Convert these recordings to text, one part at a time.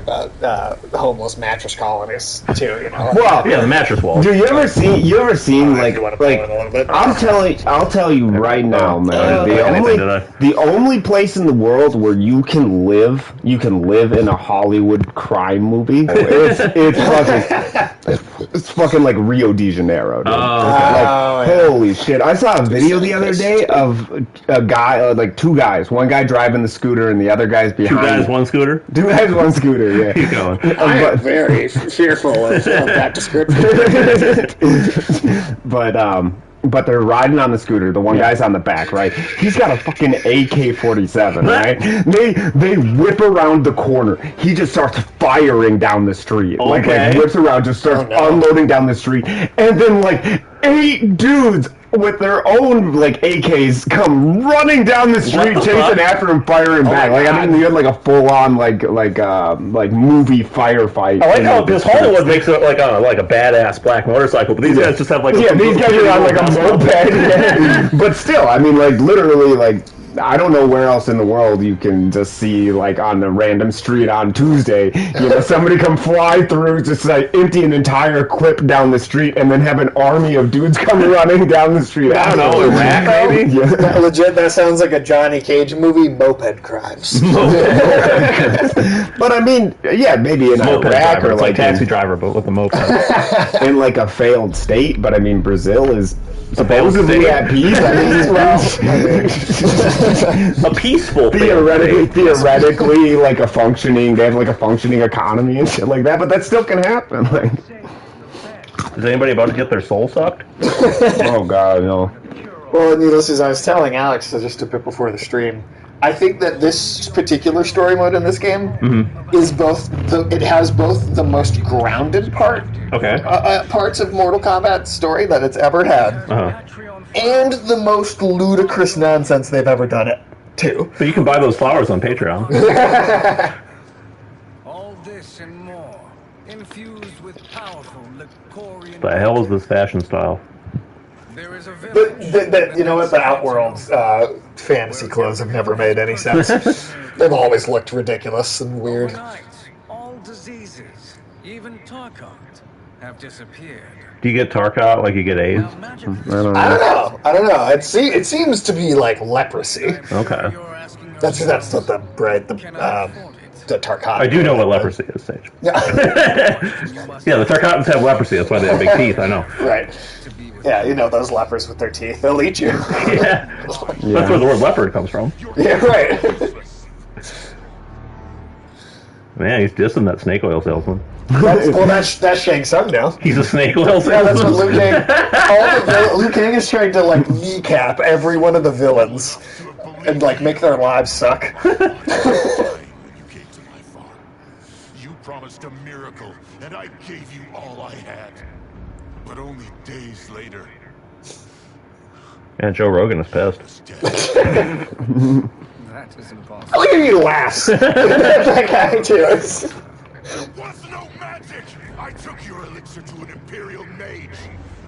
about homeless mattress colonies too. You know. Well, yeah, the mattress wall. Do you ever seen like I'll tell you right now, man. The only place in the world where you can live in a Hollywood crime movie. It's fucking like Rio de Janeiro, dude. Holy shit! I saw a video the other day of a guy, like two guys. One guy driving the scooter, and the other guy's behind. Two guys, one scooter. Two guys, one scooter. Yeah. Keep going. I am very fearful of that description. But they're riding on the scooter. The one guy's on the back, right? He's got a fucking AK-47, right? They whip around the corner. He just starts firing down the street. Okay. Like whips around, just starts unloading down the street. And then, like, 8 dudes with their own, like, AKs come running down the street, chasing after him, firing back. Like, I mean, you had, like, a full-on, like movie firefight. I like how this Hollywood makes it like a badass black motorcycle, but these guys just have, like... Yeah, these guys are on, like, a moped. But still, I mean, like, literally, like... I don't know where else in the world you can just see, like, on a random street on Tuesday, you know, somebody come fly through, just, like, empty an entire clip down the street, and then have an army of dudes come running down the street. I don't know, Iraq, maybe? Yeah. Legit, that sounds like a Johnny Cage movie, Moped Crimes. But, I mean, yeah, maybe in Iraq or, like, taxi driver, but with a moped. in, like, a failed state, but, I mean, Brazil is... supposedly at peace. I mean, a peaceful theoretically, like a functioning. They have like a functioning economy and shit like that. But that still can happen. Like, is anybody about to get their soul sucked? Oh God, no. Well, needless as I was telling Alex just a bit before the stream, I think that this particular story mode in this game is it has both the most grounded parts of Mortal Kombat story that it's ever had, and the most ludicrous nonsense they've ever done it too. So you can buy those flowers on Patreon. All this and more, infused with powerful Licorian. The hell is this fashion style? There is a you know what? The Outworld's fantasy clothes have never made any sense. They've always looked ridiculous and weird. Overnight, all diseases, even Tarkot, have disappeared. Do you get Tarkot like you get AIDS? I don't know. It seems to be like leprosy. Okay. That's what the Tarkot. I do know what leprosy is, Sage. Yeah. Yeah, the Tarkotans have leprosy. That's why they have big teeth. I know. Right. Yeah, you know those lepers with their teeth. They'll eat you. Yeah. That's where the word leopard comes from. Yeah, right. Man, he's dissing that snake oil salesman. That's Shang Tsung now. He's a snake oil salesman. Yeah, that's what Liu Kang. Liu Kang is trying to like kneecap every one of the villains and like make their lives suck. You came to my farm. You promised a miracle, and I gave you all I had. But only days later. And Joe Rogan is pissed. That is impossible. Look at you laugh. That guy too. There was no magic! I took your elixir to an Imperial mage,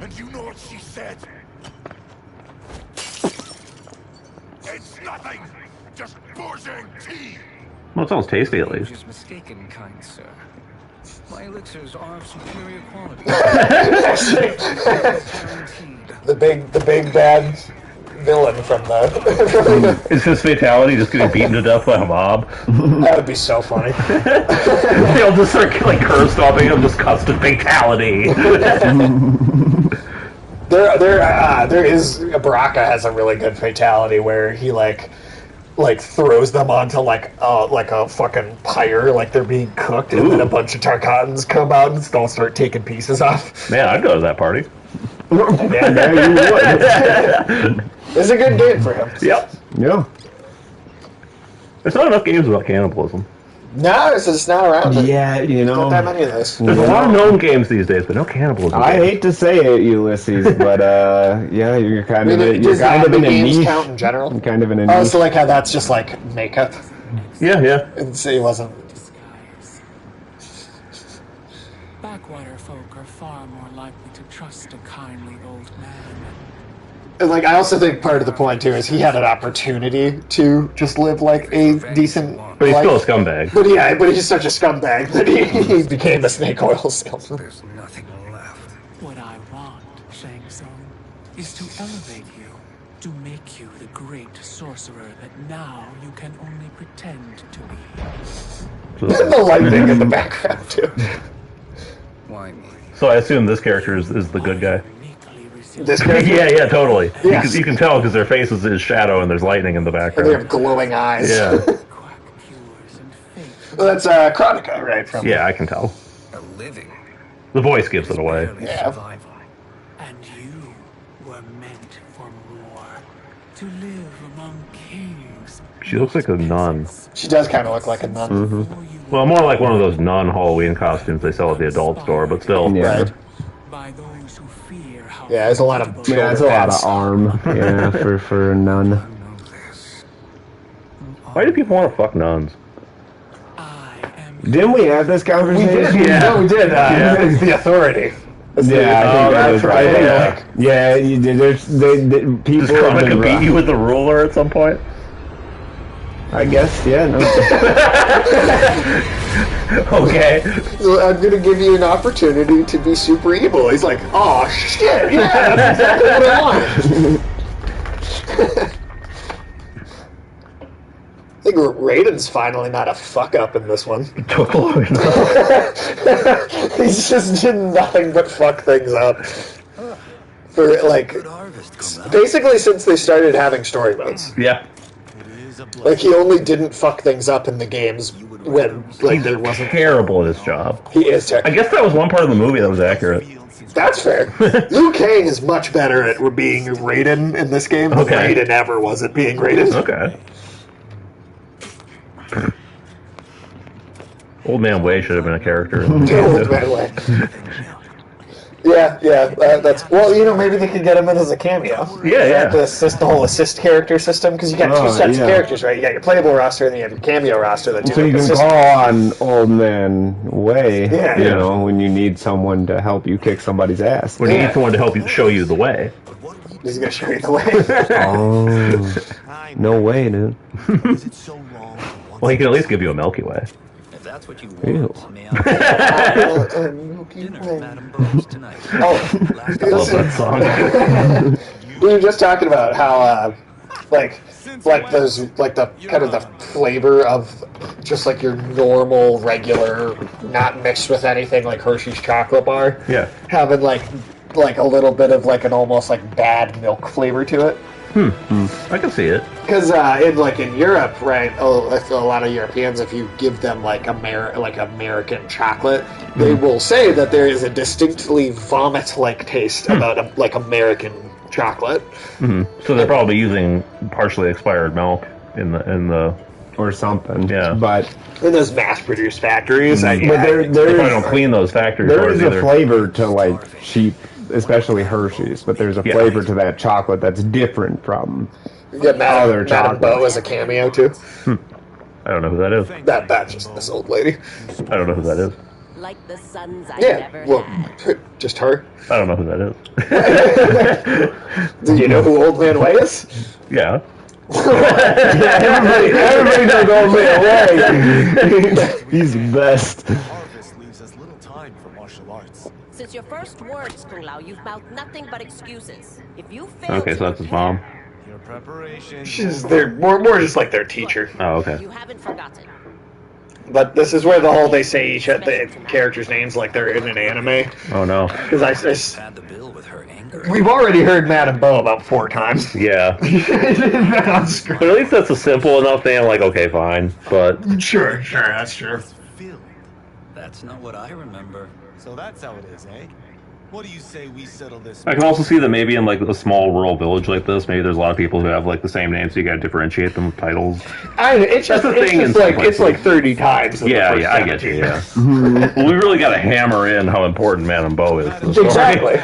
and you know what she said? It's nothing! Just Bourgeois tea! Well, it sounds tasty at least. Is mistaken, kind sir. My elixirs are of superior quality. the big bad villain from the. Is his fatality just getting beaten to death by a mob? That would be so funny. They'll just start like curve stomping him, just custom fatality. There is Baraka has a really good fatality where he like throws them onto like a fucking pyre, like they're being cooked, and then a bunch of Tarkatans come out and all start taking pieces off. Man, I'd go to that party. Yeah, you would. It's a good game for him. Yep. Yeah. There's not enough games about cannibalism. No, it's just not around. Yeah, you know. Not that many of those. There's a lot of known games these days, but no cannibalism. I hate to say it, Ulysses, but yeah, you're kind of in a niche. Count in general? You're kind of in a niche. Oh, so like how that's just like makeup. Yeah. It wasn't. Backwater folk are far more likely to trust a kindly old man. And, like, I also think part of the point too is he had an opportunity to just live like a decent. But he's life. still a scumbag. But yeah, but he's such a scumbag that he became a snake oil salesman. There's nothing left. What I want, Shang Tsung, is to elevate you, to make you the great sorcerer that now you can only pretend to be. The lightning in the background too. Why me? So I assume this character is the good guy. This character, Yeah, totally. Yes. You can tell because their faces is shadow and there's lightning in the and they background. have glowing eyes. Yeah, Well, that's Chronica, right? From yeah, I can tell. A living. The voice gives it away. Barely Yeah. survival. And you were meant for more, to live among kings. She looks like a nun. She does kind of look like a nun. Before you Well, more like one of those nun Halloween costumes they sell at the adult store, but still. Yeah. Right. by those who fear how Yeah, there's a lot of Yeah, that's a lot of pants. arm. Yeah, for a nun. I know this. Why do people want to fuck nuns? I am Didn't we have this conversation? Yeah, we did. It's the authority. Yeah, I think that was right. right. Yeah. Yeah, you did. People Does have Chronica been beat you with the ruler at some point? I guess, yeah. No. Okay. So I'm gonna give you an opportunity to be super evil. He's like, oh shit, yeah, that's exactly what I want. I think Raiden's finally not a fuck up in this one. Took a long time. He's just did nothing but fuck things up. For like, Good harvest come out. basically since they started having story modes. Yeah. Like he only didn't fuck things up in the games when like there wasn't. Terrible at his job. He is I terrible. guess that was one part of the movie that was accurate. That's fair. Liu Kang is much better at being Raiden in this game than Okay. Raiden ever was at being Raiden. Okay. Old Man Way should have been a character. Old man way. Yeah, that's well. You know, maybe they could get him in as a cameo. Yeah. The whole assist character system, because you got two sets of characters, right? You got your playable roster and then you have your cameo roster. That So you can assist. call on Old Man Way, Yeah. you know, when you need someone to help you kick somebody's ass. When you Yeah. need someone to help you show you the way. He's gonna show you the way. Oh, no way, dude. Is it so long? Well, he can at least give you a Milky Way. If that's what you Ew. want, may I dinner at Madame Bo's tonight. Oh, Love that song. we were just talking about how, like those, like the kind of the flavor of just like your normal, regular, not mixed with anything, like Hershey's chocolate bar. Yeah. Having like a little bit of like an almost like bad milk flavor to it. I can see it. Because in Europe, right? I feel a lot of Europeans, if you give them like American chocolate, they will say that there is a distinctly vomit-like taste about American chocolate. So they're probably using partially expired milk in the Or something. Yeah. But In those mass-produced factories, but they probably don't there's clean those factory there doors is a either. flavor to like cheap, especially Hershey's, but there's a Yeah. flavor to that chocolate that's different from. you get Other Madame chocolate. Bo as a cameo too. I don't know who that is. That's just this old lady. I don't know who that is. Like the sons I Yeah, never well, had. just her. I don't know who that is. Do you know who Old Man Way is? Yeah. Everybody knows Old Man Way. He's the best. Harvest leaves us little time for martial arts. Since your first words, Kung Lao, you've mouthed nothing but excuses. If you fail Okay, to so that's his mom. Your preparation. They're more just like their teacher. Oh, okay. you haven't forgotten. But this is where the whole they say each the characters' names like they're in an anime. Oh no. Because Had the bill with her anger. we've already heard Madame Bo about 4 times. Yeah. On screen. But at least that's a simple enough thing. I'm like, okay, fine. But Sure, that's true. Filled. That's not what I remember. So that's how it is, eh? What do you say we settle this? I can also see that maybe in like a small rural village like this, maybe there's a lot of people who have like the same name, so you gotta differentiate them with titles. It's just, That's the it's thing just in like some it's like 30 times. in the Yeah, first yeah, I get you. 17. Yeah. Well, we really got to hammer in how important Madame Bo is to the story. Exactly.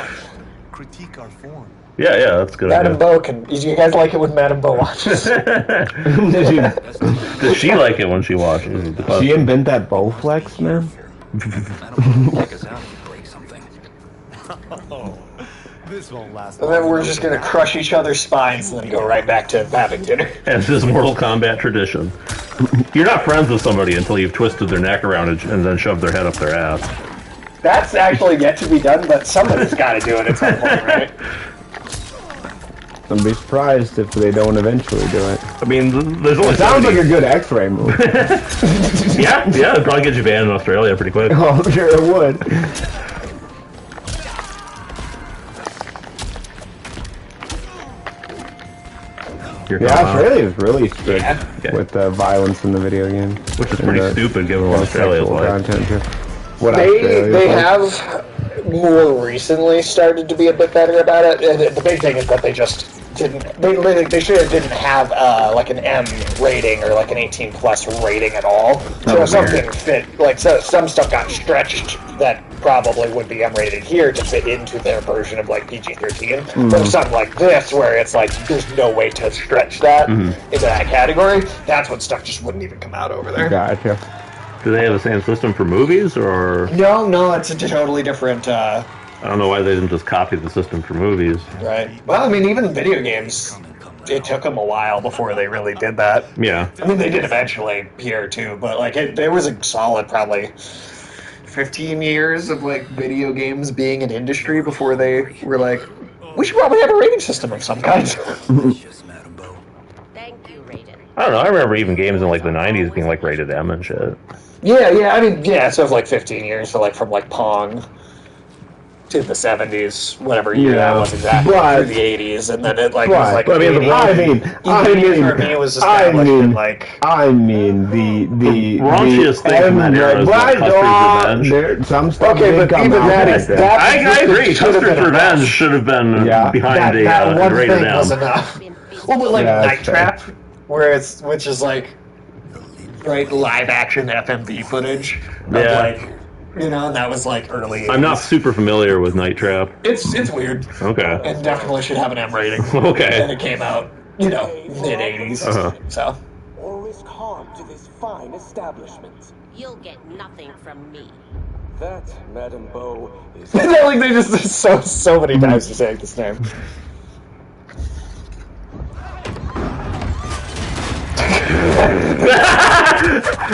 Critique our form. Yeah, that's a good. Madame idea. Bo can. You guys like it when Madame Bo watches? Does she like it when she watches? is the She question. invent that Bowflex, man? Madame Bo will take us out and break something. Oh, This won't last. And then we're just gonna crush each other's spines and then go right back to having dinner. As is Mortal Kombat tradition. You're not friends with somebody until you've twisted their neck around and then shoved their head up their ass. That's actually yet to be done, but somebody's got to do it at some point, right? I'd be surprised if they don't eventually do it. I mean, there's only. It sounds like a good X-ray move. yeah, it'd probably get you banned in Australia pretty quick. Oh, I'm sure it would. Yeah, Australia is really strict with the violence in the video game, which is pretty stupid given what Australia's like. They have more recently started to be a bit better about it. And the big thing is that they just didn't. They should didn't have like an M rating or like an 18+ rating at all. So something fit like some stuff got stretched that probably would be M rated here to fit into their version of like PG-13. But something like this where it's like there's no way to stretch that into that category. That's when stuff just wouldn't even come out over there. Gotcha. Do they have the same system for movies, or...? No, it's a totally different... I don't know why they didn't just copy the system for movies. Right. Well, I mean, even video games, it took them a while before they really did that. Yeah. I mean, they did eventually here, too, but, like, there was a solid, probably, 15 years of, like, video games being an industry before they were like, we should probably have a rating system of some kind. Thank you, Raiden. I don't know, I remember even games in, like, the 90s being, like, rated M and shit. Yeah, I mean, so it's like 15 years, so like from like Pong to the 70s, whatever year that was exactly, through the 80s, and then it like was like. I mean, the raunchiest thing from that era is Custer's Revenge. Some stuff okay, but even that I agree. Custer's Revenge should have been behind that one rated thing M. was enough. Well, but like Night Trap, which is like. Right, live action FMV footage. Of like, and that was like early 80s. I'm not super familiar with Night Trap. It's weird. Okay. And definitely should have an M rating. Okay. And it came out, mid 80s. So. Or risk harm to this fine establishment. You'll get nothing from me. That, Madame Beau, is. Like they just so many times to say this name.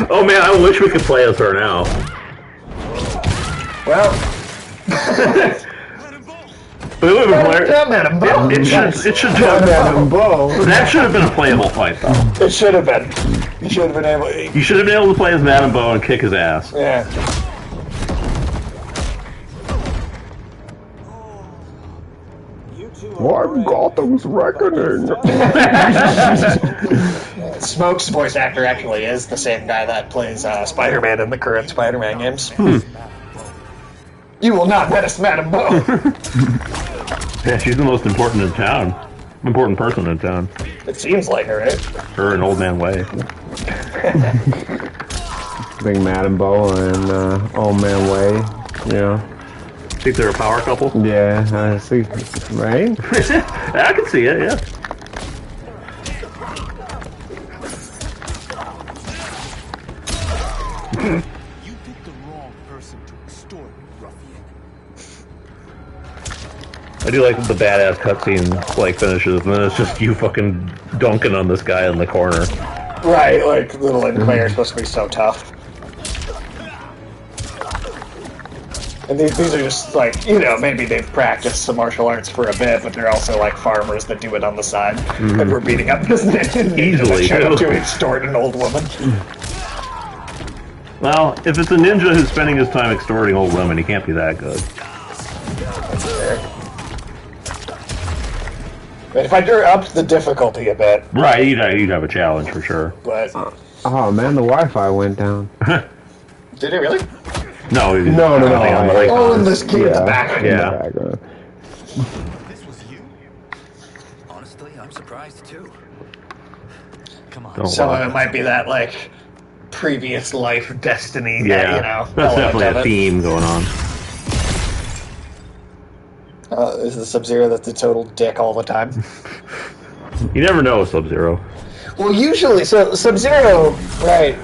Oh man, I wish we could play as her now. Well, but it would have been it should that should have been a playable fight though. It should have been. You should have been able. You should have been able to play as Madame Beau and kick his ass. Yeah. What Gotham's Reckoning? Smoke's voice actor actually is the same guy that plays Spider-Man in the current Spider-Man games. You will not menace Madame Beau. Yeah, she's the most important in town. Important person in town. It seems like her, right? Her and Old Man Way. I think Madame Beau and Old Man Way, Think they're a power couple? Yeah, I see. Right? I can see it, yeah. You picked the wrong person to extort me, ruffian. I do like the badass cutscene finishes, and then it's just you fucking dunking on this guy in the corner. Right, like Little and Clay are supposed to be so tough. And these are just like, maybe they've practiced some martial arts for a bit, but they're also like farmers that do it on the side. And we're beating up this ninja Easily, that showed up to extort an old woman. Well, if it's a ninja who's spending his time extorting old women, he can't be that good. That's fair. But if I upped the difficulty a bit... Right, you'd have a challenge for sure. But... Oh man, the Wi-Fi went down. Did it really? No. Oh, and this key at the back. Yeah. This was you? Honestly, I'm surprised too. Come on. So it might be that, like, previous life destiny. Yeah, that's definitely a theme going on. Is the Sub-Zero that's a total dick all the time? You never know with Sub-Zero. Well, usually, so Sub-Zero, right,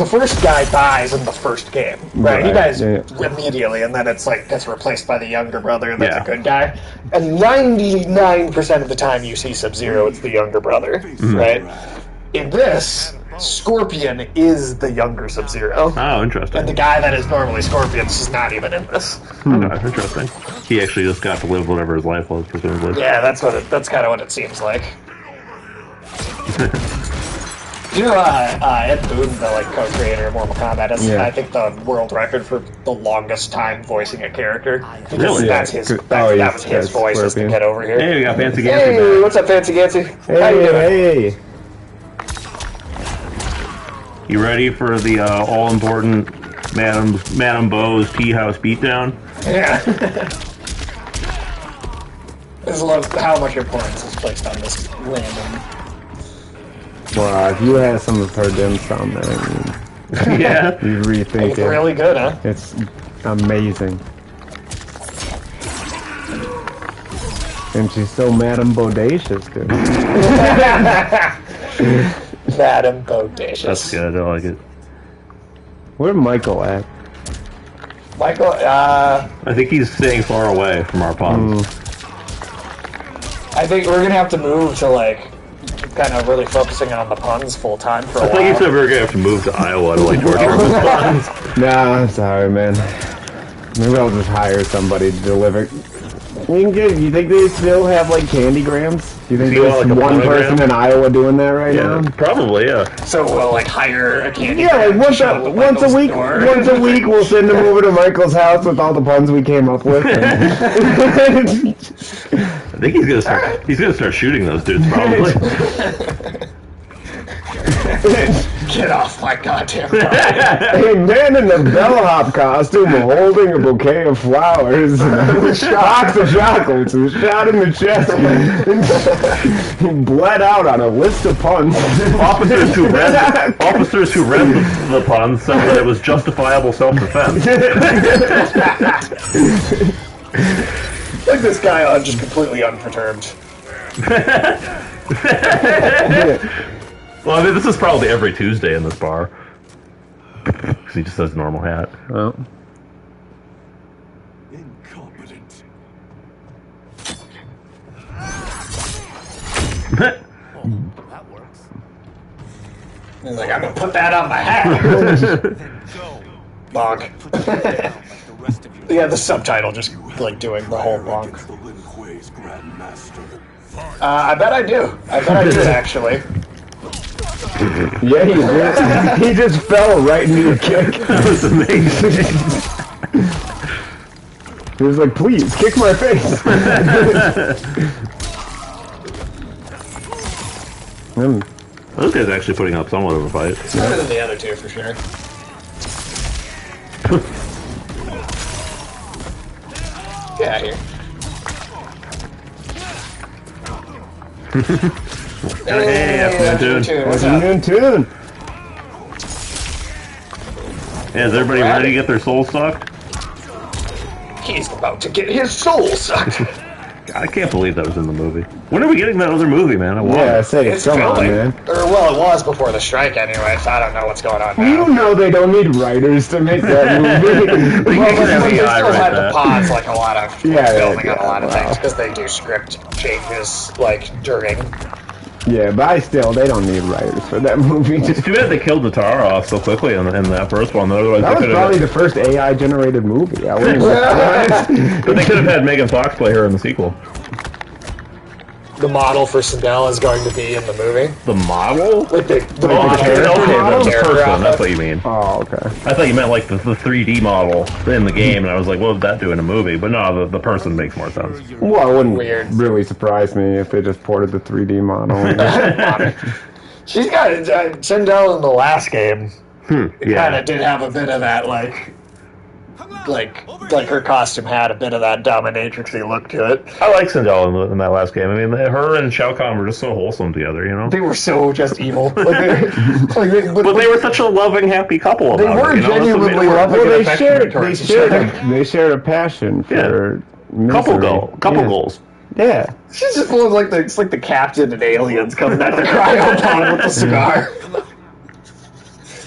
the first guy dies in the first game, right? He dies yeah. immediately, and then it's like gets replaced by the younger brother that's a good guy. And 99% of the time you see Sub-Zero, it's the younger brother, right? In this, Scorpion is the younger Sub-Zero. Oh, interesting. And the guy that is normally Scorpion is not even in this. Okay, interesting. He actually just got to live whatever his life was, presumably. Yeah, that's kind of what it seems like. You know, Ed Boon, the co-creator of Mortal Kombat, is I think the world record for the longest time voicing a character. Because that's his. That was his voice just to get over here. Hey, we got Fancy Gansy. Hey, what's up, Fancy Gansy? Hey. You ready for the all-important Madame Bo's Tea House beatdown? Yeah. I just love how much importance is placed on this random. Wow, if you had some of her dimps on there, Yeah. you rethink It's it. really good, huh? It's amazing. And she's so Madame Bodacious, dude. Madame Bodacious. That's good, I like it. Where's Michael at? Michael, I think he's staying far away from our puns. I think we're gonna have to move to kind of really focusing on the puns full time for a I while. thought you said we were gonna have to move to Iowa to torture him with puns. Nah, I'm sorry, man. Maybe I'll just hire somebody to deliver. You think they still have candygrams? Do you think there's one person in Iowa doing that right now? Probably, yeah. So we'll hire a candy. Yeah, once a week we'll send them over to Michael's house with all the puns we came up with. I think he's gonna start shooting those dudes probably. Get off my goddamn phone. A man in a bellhop costume holding a bouquet of flowers and a box of chocolates was shot in the chest and bled out on a list of puns. Officers who read the puns said that it was justifiable self-defense. Like this guy just completely unperturbed. Well, I mean, this is probably every Tuesday in this bar. Because he just has a normal hat. Oh. Incompetent. That works. He's like, I'm gonna put that on my hat. Bonk. Yeah, the subtitle just doing the whole bonk. I bet I do. Actually. Yeah, he just fell right into your kick. That was amazing. He was like, please, kick my face. Those guys are actually putting up somewhat of a fight. Better than the other two, for sure. Get out of here. Hey, afternoon tune. What's up? Afternoon tune. Yeah, is everybody ready to get their soul sucked? He's about to get his soul sucked. I can't believe that was in the movie. When are we getting that other movie, man? I want Yeah, it. say it. Come on, filming. man. Well, it was before the strike anyway, so I don't know what's going on now. You know they don't need writers to make that movie. They Well, can they still FBI had write to that. pause a lot of filming on a lot of wow. things because they do script changes during. Yeah, but they don't need writers for that movie. It's too bad they killed the Tara off so quickly in that first one. Otherwise, That they was could probably have. the first AI-generated movie. I wouldn't But they could have had Megan Fox play her in the sequel. The model for Sindel is going to be in the movie. The model? Like the Oh, model, okay, the character person. outfit. That's what you mean. Oh, okay. I thought you meant the 3D model in the game, and I was like, what would that do in a movie? But no, the person makes more sense. Well, it wouldn't Weird. really surprise me if they just ported the 3D model. She's got Sindel in the last game. Kind Yeah. of did have a bit of that like her costume had a bit of that dominatrixy look to it. I like Sindel in that last game. I mean, her and Shao Kahn were just so wholesome together, you know? They were so just evil. But they were such a loving, happy couple They about were it, you know? That's what made genuinely it work. loving Well, and they affectionate towards each other. shared a passion for Couple misery. goals. Yeah. She's just full of it's like the captain and aliens coming out the cryo pod with the cigar.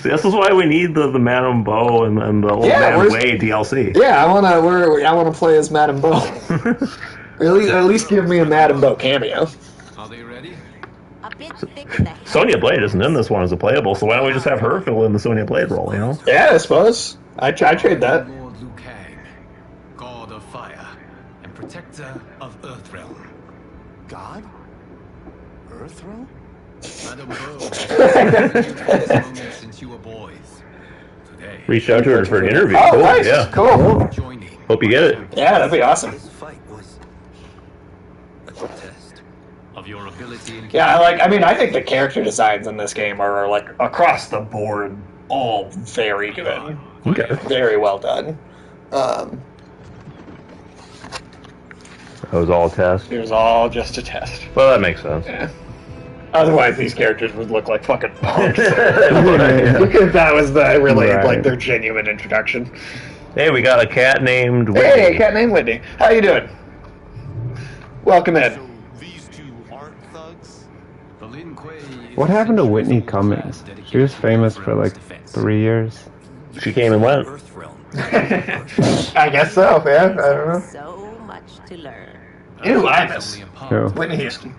This is why we need the Madame Bo and the old man Way DLC. Yeah, I wanna play as Madame Bo. at least give me a Madame Bo cameo. Are they ready? A bit thick in the head. Sonya Blade isn't in this one as a playable, so why don't we just have her fill in the Sonya Blade role, you know? Yeah, I suppose. I trade that. Lord Liu Kang, God of Fire, and Protector of Earthrealm. God? Earthrealm? Madame Bo has been this moment since you were boys. Today, Reached out to her for an interview. Oh, Cool, nice. Yeah. Cool. joining. Hope you get it. Yeah, that'd be awesome. This fight was a test of your ability in Yeah, I think the character designs in this game are like across the board all very good. Okay. Very well done. That was all a test. It was all just a test. Well, that makes sense. Yeah. Otherwise, these characters would look like fucking punks. Yeah. Because that was the really Right. like their genuine introduction. Hey, we got a cat named Whitney. Hey, cat named Whitney. How you doing? Welcome in. So these two aren't thugs? the Lin Kuei. What happened to Whitney Cummings? She was famous for like 3 years. She came and went. Earthrealm. I guess so. Yeah, I don't know. So much to learn. Ew, I miss Who? Whitney Houston.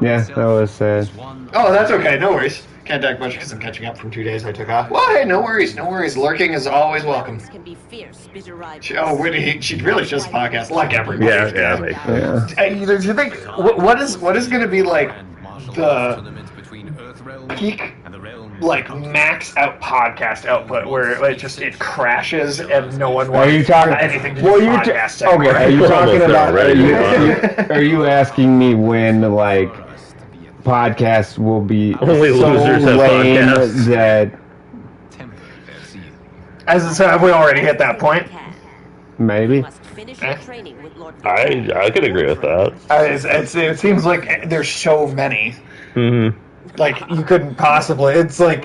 Yeah, that was sad. Oh, that's okay. No worries. Can't talk much because I'm catching up from 2 days I took off. Well, hey, no worries. No worries. Lurking is always welcome. Can be fierce, bitter rivals. Whitney, she really does a podcast like everybody. Yeah, makes sense. Yeah. Do you think what is going to be like the peak, like max out podcast output where it crashes and no one Are wants you talking? anything to do Well, with you podcasts okay? anymore? Are you We're talking almost about? done already. Are you asking me when like podcasts will be Only so losers have lame podcasts. that So have we already hit that point? maybe? Must finish your training with Lord I could agree with that. It seems like there's so many. Mm-hmm. Like you couldn't possibly. It's like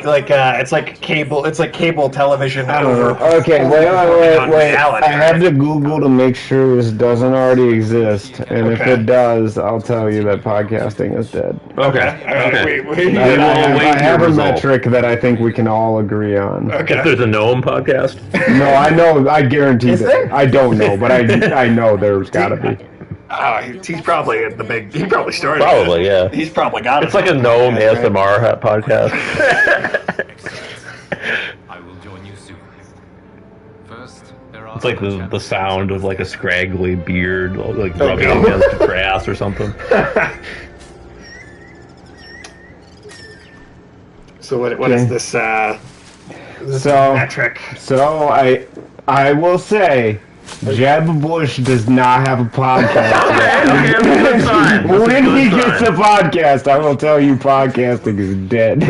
cable. It's like cable television over. Okay, wait. reality, I had to Google to make sure this doesn't already exist, and if Okay. it does, I'll tell you that podcasting is dead. Okay. I have a metric that I think we can all agree on. If there's a Gnome podcast, No, I know. I guarantee Is that. there? I don't know, but I know there's got to be. Oh, he's probably the big. He probably started. probably, it. yeah. He's probably got it. It's like a Gnome ASMR podcast. I will join you soon. First, there are It's like the sound of like a scraggly beard like Oh, rubbing no. against grass or something. So what is this? So, metric. so I will say, Jeb Bush does not have a podcast yet. Good sign. When he gets a podcast, I will tell you podcasting is dead.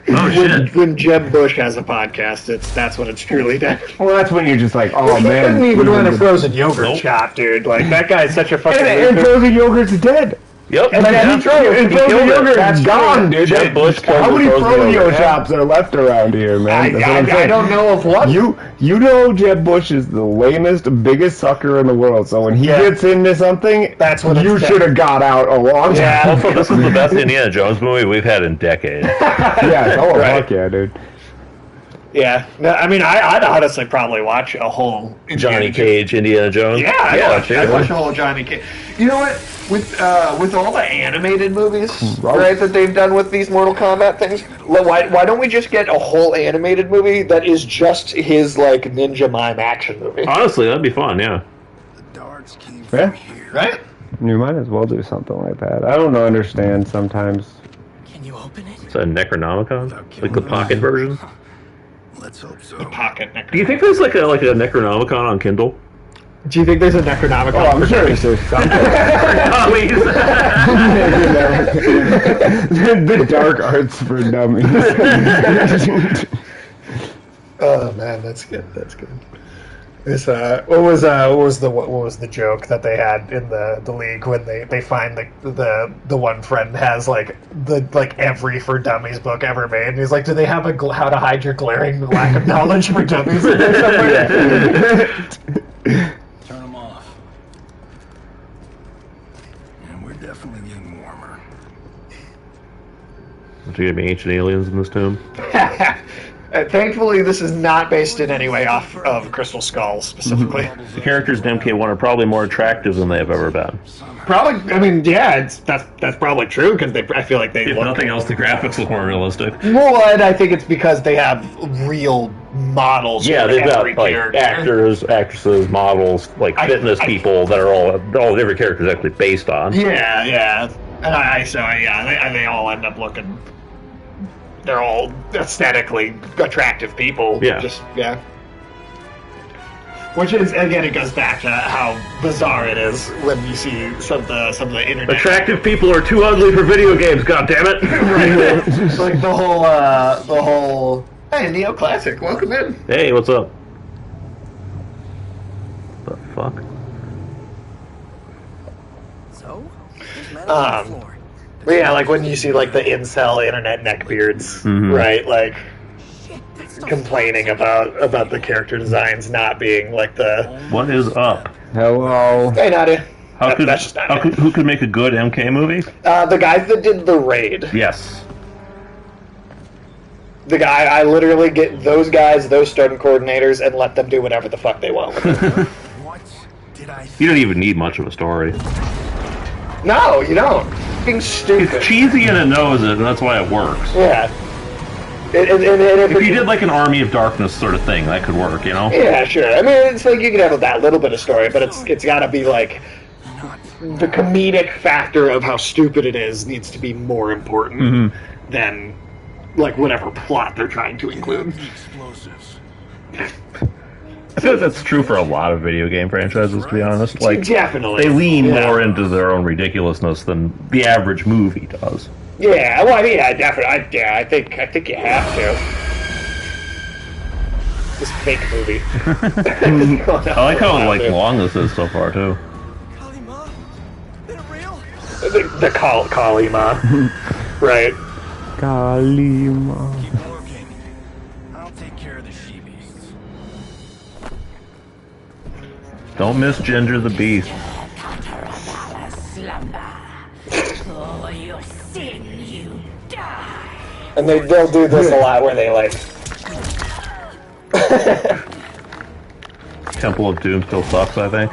Oh shit. When Jeb Bush has a podcast, that's when it's truly dead. Well, that's when you're just like, oh He man. couldn't even run a frozen yogurt Nope. shop, dude. Like that guy's such a fucking. And loser. frozen yogurt's dead. Yep. And yeah. that's true. And He frozen killed it. yogurt That's is true. gone, dude. Jeb Bush killed How the many frozen frozen yogurt. shops are left around here, man? That's what I'm I saying. don't know of one. You know Jeb Bush is the lamest, biggest sucker in the world. So when he Yeah. gets into something, That's when you it's should have got out a long time. Also, this is the best Indiana Jones movie we've had in decades. Yeah. Oh, Right. fuck yeah, dude. Yeah, no, I mean, I'd honestly probably watch a whole Johnny Cage, Indiana Jones. Yeah, I'd watch it. a whole Johnny Cage. You know what? With all the animated movies, Right. right, that they've done with these Mortal Kombat things, why don't we just get a whole animated movie that is just his like ninja mime action movie, Honestly, that'd be fun. Yeah. Darts came Yeah. from here. right? You might as well do something like that. I don't understand sometimes. Can you open it? Is that a Necronomicon? Like the pocket version? Let's hope so. Pocket Necronomicon. Do you think there's like a Necronomicon on Kindle? Do you think there's a Necronomicon? Oh, I'm sure there's something. The dark arts for dummies. Oh man, that's good. That's good. This, what was the joke that they had in the league when they find the one friend has like every For Dummies book ever made, and he's like, do they have a how to hide your glaring lack of knowledge for dummies in there somewhere? Turn them off. And we're definitely getting warmer. There's going to be ancient aliens in this tomb. Thankfully, this is not based in any way off of Crystal Skull, specifically. The characters in MK1 are probably more attractive than they have ever been. Probably, I mean, yeah, that's probably true, because I feel like they If look... nothing else, the graphics look more realistic. Well, and I think it's because they have real models. Yeah, for they've got every like character. actors, actresses, models, like fitness people that are all every character is actually based on. Yeah. And they all end up looking... They're all aesthetically attractive people. Yeah. Which is, again, it goes back to how bizarre it is when you see some of the internet. Attractive people are too ugly for video games. God damn it! Right. Like the whole. Hey, Neo Classic, welcome in. Hey, what's up? The fuck? So, there's metal on the floor. But yeah, like when you see like the incel internet neckbeards, right? Like complaining about the character designs not being like the. What is up? Hello. Hey, Nadia. Who could make a good MK movie? The guys that did the raid. Yes. The guy, I literally get those guys, those starting coordinators, and let them do whatever the fuck they want with it. What did I You don't even need much of a story. No, you don't. Being stupid. It's cheesy and it knows it, and that's why it works. Yeah. If you did like an Army of Darkness sort of thing, that could work, you know? Yeah, sure. I mean, it's like you could have that little bit of story, but it's got to be like the comedic factor of how stupid it is needs to be more important than like whatever plot they're trying to include. Explosives. I feel like that's true for a lot of video game franchises, to be honest. Like, Definitely. they lean more into their own ridiculousness than the average movie does. Yeah, well, I mean, definitely. I think you have to. This fake movie. I like how long this is so far too. Kalima? Is it real? The Kalima, right? Kalima. Keep working. I'll take care of the she-beasts. Don't miss Ginger the Beast. For your sin, you die. And they'll do this a lot where they like. Temple of Doom still sucks, I think.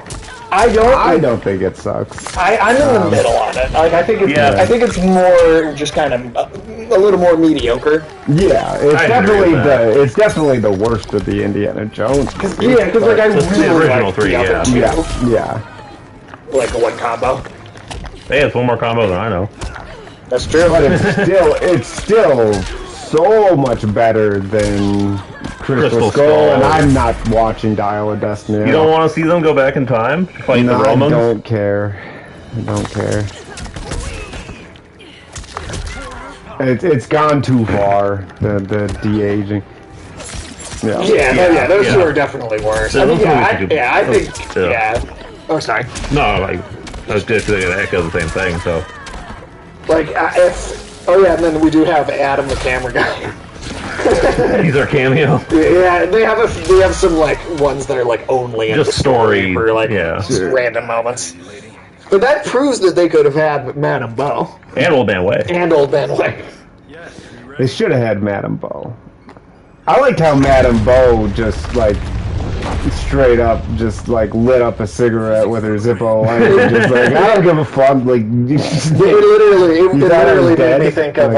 I don't think it sucks. I'm in the middle on it. Like I think it's more just kind of a little more mediocre. Yeah, it's definitely the worst of the Indiana Jones. Because like I It's the really original like three, the other two. Yeah. Like a one combo. Hey, it's one more combo than I know. That's true. But it's still so much better than Crystal Skull, and I'm not watching Dial of Destiny. You don't want to see them go back in time to fight the Romans? I don't care. It's gone too far, the de-aging. Yeah, those two are definitely worse. I think. Oh, sorry. No, I was just going to echo the same thing, so. Like, and then we do have Adam, the camera guy. He's our cameo. Yeah, they have some like ones that are like only in just the story for like just random moments. But that proves that they could have had Madame Bo and Old Man Way. They should have had Madame Bo. I liked how Madame Bo just like straight up just like lit up a cigarette with her Zippo lighter. Just like, I don't give a fuck. Like, it literally made me think of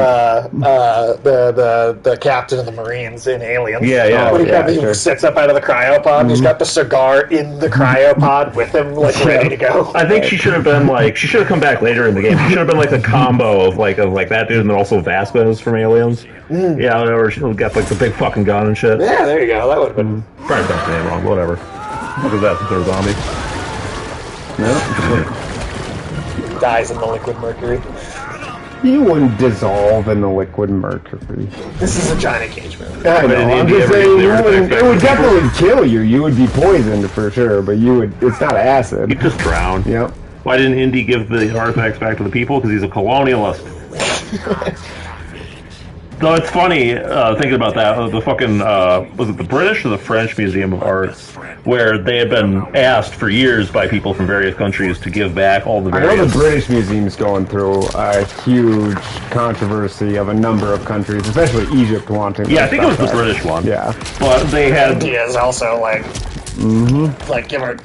the captain of the Marines in Aliens. Yeah. He sits up out of the cryopod and he's got the cigar in the cryopod with him, like ready to go. I think she should have been like, she should have come back later in the game. She should have been like the combo of like that dude and then also Vasquez from Aliens. Yeah, whatever. She got like the big fucking gun and shit. Yeah, there you go. That would have been. Probably got the name wrong. Whatever. Look at that, since they're a zombie. No. Dies in the liquid mercury. You wouldn't dissolve in the liquid mercury. This is a Johnny Cage movie. I know. I'm just saying, it would definitely kill you. You would be poisoned for sure, but you would. It's not acid. You'd just drown. Yep. Why didn't Indy give the artifacts back to the people? Because he's a colonialist. Though it's funny thinking about that. The fucking was it the British or the French Museum of Art, where they had been asked for years by people from various countries to give back all the various. I know the British Museum's going through a huge controversy of a number of countries, especially Egypt wanting. Yeah, I think it was the British one. Yeah, but they had. India is also like. Like, all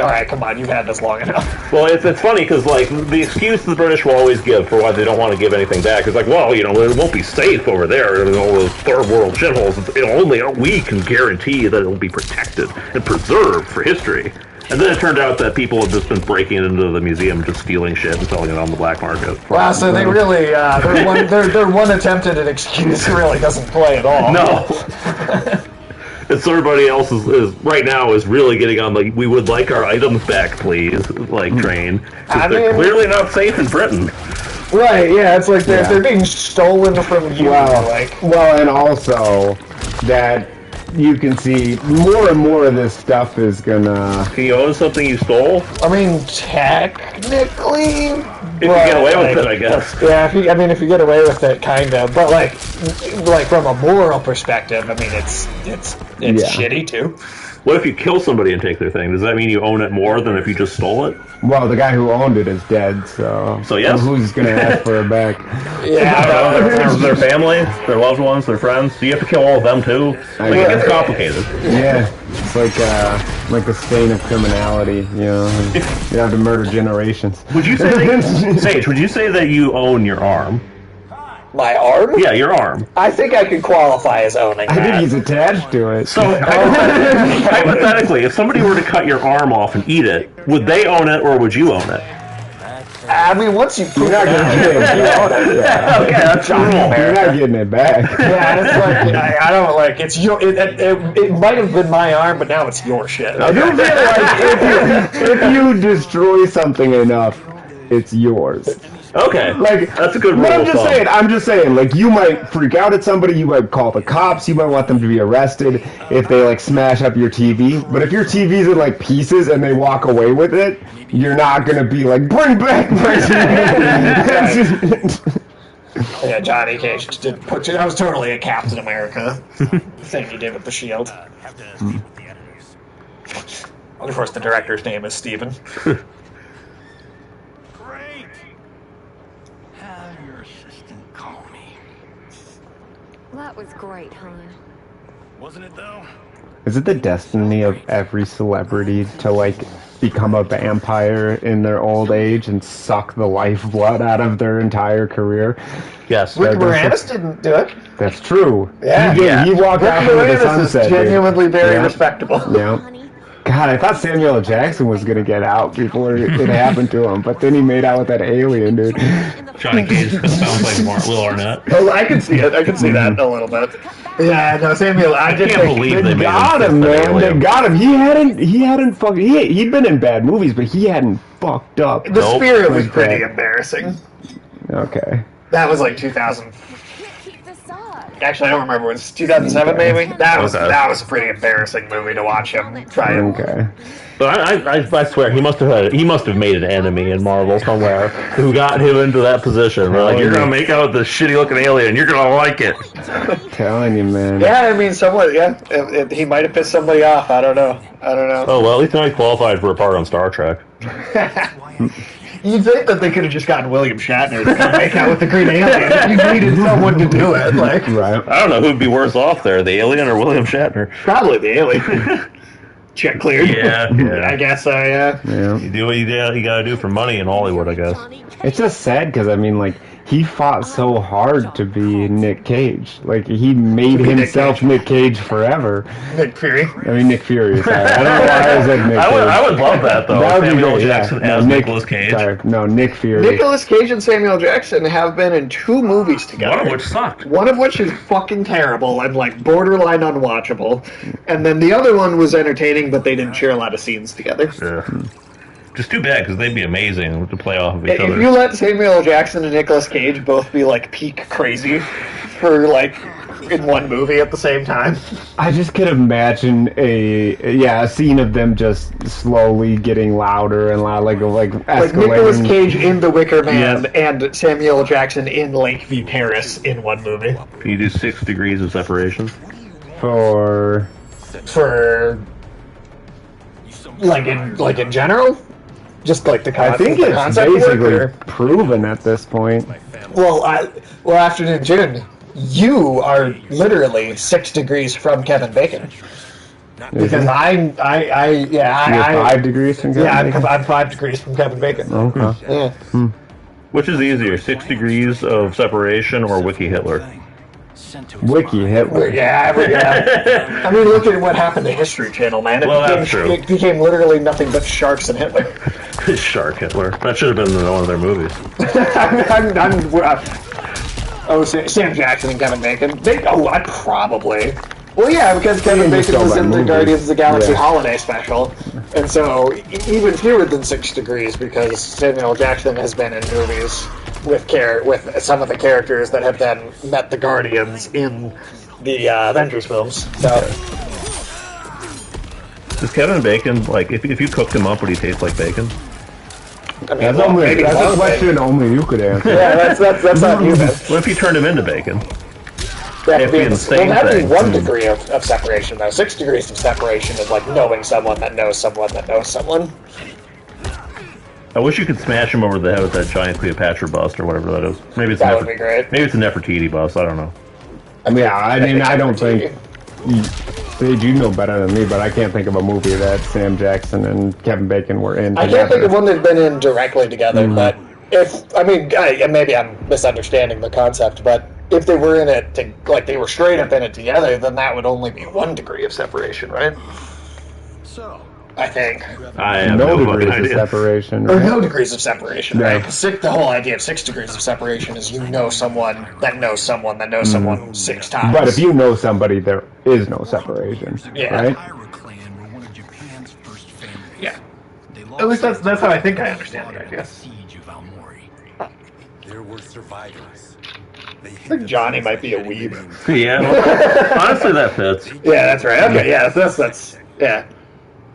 right, come on, you've had this long enough. Well, it's funny because, like, the excuse the British will always give for why they don't want to give anything back is like, well, you know, it won't be safe over there in all those third world shitholes. Only we can guarantee that it will be protected and preserved for history. And then it turned out that people have just been breaking into the museum, just stealing shit and selling it on the black market. Wow, so they really, their one attempt at an excuse really doesn't play at all. No. And so everybody else is right now is really getting on the we would like our items back, please, like train. They're clearly not safe in Britain. Right, yeah, it's like they're being stolen from you. Well, and also that you can see more and more of this stuff is gonna... Can you own something you stole? I mean, technically... If you get away with it, I guess. Yeah, if you get away with it, kind of. But, like from a moral perspective, I mean, it's shitty, too. What if you kill somebody and take their thing? Does that mean you own it more than if you just stole it? Well, the guy who owned it is dead, so yes. Who's going to ask for it back? Yeah, their family, their loved ones, their friends. Do you have to kill all of them too? Like, it gets complicated. Yeah, it's like the stain of criminality. You know, you have to murder generations. Would you say, Sage? Would you say that you own your arm? My arm? Yeah, your arm. I think I could qualify as owning that. I think he's attached to it. So, hypothetically, if somebody were to cut your arm off and eat it, would they own it or would you own it? I mean, once you prove You're not going to get it. You own it. Yeah. Okay, that's the rule. You're not getting it back. Yeah, it's like, I don't like, it's your, it might have been my arm, but now it's your shit. I do feel like if you destroy something enough, it's yours. Okay, like that's a good rule. But I'm just saying, like, you might freak out at somebody, you might call the cops, you might want them to be arrested if they like smash up your TV. But if your TV's in like pieces and they walk away with it, you're not gonna be like, bring back my TV. Yeah, Johnny Cage did put you. That was totally a Captain America thing he did with the shield. And of course, the director's name is Steven. That was great, hon. Wasn't it though? Is it the destiny of every celebrity to like become a vampire in their old age and suck the lifeblood out of their entire career? Yes. Rick Moranis didn't do it. That's true. Yeah. He walked out into the sunset. Is genuinely very respectable. Yeah. God, I thought Samuel L. Jackson was gonna get out before it happened to him, but then he made out with that alien dude. Johnny Cage sounds like Will Arnett. Oh, I can see it. I can see that a little bit. Yeah, no, Samuel. I can't believe they got him, man. They got him. He hadn't fucked. He'd been in bad movies, but he hadn't fucked up. The Spirit was pretty embarrassing. Okay. That was like 2000. Actually, I don't remember. It was 2007, maybe. That was a pretty embarrassing movie to watch him try. Okay. But I swear he must have made an enemy in Marvel somewhere who got him into that position. We're like, you're gonna make out with this shitty looking alien. You're gonna like it. Telling you, man. Yeah, I mean, somewhat. Yeah, he might have pissed somebody off. I don't know. Oh well, at least now he qualified for a part on Star Trek. You'd think that they could have just gotten William Shatner to come make out with the Green Alien. You needed someone to do it. Like, right. I don't know who'd be worse off there, the alien or William Shatner. Probably the alien. Check cleared. Yeah. I guess so. Yeah. You do what you gotta do for money in Hollywood, I guess. It's just sad because I mean, like, he fought so hard to be Nick Cage. Like, he made himself Nick Cage forever. Nick Fury. I mean, Nick Fury. Sorry. I don't know why I said Nick Cage. I would love that, though. That would be Samuel great, Jackson as Nicolas Cage. Sorry. No, Nick Fury. Nicolas Cage and Samuel Jackson have been in 2 movies together. One of which sucked. One of which is fucking terrible and, like, borderline unwatchable. And then the other one was entertaining, but they didn't share a lot of scenes together. Yeah. Just too bad, because they'd be amazing to play off of each other. If you let Samuel L. Jackson and Nicolas Cage both be, like, peak crazy for, like, in one movie at the same time. I just could imagine a scene of them just slowly getting louder and louder, like Like Nicolas Cage in The Wicker Man and Samuel Jackson in Lakeview Terrace in one movie. Can you do 6 degrees of separation? For like in general, just like the I think it's basically proven at this point. Well, Afternoon June, you are literally 6 degrees from Kevin Bacon. Because I'm 5 degrees from Kevin Bacon? I'm 5 degrees from Kevin Bacon. Okay. Yeah. Which is easier, 6 degrees of separation or Wiki Hitler? Wiki Hitler. Yeah. I mean, look at what happened to History Channel, man. It became literally nothing but sharks and Hitler. Shark Hitler. That should have been in one of their movies. Sam Jackson and Kevin Bacon. I probably. Well, yeah, because Kevin Bacon was in the Guardians of the Galaxy holiday special, and so even fewer than 6 degrees because Samuel Jackson has been in movies with some of the characters that have then met the Guardians in the Avengers films. So. Does Kevin Bacon, like, if you cooked him up, would he taste like bacon? I mean, that's a question only you could answer. Yeah, that's not you, man. What if you turned him into bacon? That'd be 1 degree of separation, though. 6 degrees of separation is like knowing someone that knows someone that knows someone. I wish you could smash him over the head with that giant Cleopatra bust or whatever that is. Maybe it's that would be great. Maybe it's a Nefertiti bust. I don't know. I don't think. Sage, you know better than me, but I can't think of a movie that Sam Jackson and Kevin Bacon were in. I can't think of one that's been in directly together, but maybe I'm misunderstanding the concept, but if they were in it, they were straight up in it together, then that would only be 1 degree of separation, right? So, I think. I have no degrees of separation. Right? Or no degrees of separation, right? The whole idea of 6 degrees of separation is you know someone that knows someone that knows someone 6 times. But if you know somebody, there is no separation, right? Yeah. At least that's how I think I understand the idea. There were survivors. I think Johnny might be a weeb. Yeah, honestly, that fits. Yeah, that's right. Okay, yeah, that's yeah.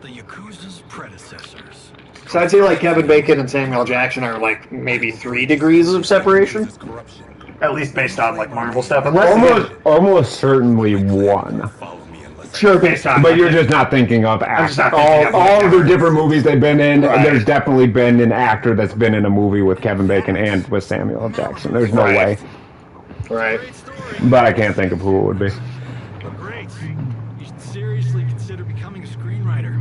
The Yakuza's predecessors. So I'd say like Kevin Bacon and Samuel Jackson are like maybe 3 degrees of separation, at least based on like Marvel stuff. Almost certainly 1. Sure, based on. But you're just not thinking of all of the different movies they've been in. Right. There's definitely been an actor that's been in a movie with Kevin Bacon and with Samuel Jackson. There's no way. Right. But I can't think of who it would be. Great. You should seriously consider becoming a screenwriter.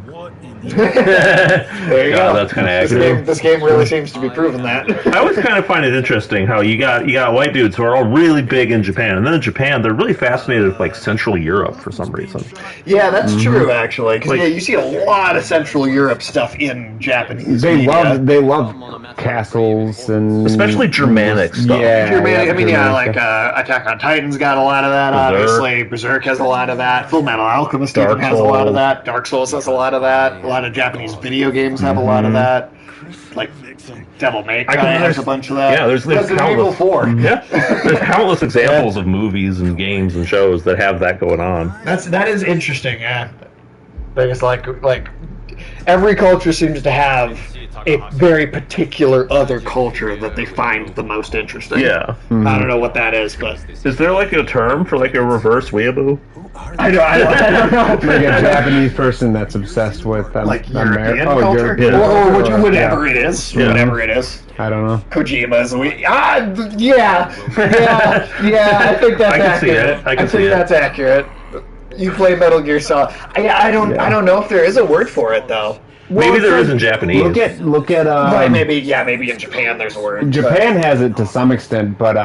What in the... There you go. That's kind of accurate. This game really seems to be proving that. I always kind of find it interesting how you got white dudes who are all really big in Japan, and then in Japan they're really fascinated with like Central Europe for some reason. Yeah, that's true actually. Because you see a lot of Central Europe stuff in Japanese. They love castles and especially Germanic stuff. Yeah, Germanic. Like Attack on Titan's got a lot of that. Obviously, Berserk has a lot of that. Full Metal Alchemist even has a lot of that. Dark Souls has a lot of that. A lot of Japanese video games have a lot of that. Like Devil May Cry has a bunch of that. Yeah, there's countless. 4. Yeah, there's countless examples of movies and games and shows that have that going on. That is interesting. Yeah, because like every culture seems to have a very particular other culture that they find the most interesting. Yeah. I don't know what that is, but is there like a term for like a reverse weeaboo? I don't know. Like a Japanese person that's obsessed with like European culture, or whatever it is. Yeah. Whatever it is. I don't know. Kojima's yeah. I think that's accurate. I can see it. That's accurate. You play Metal Gear Solid. I don't know if there is a word for it though. Maybe there is in Japanese. Look at maybe in Japan there's a word. Japan has it to some extent, but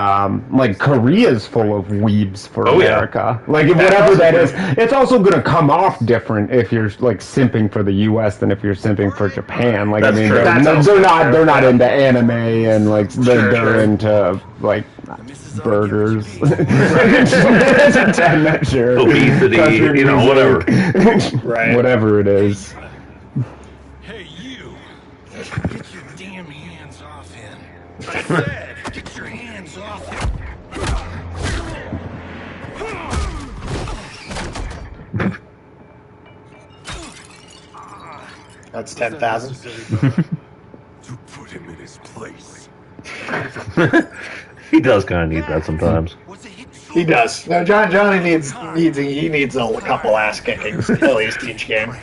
like Korea's full of weebs for America. Yeah. Like whatever that is, it's also gonna come off different if you're like simping for the U.S. than if you're simping for Japan. Like that's true. They're not into anime and like they're into like burgers. I'm not sure. Obesity, whatever. Right. Whatever it is. Get your damn hands off him. I said, get your hands That's 10,000. To put him in his place. He does kind of need that sometimes. He does. No, Johnny needs a couple ass kickings at least each game.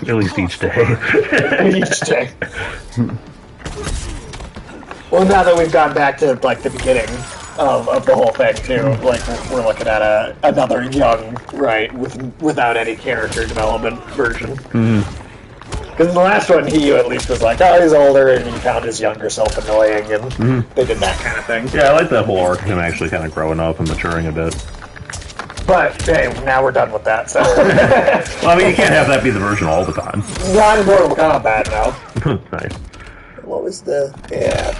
At least each day. Each day. Well, now that we've gone back to like the beginning of the whole thing too, like we're looking at another young, right, without any character development version. Because in the last one, he at least was like, oh, he's older, and he found his younger self annoying, and they did that kind of thing. Yeah, I like that whole arc of him actually kind of growing up and maturing a bit. But, hey, now we're done with that, so... Well, I mean, you can't have that be the version all the time. Not in Mortal Kombat, now. Nice. What was the... Yeah,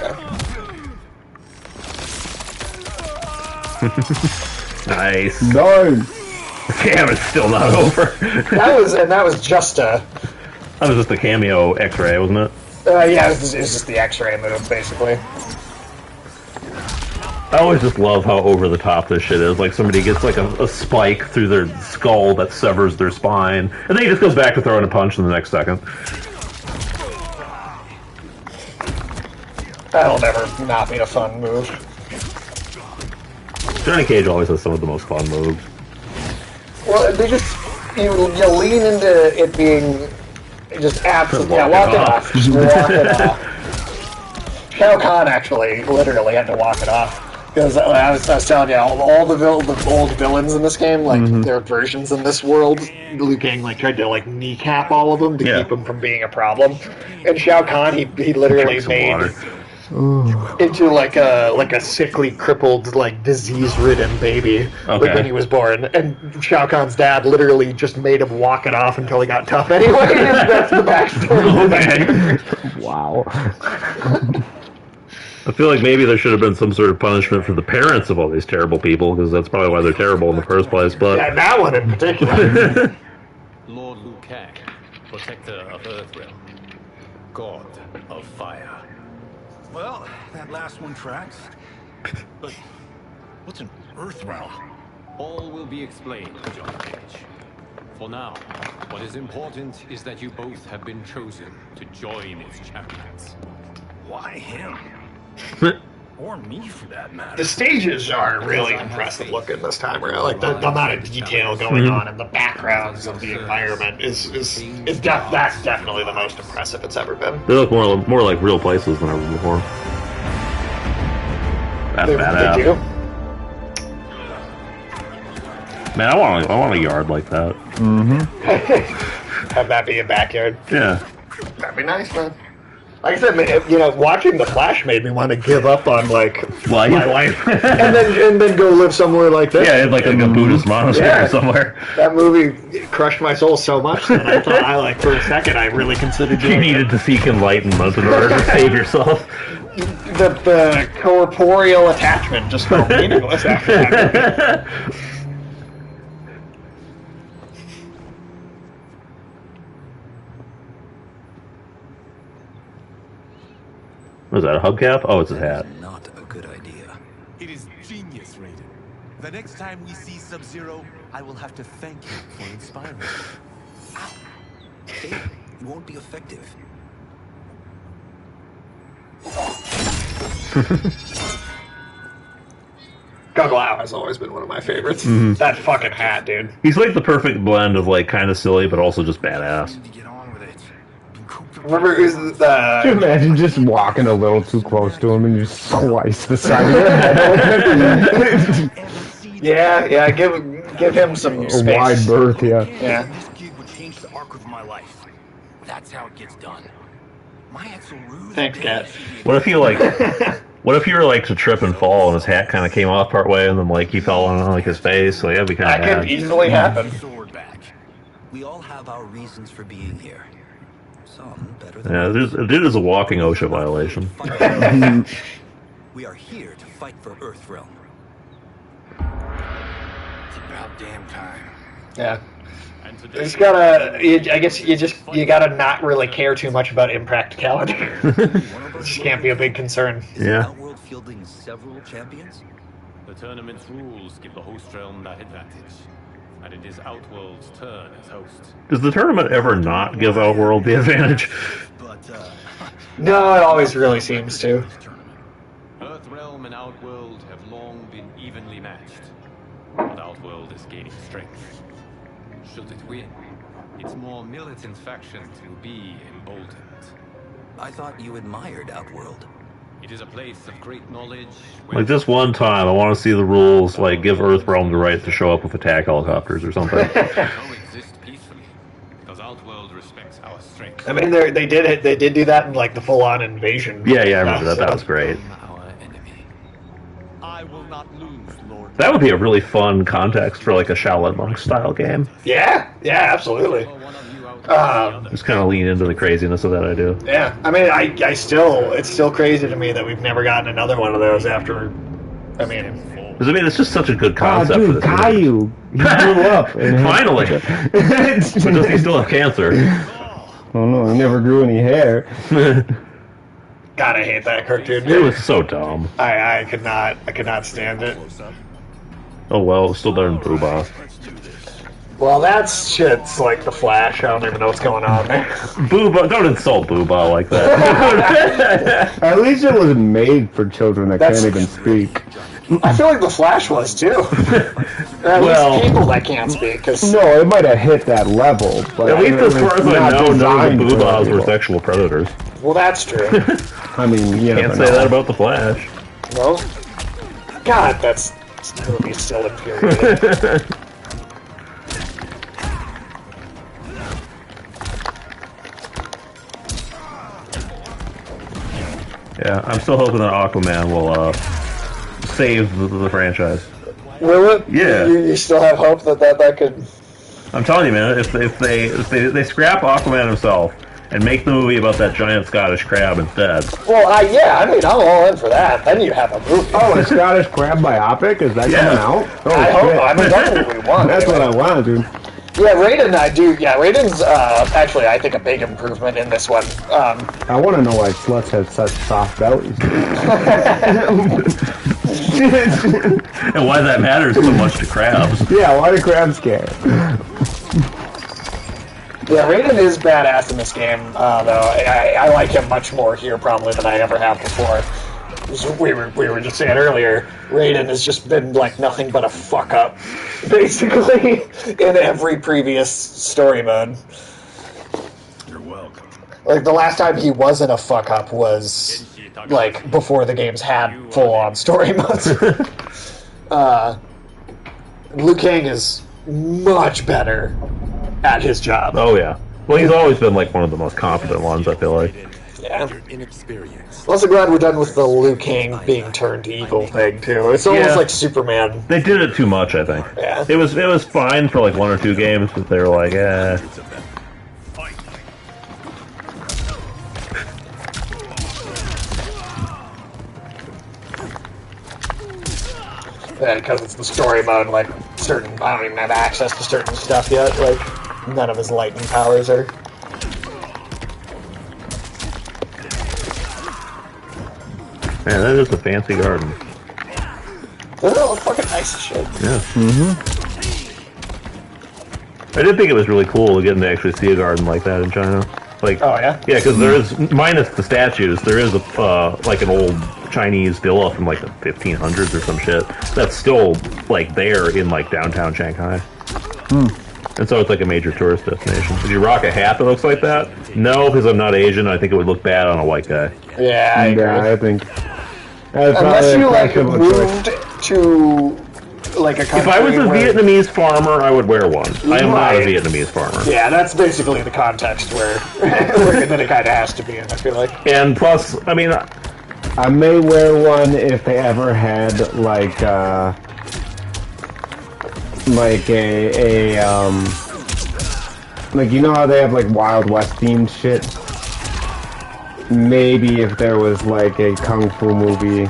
okay. Nice. No! Damn, it's still not over. that was just a... That was just a cameo X-ray, wasn't it? Yeah, it was just the X-ray move, basically. I always just love how over the top this shit is. Like, somebody gets like a spike through their skull that severs their spine, and then he just goes back to throwing a punch in the next second. That'll never not be a fun move. Johnny Cage always has some of the most fun moves. Well, they just... You lean into it being... Just absolutely... Yeah, walk it off. Just walk it off. Shao Kahn actually literally had to walk it off. Because I was telling you, all the old villains in this game, like their versions in this world, Liu Kang like tried to like kneecap all of them to keep them from being a problem. And Shao Kahn, he literally made into like a sickly, crippled, like disease-ridden baby like when he was born. And Shao Kahn's dad literally just made him walk it off until he got tough anyway. That's the backstory. Wow. I feel like maybe there should have been some sort of punishment for the parents of all these terrible people, because that's probably why they're terrible in the first place. But yeah, that one in particular. Lord Liu Kang, protector of Earthrealm, god of fire. Well, that last one tracks. But what's an Earthrealm? All will be explained, John Cage. For now, what is important is that you both have been chosen to join its champions. Why him? Or me, for that matter. The stages are really impressive looking this time around. Like the amount of detail going on in the backgrounds of the environment is that's definitely the most impressive it's ever been. They look more like real places than ever before. That's badass. They do. Man, I want a yard like that. Have that be a backyard. Yeah. That'd be nice, man. Like I said, you know, watching The Flash made me want to give up on like my life, and then go live somewhere like this. Yeah, like a Buddhist monastery somewhere. That movie crushed my soul so much that I thought, for a second, I really considered you needed to seek enlightenment in order to save yourself. The corporeal attachment just felt meaningless after that movie. Was that a hubcap? Oh, it's his hat. Not a good idea. It is genius, Raiden. The next time we see Sub-Zero, I will have to thank you for inspiring me. Ow. It won't be effective. Kung Lao has always been one of my favorites. That fucking hat, dude. He's like the perfect blend of like kind of silly, but also just badass. Remember, it was Can you imagine just walking a little too close to him and you slice the side of your head? Yeah, give him some space. A wide berth, yeah. Yeah. This gig would change the arc of my life. That's how it gets done. My head's so rude. Thanks, Cat. What if you were like to trip and fall and his hat kind of came off part way and then like he fell on like his face? Like that'd be kind of bad. That could easily happen. Sword back. We all have our reasons for being here. Some better than Yeah, it is a walking OSHA violation. We are here to fight for Earthrealm. It's about damn time. Yeah. You just gotta. I guess you gotta not really care too much about impracticality. It just can't be a big concern. Yeah. Outworld fielding several champions? The tournament's rules give the host realm that advantage. and it is Outworld's turn as host. Does the tournament ever not give Outworld the advantage? No, it always really seems to. Earthrealm and Outworld have long been evenly matched, but Outworld is gaining strength. Should it win, its more militant factions will be emboldened. I thought you admired Outworld. It is a place of great knowledge. Like, this one time, I want to see the rules, like, give Earthrealm the right to show up with attack helicopters or something. Coexist peacefully, because Outworld respects our strength. I mean, they did do that in, like, the full-on invasion. Yeah, I remember that. That was great. I will not lose, Lord. That would be a really fun context for, like, a Shaolin Monk style game. Yeah, absolutely. Just kind of lean into the craziness of that idea. Yeah, I mean, it's still crazy to me that we've never gotten another one of those after. I mean, because it's just such a good concept. Oh, dude, for this Caillou, he grew up. Finally, but does he still have cancer? Oh no, he never grew any hair. God, I hate that cartoon. It was so dumb. I could not stand it. Oh well, it's still better than Booba. Well, that's shit's like the Flash. I don't even know what's going on there. Booba, don't insult Booba like that. At least it was made for children that can't even speak. I feel like the Flash was too. At least people that can't speak. Cause no, it might have hit that level. But at least as far as I know, none of the Boobas were sexual predators. Well, that's true. I mean, you can't say that about the Flash. No. God, that's movie's still infuriating. Yeah, I'm still hoping that Aquaman will save the franchise. Will it? Yeah. You still have hope that could... I'm telling you, man, if they scrap Aquaman himself and make the movie about that giant Scottish crab instead. Well, yeah, I mean, I'm all in for that. Then you have a movie. Oh, a Scottish crab biopic? Is that coming out? Oh, I hope. I mean, that's what we want. That's what I want, dude. Yeah, Raiden, I do. Yeah, Raiden's actually, I think, a big improvement in this one. I want to know why sluts have such soft bellies. And why that matters so much to crabs. Yeah, why do crabs care? Yeah, Raiden is badass in this game, though. I like him much more here, probably, than I ever have before. We were just saying earlier, Raiden has just been like nothing but a fuck up, basically, in every previous story mode. You're welcome. Like the last time he wasn't a fuck up was like before the games had full on story modes. Liu Kang is much better at his job. Oh yeah. Well, he's always been like one of the most competent ones, I feel like. Yeah. I'm also glad we're done with the Liu Kang being turned evil thing too. It's almost like Superman. They did it too much, I think. Yeah. It was fine for like 1 or 2 games, but they were like, eh. Yeah, because it's the story mode, like certain, I don't even have access to certain stuff yet. Like none of his lightning powers are. Man, that is a fancy garden. Oh, fucking nice as shit. Yeah. I did think it was really cool getting to actually see a garden like that in China. Like, oh yeah. Yeah, because there is, minus the statues, there is a like an old Chinese villa from like the 1500s or some shit that's still like there in like downtown Shanghai. And so it's like a major tourist destination. Did you rock a hat that looks like that? No, because I'm not Asian. I think it would look bad on a white guy. Yeah, I agree. I think. Unless you like moved to like a country. If I was a Vietnamese farmer, I would wear one. I am not a Vietnamese farmer. Yeah, that's basically the context where that it kind of has to be in. I feel like. And plus, I mean, I may wear one if they ever had like a like, you know how they have like Wild West themed shit? Maybe if there was like a Kung Fu movie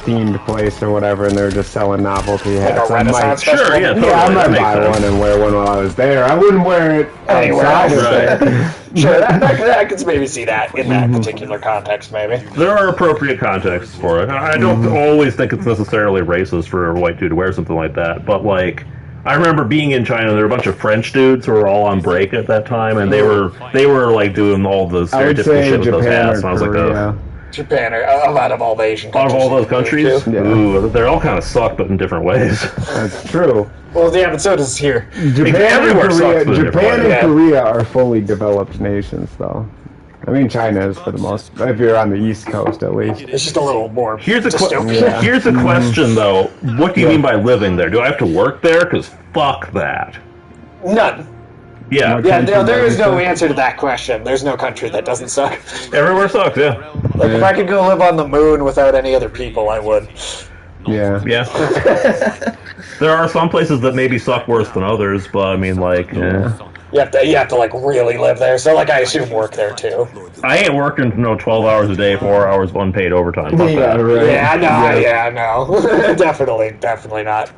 themed place or whatever and they were just selling novelty hats. Like a Renaissance Sure, yeah, totally. Yeah, I might buy one and wear one while I was there. I wouldn't wear it outside of there. Sure, I could maybe see that in that particular context, maybe. There are appropriate contexts for it. I don't always think it's necessarily racist for a white dude to wear something like that, but like, I remember being in China. There were a bunch of French dudes who were all on break at that time, and they were like doing all the stereotypical shit with those hats. And I was like, oh. Japan or out of all the Asian countries. Out of all those countries? Yeah. Ooh, they all kind of suck, but in different ways. That's true. Well, yeah, but so does here. Japan and Yeah. Korea are fully developed nations, though. I mean, China is for the most. If you're on the East Coast, at least. It's just a little more. Here's a dystopian. Here's a question, though. What do you mean by living there? Do I have to work there? Because fuck that. None. Yeah. Yeah, there is no answer to that question. There's no country that doesn't suck. Everywhere sucks, yeah. Like, if I could go live on the moon without any other people, I would. Yeah. Yeah. There are some places that maybe suck worse than others, but I mean, like, You have to like really live there. So like I assume work there too. I ain't working 12 hours a day, 4 hours of unpaid overtime. Fuck that. Right. Yeah, no. Definitely not.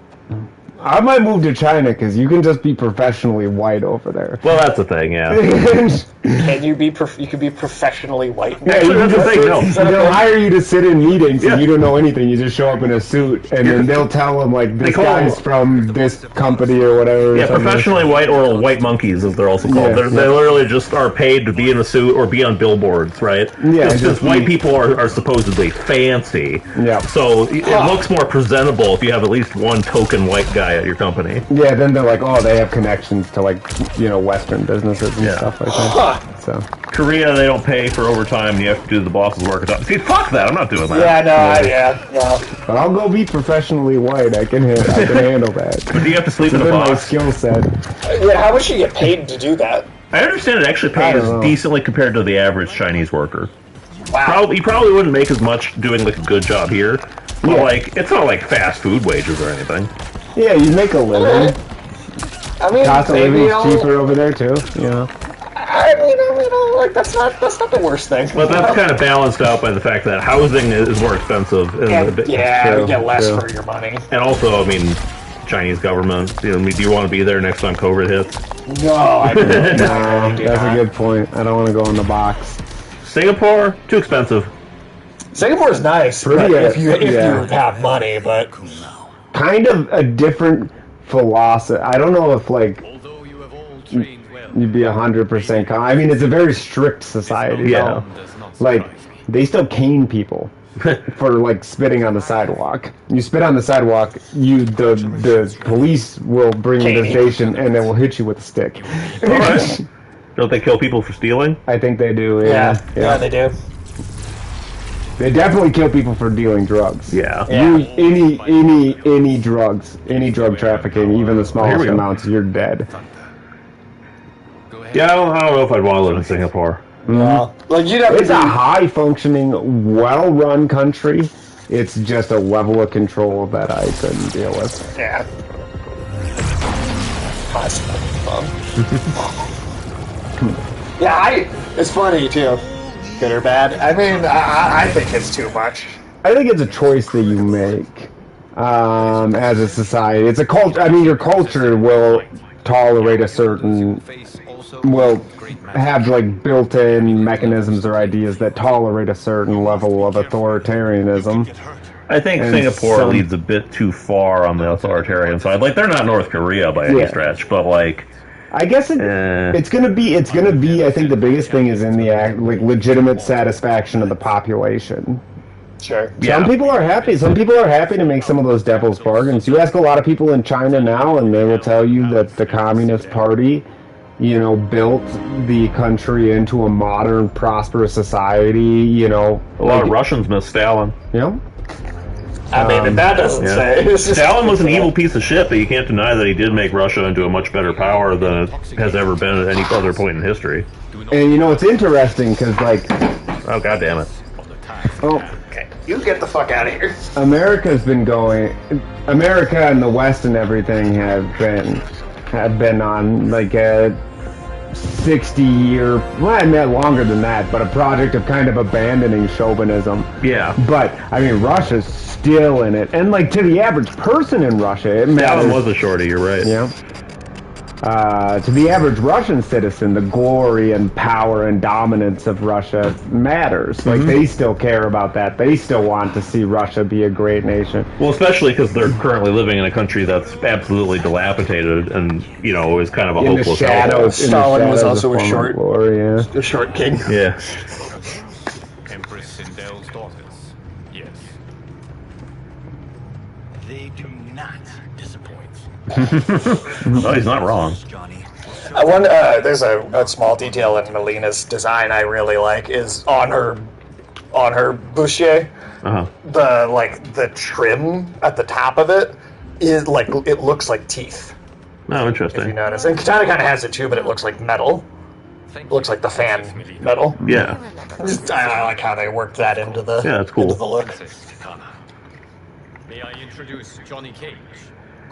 I might move to China because you can just be professionally white over there. Well, that's the thing, yeah. Can you be? You can be professionally white. Yeah, Actually, that's the thing. No, they'll hire you to sit in meetings and you don't know anything. You just show up in a suit, and then they'll tell them like this guy's from this company or whatever. Yeah, professionally white or white monkeys, as they're also called. Yeah, They literally just are paid to be in a suit or be on billboards, right? Yeah, It's just white people are supposedly fancy. Yeah. So it looks more presentable if you have at least one token white guy at your company. Yeah, then they're like, oh, they have connections to like Western businesses and stuff like that. So Korea, they don't pay for overtime. You have to do the boss's work. See, fuck that. I'm not doing that. No. But I'll go be professionally white. I can handle that. But do you have to sleep in a Within my box? skill set. Yeah, how much do you get paid to do that? I understand it actually pays decently compared to the average Chinese worker. Wow. You probably wouldn't make as much doing like a good job here. But like, it's not like fast food wages or anything. Yeah, you make a living. I mean, cost of living's cheaper over there too. You know. I mean, like that's not the worst thing. But that's kind of balanced out by the fact that housing is more expensive. You get less for your money. And also, I mean, Chinese government. Do you want to be there next time COVID hits? No, I don't. No, that's a good point. I don't want to go in the box. Singapore, too expensive. Singapore's nice, but if you have money, but kind of a different philosophy. I don't know if like you'd be 100%. I mean, it's a very strict society. Yeah, like they still cane people for like spitting on the sidewalk. You spit on the sidewalk, the police will bring you to the station and then will hit you with a stick. All right. Don't they kill people for stealing? I think they do. Yeah, they do. They definitely kill people for dealing drugs. Yeah. Any drugs, any drug trafficking, even the smallest amounts, you're dead. Yeah, I don't know if I'd want to live in Singapore. Well, like it's a high-functioning, well-run country. It's just a level of control that I couldn't deal with. Yeah. It's funny too. Good or bad? I mean, I think it's too much. I think it's a choice that you make as a society. It's a culture. I mean, your culture will tolerate will have like built-in mechanisms or ideas that tolerate a certain level of authoritarianism. I think Singapore leads a bit too far on the authoritarian side. Like, they're not North Korea by any stretch, but like, I guess it's gonna be. I think the biggest thing is in the legitimate satisfaction of the population. Sure. Some people are happy. Some people are happy to make some of those devil's bargains. You ask a lot of people in China now, and they will tell you that the Communist Party, built the country into a modern, prosperous society. A lot of Russians miss Stalin. I mean, if that doesn't say. Stalin was an evil piece of shit, but you can't deny that he did make Russia into a much better power than it has ever been at any other point in history. And it's interesting because, like, oh god damn it! Oh, okay, you get the fuck out of here. America and the West and everything have been on like a 60-year, well, I mean longer than that, but a project of kind of abandoning chauvinism. Yeah. But I mean, Russia's still in it, and like to the average person in Russia, it matters. Stalin was a shorty. You're right. Yeah. to the average Russian citizen, the glory and power and dominance of Russia matters. Like, they still care about that. They still want to see Russia be a great nation. Well, especially because they're currently living in a country that's absolutely dilapidated and, you know, is kind of a hopeless shadows. Stalin was also a short king. Yeah. Empress Sindel's daughters. Yes. They do not disappoint. No, he's not wrong. I wonder, there's a small detail in Melina's design I really like is on her bustier. The trim at the top of it is like it looks like teeth. Oh, interesting. If you notice, and Katana kind of has it too, but it looks like metal. It looks like the fan metal. Yeah. I like how they worked that into the that's cool. into the look. May I introduce Johnny Cage,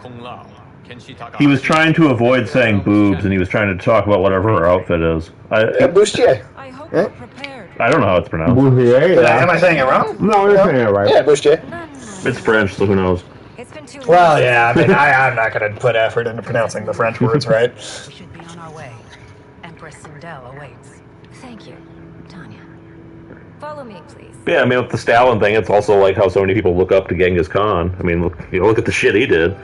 Kung Lao, Kenshi Taka. He was trying to avoid saying boobs, and he was trying to talk about whatever her outfit is. Bustier. I don't know how it's pronounced. Am I saying it wrong? No, you're saying it right. Yeah, bustier. It's French, so who knows? Well, yeah, I mean, I'm not going to put effort into pronouncing the French words, right? We should be on our way. Empress Sindel awaits. Thank you, Tanya. Follow me, please. Yeah, I mean, with the Stalin thing, it's also like how so many people look up to Genghis Khan. I mean, look at the shit he did.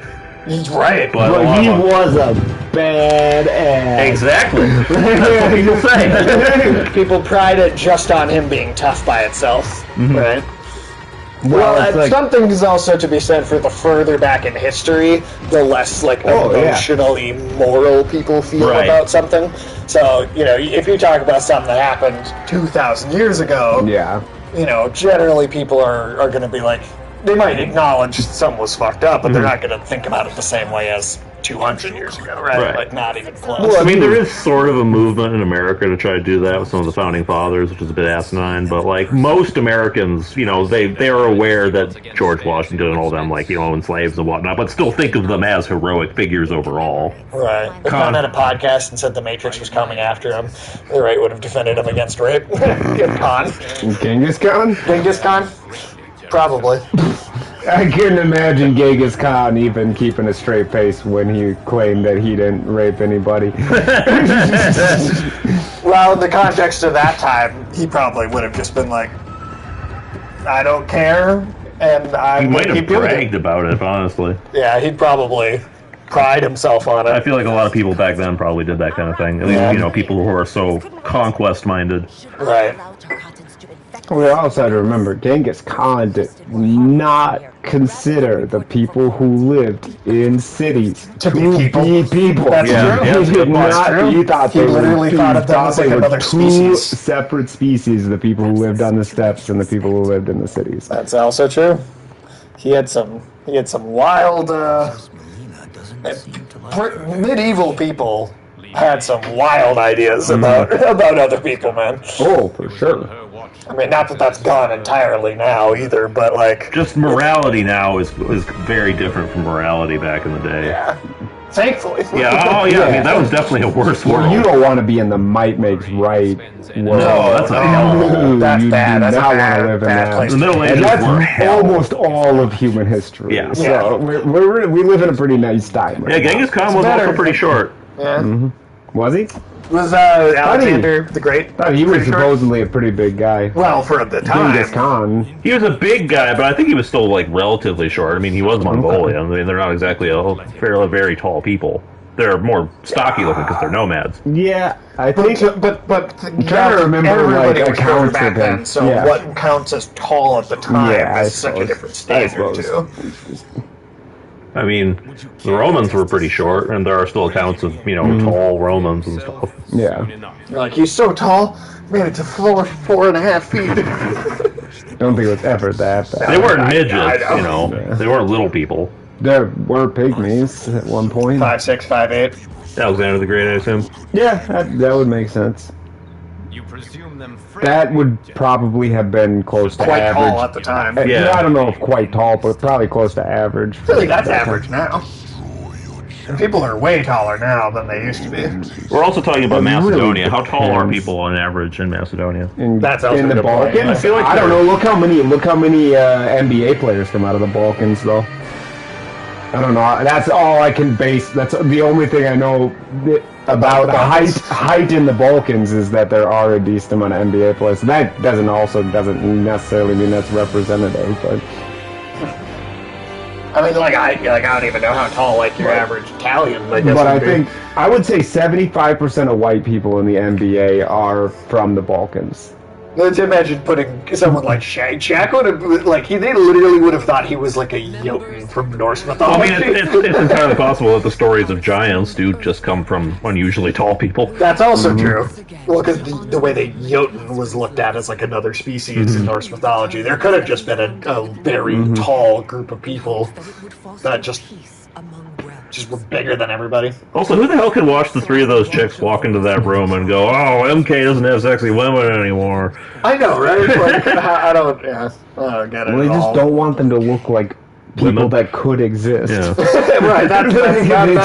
He's right. But he was a badass. Exactly. That's what people say. People pride it just on him being tough by itself, right? Well, something is also to be said for the further back in history, the less emotionally moral people feel about something. So, you know, if you talk about something that happened 2,000 years ago, you know, generally people are going to be like, they might acknowledge something was fucked up, but they're not going to think about it the same way as 200 years ago, right? Like, not even close. Well, I mean, there is sort of a movement in America to try to do that with some of the founding fathers, which is a bit asinine, but, like, most Americans, you know, they are aware that George Washington and all them, like, you know, owned slaves and whatnot, but still think of them as heroic figures overall. Right. If Khan had a podcast and said the Matrix was coming after him, the right would have defended him against rape. Khan. Genghis Khan? Genghis Khan? Probably. I couldn't imagine Genghis Khan even keeping a straight face when he claimed that he didn't rape anybody. Well, in the context of that time, he probably would have just been like, I don't care, and I He might have keep doing bragged about it, honestly. Yeah, he'd probably pride himself on it. I feel like a lot of people back then probably did that kind of thing. At least, you know, people who are so conquest-minded. Right. We also have to remember, Genghis Khan did not consider the people who lived in cities to be people. That's true. He did not. He thought he literally thought of them as like another species. Separate species: the people who lived on the steppes and the people who lived in the cities. That's also true. He had some wild. Medieval people had some wild ideas about other people, man. Oh, for sure. I mean, not that that's gone entirely now either, but like just morality now is very different from morality back in the day. Yeah, thankfully. Yeah. Oh, yeah. I mean, that was definitely a worse world. You don't want to be in the might makes right world. No, that's that's you bad. Do that's not want to live in that. place. The Middle Ages and that's were hell. almost all of human history. Yeah. So we live in a pretty nice time. Right now. Genghis Khan was also pretty short. Yeah. Mm-hmm. Was he? Was Alexander the Great? He was supposedly a pretty big guy. Well, for the time. Genghis Khan. He was a big guy, but I think he was still like relatively short. I mean, he was Mongolian. I mean, they're not exactly very tall people. They're more stocky looking because they're nomads. Yeah, I think. But I'm trying to remember like accounts back of then. him. So what counts as tall at the time is such a different standard too. I mean, the Romans were pretty short, and there are still accounts of, you know, tall Romans and stuff. Yeah. You're like, he's so tall, made it to 4.5 feet. I don't think it was ever that bad. They weren't midgets, you know. Yeah. They weren't little people. There were pygmies at one point. 5'6", 5'8". Alexander the Great, I assume. Yeah, that would make sense. You presume them that would probably have been close to quite average. Tall at the time. Yeah, I don't know if quite tall, but probably close to average. I feel like that's average now. And people are way taller now than they used to be. We're also talking about Macedonia. Really How tall are people on average in Macedonia? That's also in the Balkans. I feel like I don't know. Look how many NBA players come out of the Balkans, though. I don't know. That's all I can base. That's the only thing I know about height in the Balkans is that there are a decent amount of NBA players. That doesn't necessarily mean that's representative, but. I mean, I don't even know how tall your average Italian. But I think I would say 75% of white people in the NBA are from the Balkans. Let's imagine putting someone like Shaq. Shaq would have they literally would have thought he was like a Jotun from Norse mythology. I mean, it's entirely possible that the stories of giants do just come from unusually tall people. That's also true. Well, because the way that Jotun was looked at as another species in Norse mythology, there could have just been a very tall group of people that just were bigger than everybody. Also, who the hell can watch the three of those chicks walk into that room and go, "Oh, MK doesn't have sexy women anymore"? I know, right? I don't get it. Well, they just don't want them to look like people that could exist. Yeah. Right, that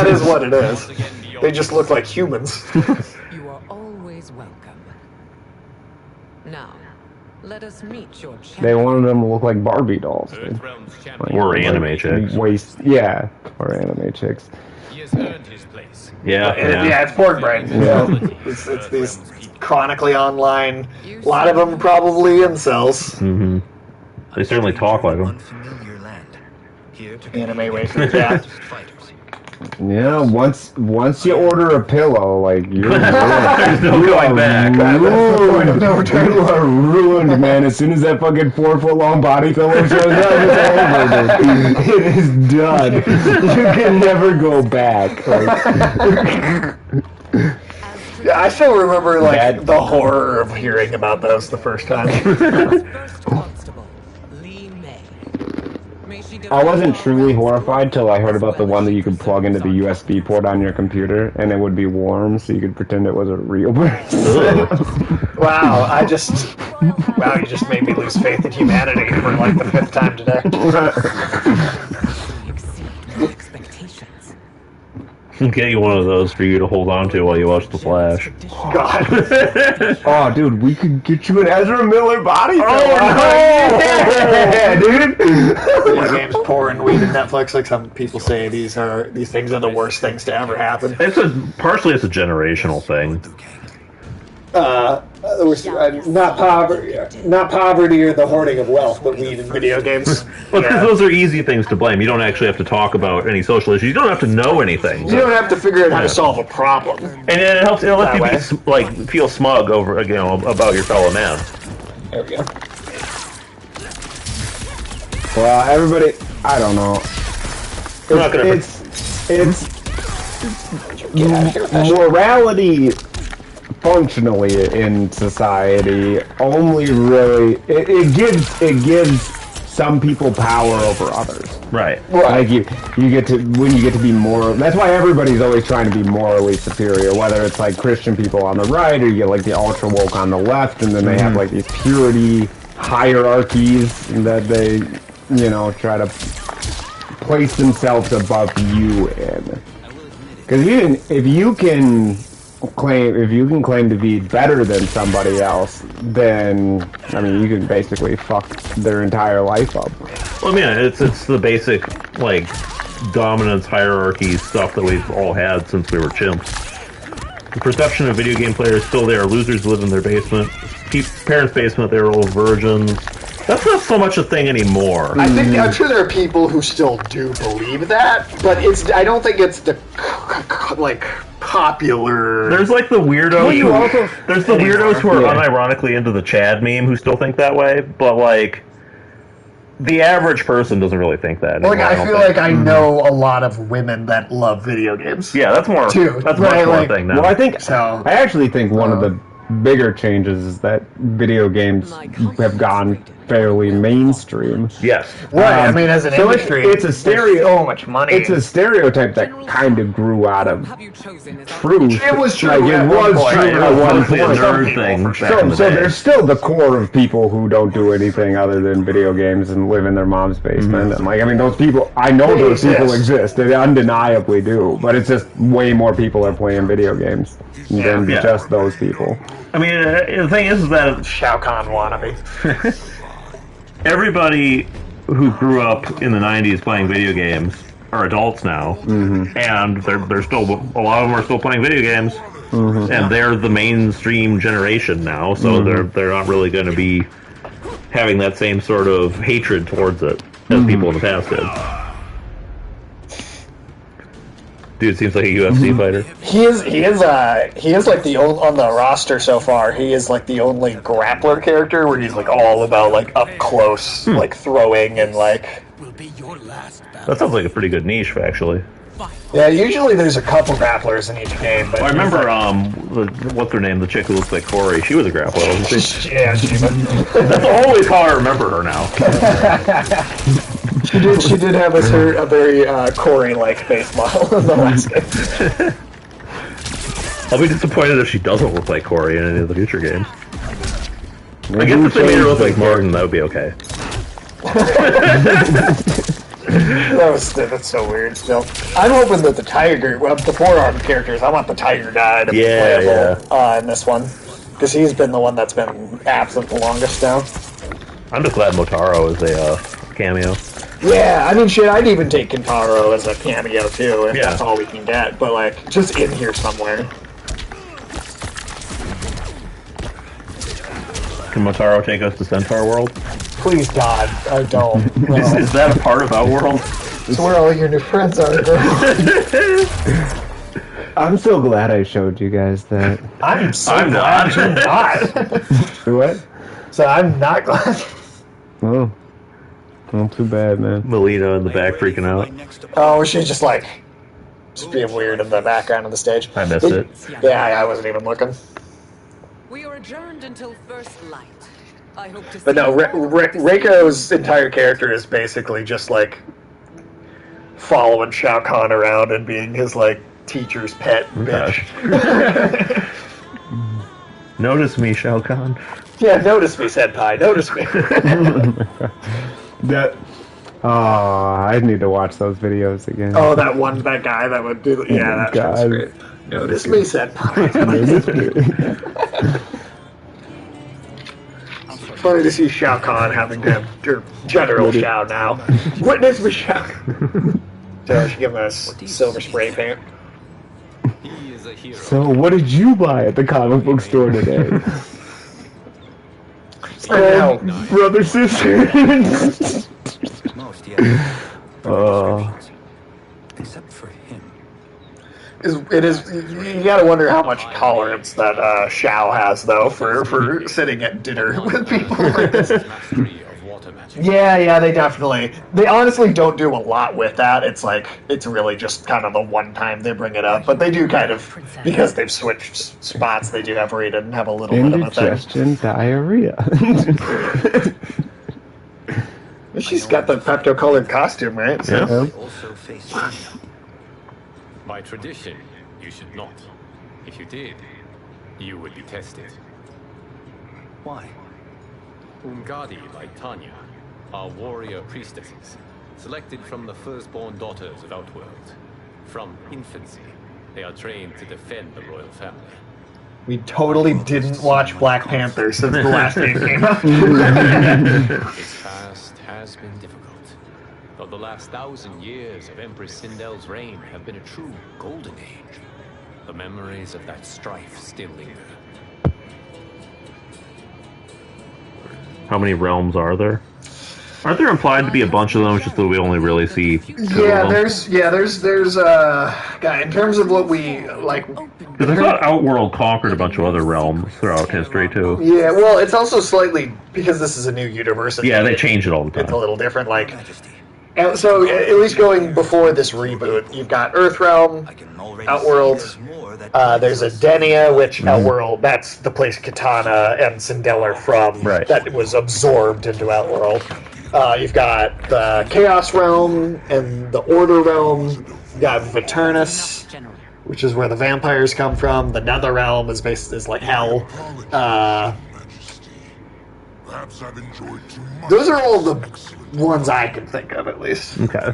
is what it is. They just look like humans. You are always welcome. Now, let us meet your champion. They wanted them to look like Barbie dolls. Or anime chicks. Or anime chicks. He has earned his place. Yeah, it's porn brain. Yeah. It's these chronically online. A lot of them probably incels. Mm-hmm. They certainly talk like them. Anime waifus, yeah. Yeah, once you order a pillow, you're There's no going back. ruined. You are ruined, man. As soon as that fucking 4-foot-long body pillow shows up, it's over, dude. It is done. You can never go back. Yeah, I still remember the horror of hearing about those the first time. I wasn't truly horrified till I heard about the one that you could plug into the USB port on your computer and it would be warm so you could pretend it was a real person. Wow, you just made me lose faith in humanity for the 5th time today. Get you one of those for you to hold on to while you watch The Flash. God. Oh, dude, we could get you an Ezra Miller body. Oh, no! Yeah, dude. Video games, porn, weed, and Netflix. Some people say these things are the worst things to ever happen. Partially it's a generational thing. Not poverty or the hoarding of wealth, but weed and video games. Well, because those are easy things to blame. You don't actually have to talk about any social issues. You don't have to know anything. You don't have to figure out how to solve a problem. And it helps. It lets you feel smug over about your fellow man. There we go. Well, everybody, I don't know. It's morality. Functionally in society, only really it gives some people power over others. Right. You get to be more. That's why everybody's always trying to be morally superior. Whether it's Christian people on the right, or you get the ultra woke on the left, and then they have these purity hierarchies that they try to place themselves above you in. Because if you can claim to be better than somebody else, then you can basically fuck their entire life up. Well, it's the basic dominance hierarchy stuff that we've all had since we were chimps. The perception of video game players still there. Losers live in their basement. Parents' basement, they're old virgins. That's not so much a thing anymore. I'm sure there are people who still do believe that, but I don't think it's the popular. There's the weirdos. There's the weirdos who are unironically into the Chad meme who still think that way, but the average person doesn't really think that anymore. I feel I know a lot of women that love video games. Yeah, that's more. Too. That's much more a thing now. Well, I actually think one of the bigger changes is that video games have gone fairly mainstream. Yes. Right, as an industry, it's a so much money. It's a stereotype that kind of grew out of truth. It was true. It was true at one point. A nerd thing. So there's still the core of people who don't do anything other than video games and live in their mom's basement. And those people, I know those people exist. They undeniably do. But it's just way more people are playing video games than just those people. The thing is that Shao Kahn wannabe. Everybody who grew up in the 90s playing video games are adults now, and they're still a lot of them are still playing video games, and they're the mainstream generation now. So they're not really going to be having that same sort of hatred towards it as people in the past did. Dude seems like a UFC fighter. He is like the only on the roster so far. He is like the only grappler character where he's like all about like up close, like throwing and like. That sounds like a pretty good niche, actually. Yeah, usually there's a couple grapplers in each game. But I remember, what's her name? The chick who looks like Corey. She was a grappler, wasn't she? Yeah, that's always how I remember her now. She did have a very Corey-like face model in the last game. I'll be disappointed if she doesn't look like Corey in any of the future games. I guess if they made her look like Martin, that would be okay. That's so weird still. I'm hoping that the tiger, the four-armed characters, I want the tiger guy to be playable in this one. Because he's been the one that's been absent the longest now. I'm just glad Motaro is a cameo. Yeah, I mean, shit, I'd even take Kentaro as a cameo, too, if that's all we can get. But, like, just in here somewhere. Can Motaro take us to Centaur World? Please, God, I don't. Is that a part of Outworld? It's where all your new friends are, girl. I'm so glad I showed you guys that. I'm glad you're not. What? So I'm not glad. Oh. Well, too bad, man. Melina in the back freaking out. Oh, she's just like, just being weird in the background of the stage. I missed it. Yeah, I wasn't even looking. We are adjourned until first light. I hope to see. But no, Reiko's entire character is basically just like following Shao Kahn around and being his like teacher's pet bitch. Notice me, Shao Kahn. Yeah, notice me, senpai. Notice me. I need to watch those videos again. Oh, that guy that would do. Yeah, that's great. Notice me, senpai. Funny to see Shao Kahn having to General Shao now. Witness me, Shao. So I should give him a silver spray paint. So, what did you buy at the comic book store today? Brother, sister. Most, yes. Except for him. It is. You gotta wonder how much tolerance that Shao has, though, for sitting at dinner with people like this. Yeah, they honestly don't do a lot with that. It's like, it's really just kind of the one time they bring it up, but they do kind of, because they've switched spots, they do have Raiden have a little bit of a thing. Indigestion, diarrhea. She's got the Pepto-colored costume, right? So. Yeah. Also face by tradition, you should not. If you did, you would be tested. Why? Ungadi, like Tanya, are warrior priestesses, selected from the firstborn daughters of Outworld. From infancy, they are trained to defend the royal family. We totally didn't watch Black Panther since the last game came out. Its past has been difficult, though the last 1,000 years of Empress Sindel's reign have been a true golden age. The memories of that strife still linger. How many realms are there? Aren't there implied to be a bunch of them, just that we only really see two of them? there's guy, in terms of what we, like... Because I thought Outworld conquered a bunch of other realms throughout history, too. Yeah, well, it's also slightly, because this is a new universe... Yeah, they change it all the time. It's a little different, like... And so, at least going before this reboot, you've got Earthrealm, Outworld, there's Adenia, which Outworld, that's the place Katana and Sindel are from, that was absorbed into Outworld. You've got the Chaos Realm and the Order Realm. You've got Viternus, which is where the vampires come from. The Nether Realm is like hell. Those are all the ones I can think of, at least. Okay.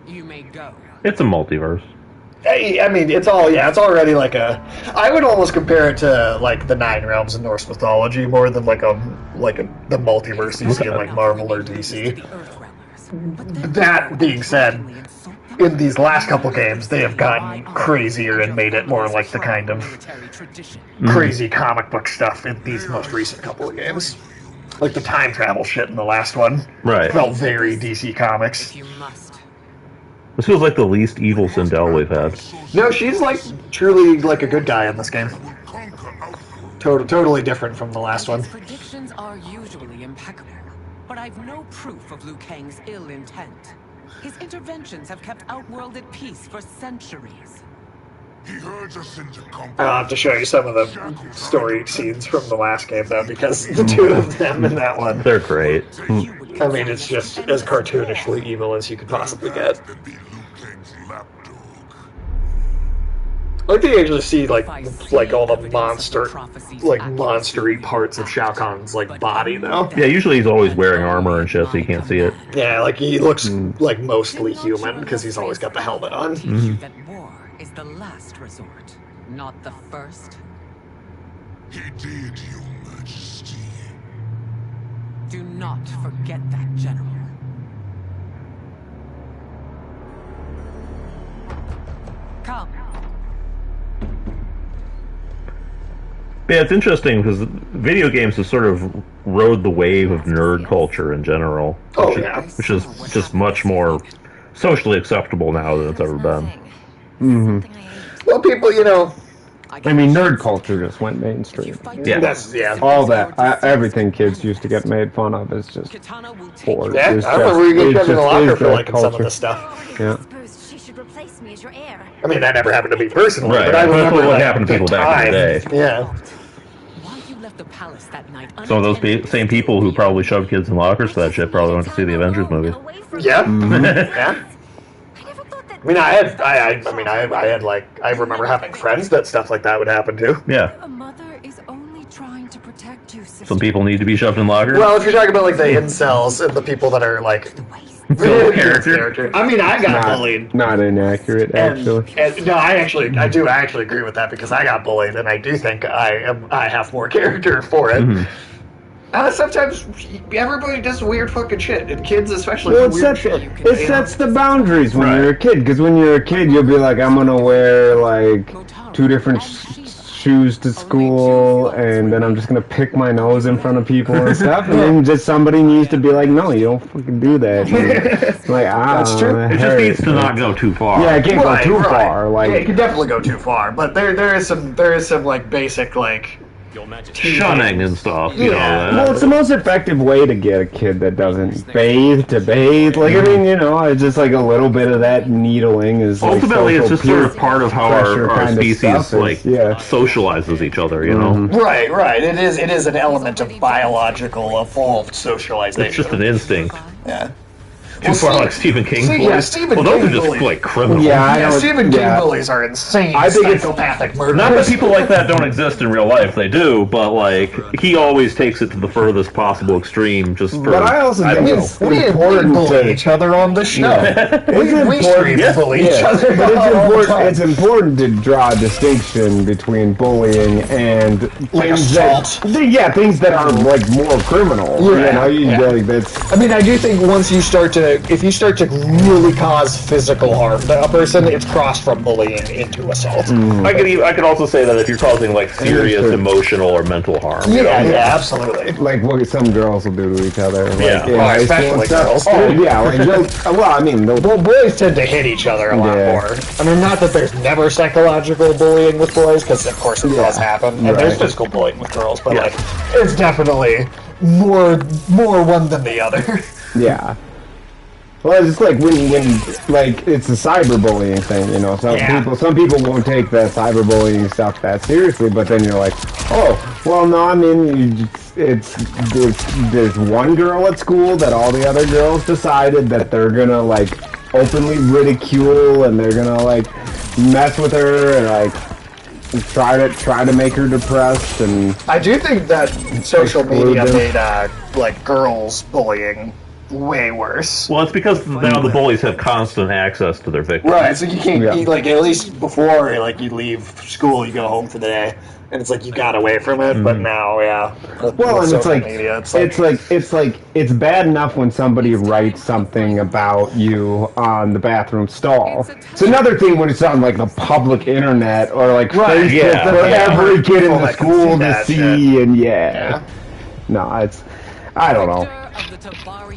You may go. It's a multiverse. I mean, it's already like a... I would almost compare it to, like, the 9 realms in Norse mythology, more than, the multiverse you see in, like, Marvel or DC. That being said, in these last couple games, they have gotten crazier and made it more like the kind of crazy comic book stuff in these most recent couple of games. Like the time travel shit in the last one. Right. Felt very DC Comics. This feels like the least evil Sindel we've had. No, she's like truly like a good guy in this game. Totally different from the last one. His predictions are usually impeccable, but I've no proof of Liu Kang's ill intent. His interventions have kept Outworld at peace for centuries. He herds us into combat. I'll have to show you some of the story scenes from the last game, though, because the two of them in that one... They're great. I mean, it's just as cartoonishly evil as you could possibly get. I like to actually see, like all the monstery parts of Shao Kahn's, like, body, though. Yeah, usually he's always wearing armor and shit, so you can't see it. Yeah, like, he looks, like, mostly human, because he's always got the helmet on. That war is the last resort, not the first. He did, Your Majesty. Do not forget that, General. Come. Yeah, it's interesting because video games have sort of rode the wave of nerd culture in general. Which is just much more socially acceptable now than it's ever been. Well, people, you know... I mean, nerd culture just went mainstream. Yeah. All that, everything kids used to get made fun of is just poor. Yeah, I remember we get shoved in the locker for liking some of this stuff. Yeah. She should replace me as your heir. I mean, that never happened to me personally, Right. but I remember what happened to people back in the day. Yeah. The palace that night. Some of those same people who probably shoved kids in lockers for that shit probably went to see the Avengers movies. Yeah. Yeah. I remember having friends that stuff like that would happen to. Yeah. A mother is only trying to protect you, sister. Some people need to be shoved in lockers. Well, if you're talking about like the incels and the people that are like Full character. I mean, I got bullied. Not inaccurate, actually. No, I actually agree with that because I got bullied, and I do think I have more character for it. Sometimes everybody does weird fucking shit, and kids especially. Well, it sets the boundaries when you're a kid, because when you're a kid, you'll be like, I'm gonna wear like 2 different shoes to school, and then I'm just gonna pick my nose in front of people and stuff, and then just somebody needs to be like, no, you don't fucking do that. Like, that's true. It just needs to not go too far. Yeah, it can't go too far. Like, it can definitely go too far, but there is some like basic like shunning and stuff. You know, well, it's the most effective way to get a kid that doesn't bathe to bathe. Like, I mean, it's just like a little bit of that needling is. Ultimately, it's just sort of part of how our species socializes each other. You know. Right. It is an element of biological evolved socialization. It's just an instinct. Yeah. Too far like Stephen King bullies. Yeah, Stephen those King are just bullies. like criminals. Stephen King bullies are insane. I think psychopathic murderers. Not that people like that don't exist in real life, they do, but like he always takes it to the furthest possible extreme. Just for, but I also think it's important to each other on the show. we stream bully each other. But it's important to draw a distinction between bullying and like things assault. things that are like more criminal. Like that's. I mean, I do think if you start to really cause physical harm to a person, it's crossed from bullying into assault. I could also say that if you're causing like serious emotional or mental harm. Yeah, absolutely. Like what some girls will do to each other. Especially girls. Boys tend to hit each other a lot more. I mean, not that there's never psychological bullying with boys, because of course it does happen, and there's physical bullying with girls, but like it's definitely more one than the other. Yeah. Well, it's like when like it's a cyberbullying thing, Some people won't take the cyberbullying stuff that seriously, but then you're like, oh, well, no, I mean, there's one girl at school that all the other girls decided that they're gonna like openly ridicule and they're gonna like mess with her and like try to make her depressed. And I do think that social media made like girls bullying way worse. Well, it's because now the bullies have constant access to their victims. Right, so you can't, like, at least before, like, you leave school, you go home for the day, and it's like you got away from it, but now, Well, and media, it's bad enough when somebody writes something about you on the bathroom stall. It's another thing when it's on, like, the public internet or, like, Facebook for every kid in the school to see, and no, it's, I don't know.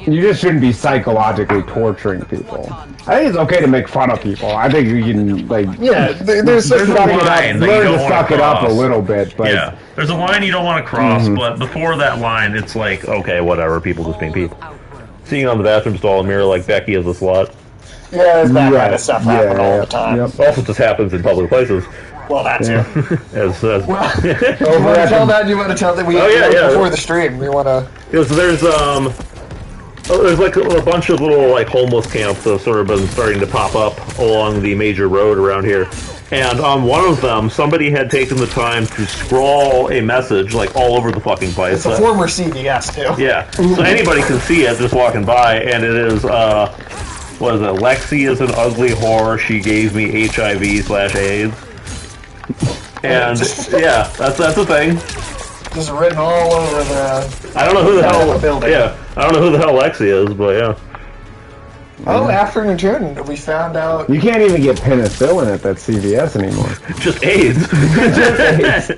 You just shouldn't be psychologically torturing people. I think it's okay to make fun of people. I think you can, like... Yeah, there's a line that you don't suck it up a little bit, but... Yeah, there's a line you don't want to cross, but before that line, it's like, okay, whatever, people just being people. Seeing on the bathroom stall a mirror like Becky is a slut. Yeah, that kind of stuff happens all the time. Also just happens in public places. Well, that too. You want to tell that we before the stream. We want to... There's like a bunch of little like homeless camps that have sort of been starting to pop up along the major road around here. And on one of them, somebody had taken the time to scrawl a message like all over the fucking place. It's a former CVS too. Yeah, so anybody can see it just walking by, and it is, what is it? Lexi is an ugly whore. She gave me HIV/AIDS. And yeah, that's a thing. Just written all over the... I don't know who the hell... building. Yeah, I don't know who the hell Lexi is, but yeah. Oh, afternoon tune, we found out... You can't even get penicillin at that CVS anymore. Just AIDS. Just AIDS.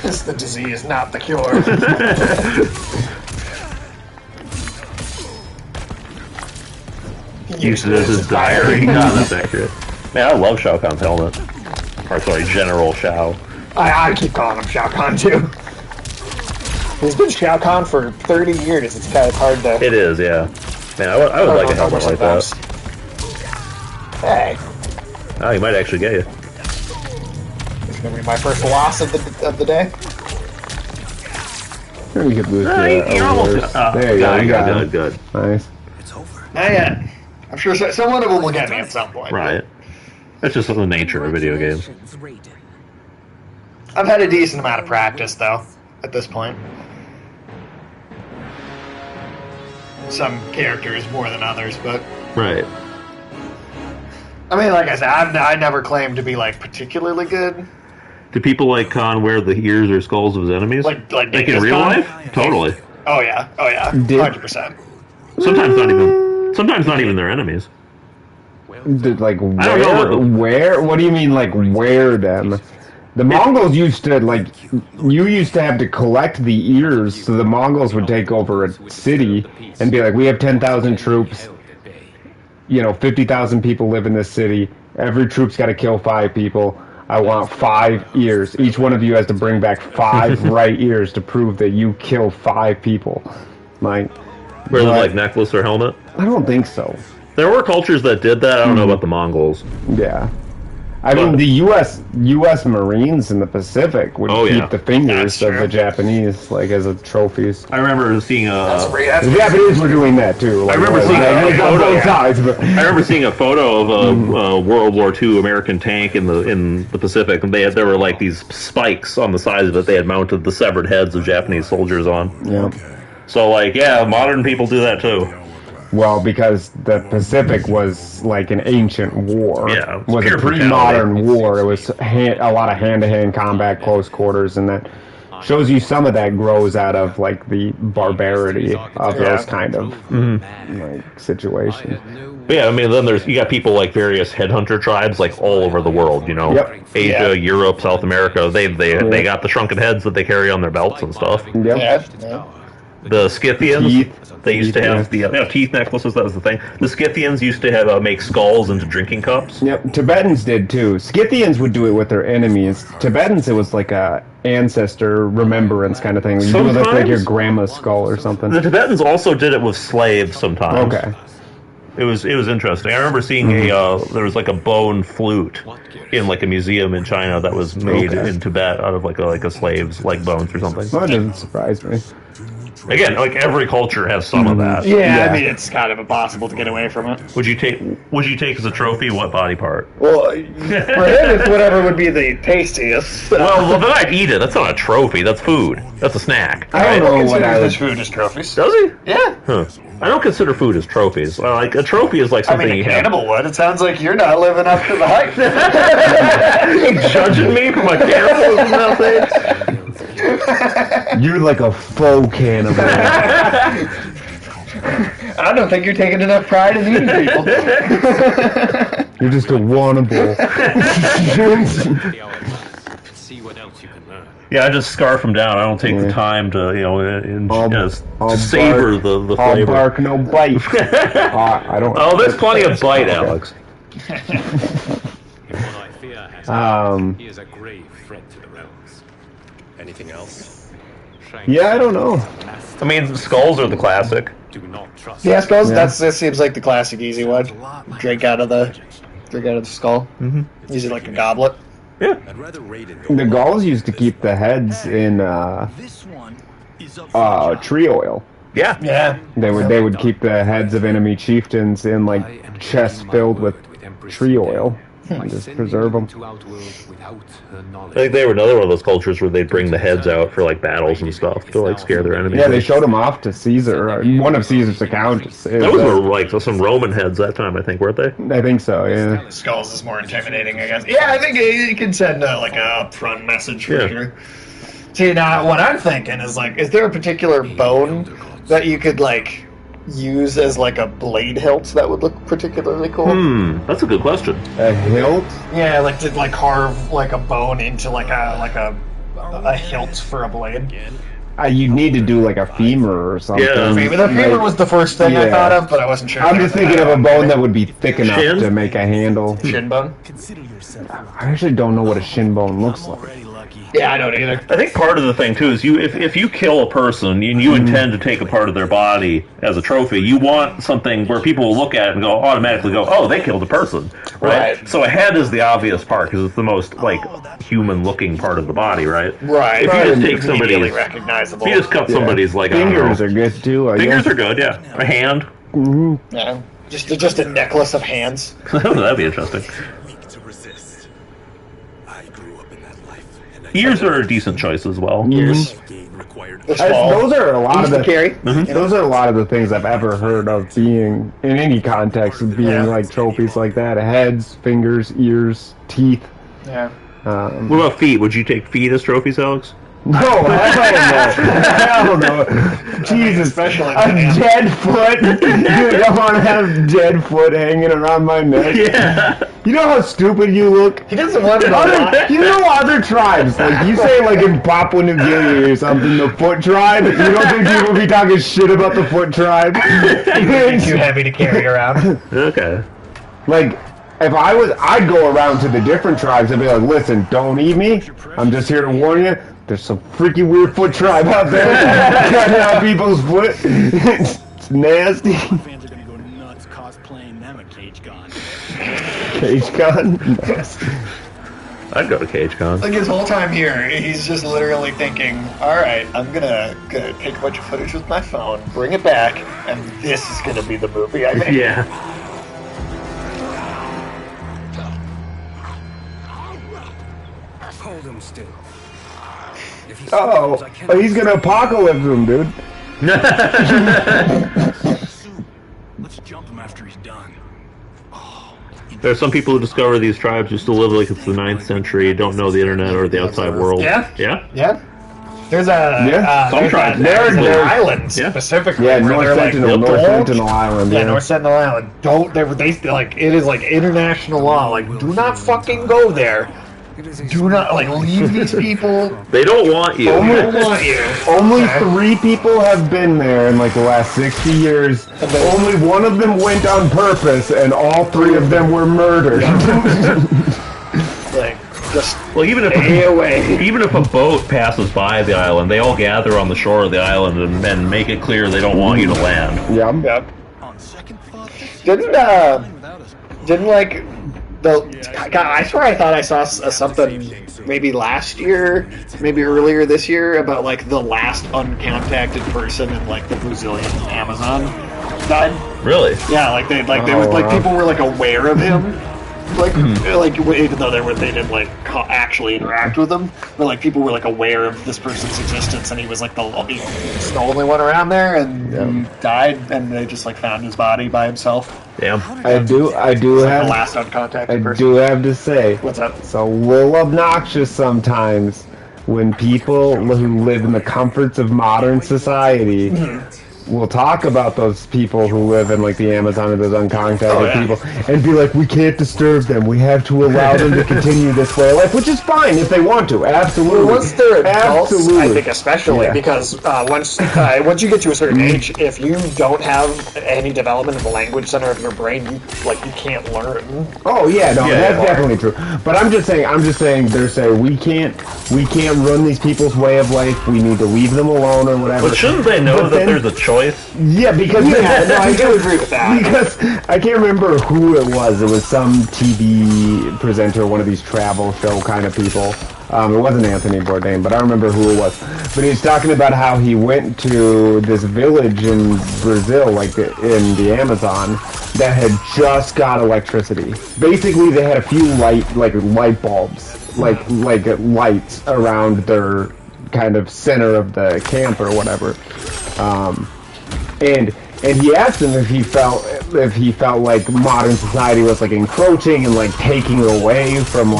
It's the disease, not the cure. Used it as his diary. God, that's accurate. Man, I love Shao Kahn's helmet. Or sorry, General Shao. I keep calling him Shao Kahn too. He's been Shao Kahn for 30 years. It's kind of hard to... It is, yeah. Man, I would like a helmet like that. Hey. Oh, he might actually get you. It's going to be my first loss of the day. You could lose you're almost... there you go. Good. Nice. It's over. Not yet. I'm sure someone of them will get me at some point. Right. That's just the nature of video games. I've had a decent amount of practice, though, at this point. Some characters more than others, but... Right. I mean, like I said, I never claimed to be, like, particularly good. Do people like Khan wear the ears or skulls of his enemies? Like in real life? Totally. Oh, yeah. 100%. Sometimes not even their enemies. Like, I don't know where? What do you mean, like, wear them? The Mongols used to, like, you used to have to collect the ears, so the Mongols would take over a city and be like, we have 10,000 troops, 50,000 people live in this city, every troop's got to kill 5 people, I want 5 ears. Each one of you has to bring back 5 right ears to prove that you killed 5 people. Like, wear them like necklace or helmet? I don't think so. There were cultures that did that. I don't know about the Mongols. Yeah. I mean, the U.S. Marines in the Pacific would keep the fingers of the Japanese, like, as a trophies. I remember seeing the Japanese were doing that, too. Like, I remember seeing a photo. I remember seeing a photo of a World War II American tank in the Pacific, and there were, like, these spikes on the sides of it they had mounted the severed heads of Japanese soldiers on. Yeah. So, like, yeah, modern people do that, too. Well, because the Pacific was like an ancient war. Yeah, it was a pre-modern war. It was a lot of hand-to-hand combat, close quarters, and that shows you some of that grows out of like the barbarity of those kind of like situations. But yeah, I mean, then you got people like various headhunter tribes like all over the world. Asia, Europe, South America. They got the shrunken heads that they carry on their belts and stuff. The Scythians, they used to have the teeth necklaces. That was the thing. The Scythians used to have make skulls into drinking cups. Yep, Tibetans did too. Scythians would do it with their enemies. Tibetans, it was like a ancestor remembrance kind of thing. You do it with like your grandma's skull or something. The Tibetans also did it with slaves sometimes. Okay. It was interesting. I remember seeing there was like a bone flute in like a museum in China that was made in Tibet out of like a slave's like bones or something. Well, that doesn't surprise me. Again, like every culture has some of that. Yeah, I mean it's kind of impossible to get away from it. Would you take as a trophy what body part? Well, for him, it's whatever would be the tastiest. Well, then I'd eat it. That's not a trophy. That's food. That's a snack. I don't know what I would food as trophies. Does he? Yeah. Huh. I don't consider food as trophies. Like a trophy is like something you have. Cannibal would. It sounds like you're not living up to the hype. You judging me for my cannibalism nowadays? You're like a faux cannibal. I don't think you're taking enough pride in eating people. You're just a wannable. See what else you can learn. Yeah, I just scarf them down. I don't take the time to, to savor the flavor. I'll bark, no bite. I don't. Oh, there's plenty of bite, Alex. He is a grave threat to the realms. Anything else? Yeah, I don't know. I mean, skulls are the classic. Do not trust. Yeah, skulls. That seems like the classic easy one. Drink out of the skull. Mm-hmm. Use it like a goblet. Yeah. The Gauls used to keep the heads in tree oil. Yeah. Yeah. They would keep the heads of enemy chieftains in like chests filled with tree oil. And just preserve them. I think they were another one of those cultures where they'd bring the heads out for like battles and stuff to like scare their enemies. Yeah, they showed them off to Caesar. One of Caesar's accounts. Those were like some Roman heads that time, I think, weren't they? I think so. Yeah. Skulls is more intimidating, I guess. Yeah, I think it can send like a upfront message for sure. See, now what I'm thinking is like, is there a particular bone that you could like use as like a blade hilt that would look particularly cool? That's a good question. A hilt? Yeah, like to like carve like a bone into like a hilt for a blade. You'd need to do like a femur or something. Yeah, the femur was the first thing I thought of, but I wasn't sure. I'm just thinking of a bone that would be thick enough to make a handle. Shin bone? I actually don't know what a shin bone looks like. Yeah, I don't either. I think part of the thing too is if you kill a person and you intend to take a part of their body as a trophy, you want something where people will look at it and automatically go, oh, they killed a person, right? So a head is the obvious part because it's the most like human-looking part of the body, right? Right. If you just take somebody's immediately recognizable. If you just cut somebody's like fingers are good too. Fingers are good, yeah. A hand. Yeah. Just a necklace of hands. That'd be interesting. Ears are a decent choice as well. Ears. Those are a lot of the carry. Those are a lot of the things I've ever heard of being in any context of being like trophies like that. Heads, fingers, ears, teeth. Yeah. What about feet? Would you take feet as trophies, Alex? No, hell no. Jesus, especially a dead foot. Dude, I want to have dead foot hanging around my neck. Yeah. You know how stupid you look? He doesn't want to You know other tribes, like you say like in Papua New Guinea or something, the foot tribe, you don't think people be talking shit about the foot tribe? It's too heavy to carry around. Okay. Like, if I'd go around to the different tribes and be like, listen, don't eat me. I'm just here to warn you. There's some freaky weird foot tribe out there cutting out people's foot. It's nasty. Fans are gonna go nuts cosplaying them a Cage Con. Cage Con? Yes. I'd go to Cage Con. Like his whole time here, he's just literally thinking, alright, I'm gonna take a bunch of footage with my phone, bring it back, and this is gonna be the movie I make. Yeah. Hold him still. Oh, he's gonna apocalypse him, dude. Let's jump him after he's done. There are some people who discover these tribes who still live like it's the 9th century, don't know the internet or the outside world. Yeah? Yeah? Yeah. There's a some tribes. There's an island specifically. Yeah, North Sentinel Island. Yeah, North Sentinel Island. They like it is like international law. Like, do not fucking go there. Do not leave these people. They don't want you. Only 3 people have been there in like the last 60 years. Only one of them went on purpose, and all 3 of them were murdered. Even if a boat passes by the island, they all gather on the shore of the island and make it clear they don't want you to land. Yep. Didn't I swear I thought I saw something maybe last year, maybe earlier this year, about like the last uncontacted person in like the Brazilian Amazon died. Really? Yeah, like they were like people were like aware of him. Like, even though they didn't like actually interact with him, but like people were like aware of this person's existence, and he was like the only one around there, and he died, and they just like found his body by himself. Damn. I do have the last uncontacted person. I do have to say, what's up? It's a little obnoxious sometimes when people who live in the comforts of modern society. We'll talk about those people who live in like the Amazon or those uncontacted people and be like, we can't disturb them. We have to allow them to continue this way of life, which is fine if they want to. Absolutely. Well, once they're adults, I think especially because once you get to a certain age, if you don't have any development of the language center of your brain, you can't learn. Oh yeah, no, that's definitely true. But I'm just saying they're saying we can't run these people's way of life. We need to leave them alone or whatever. But shouldn't they know that there's a choice? Yeah, because I do agree with that. Because I can't remember who it was. It was some TV presenter, one of these travel show kind of people. It wasn't Anthony Bourdain, but I remember who it was. But he was talking about how he went to this village in Brazil, like in the Amazon, that had just got electricity. Basically, they had a few light bulbs, like lights around their kind of center of the camp or whatever. And he asked him if he felt like modern society was like encroaching and like taking away from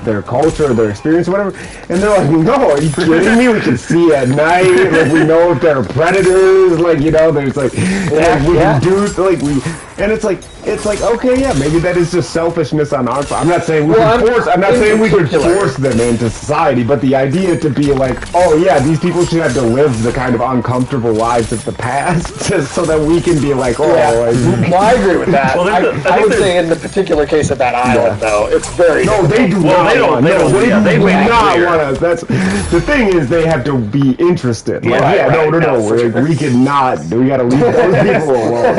their culture, their experience, or whatever. And they're like, no, are you kidding me? We can see at night, like we know if they're predators, like there's like we can do like we. And it's like okay, yeah, maybe that is just selfishness on our part. I'm not saying we could force them into society, but the idea to be like, oh yeah, these people should have to live the kind of uncomfortable lives of the past, so that we can be like, well, I agree with that. Well, I would say in the particular case of that island, though, it's very they do not want us. That's the thing is they have to be interested. We cannot. We got to leave those people alone.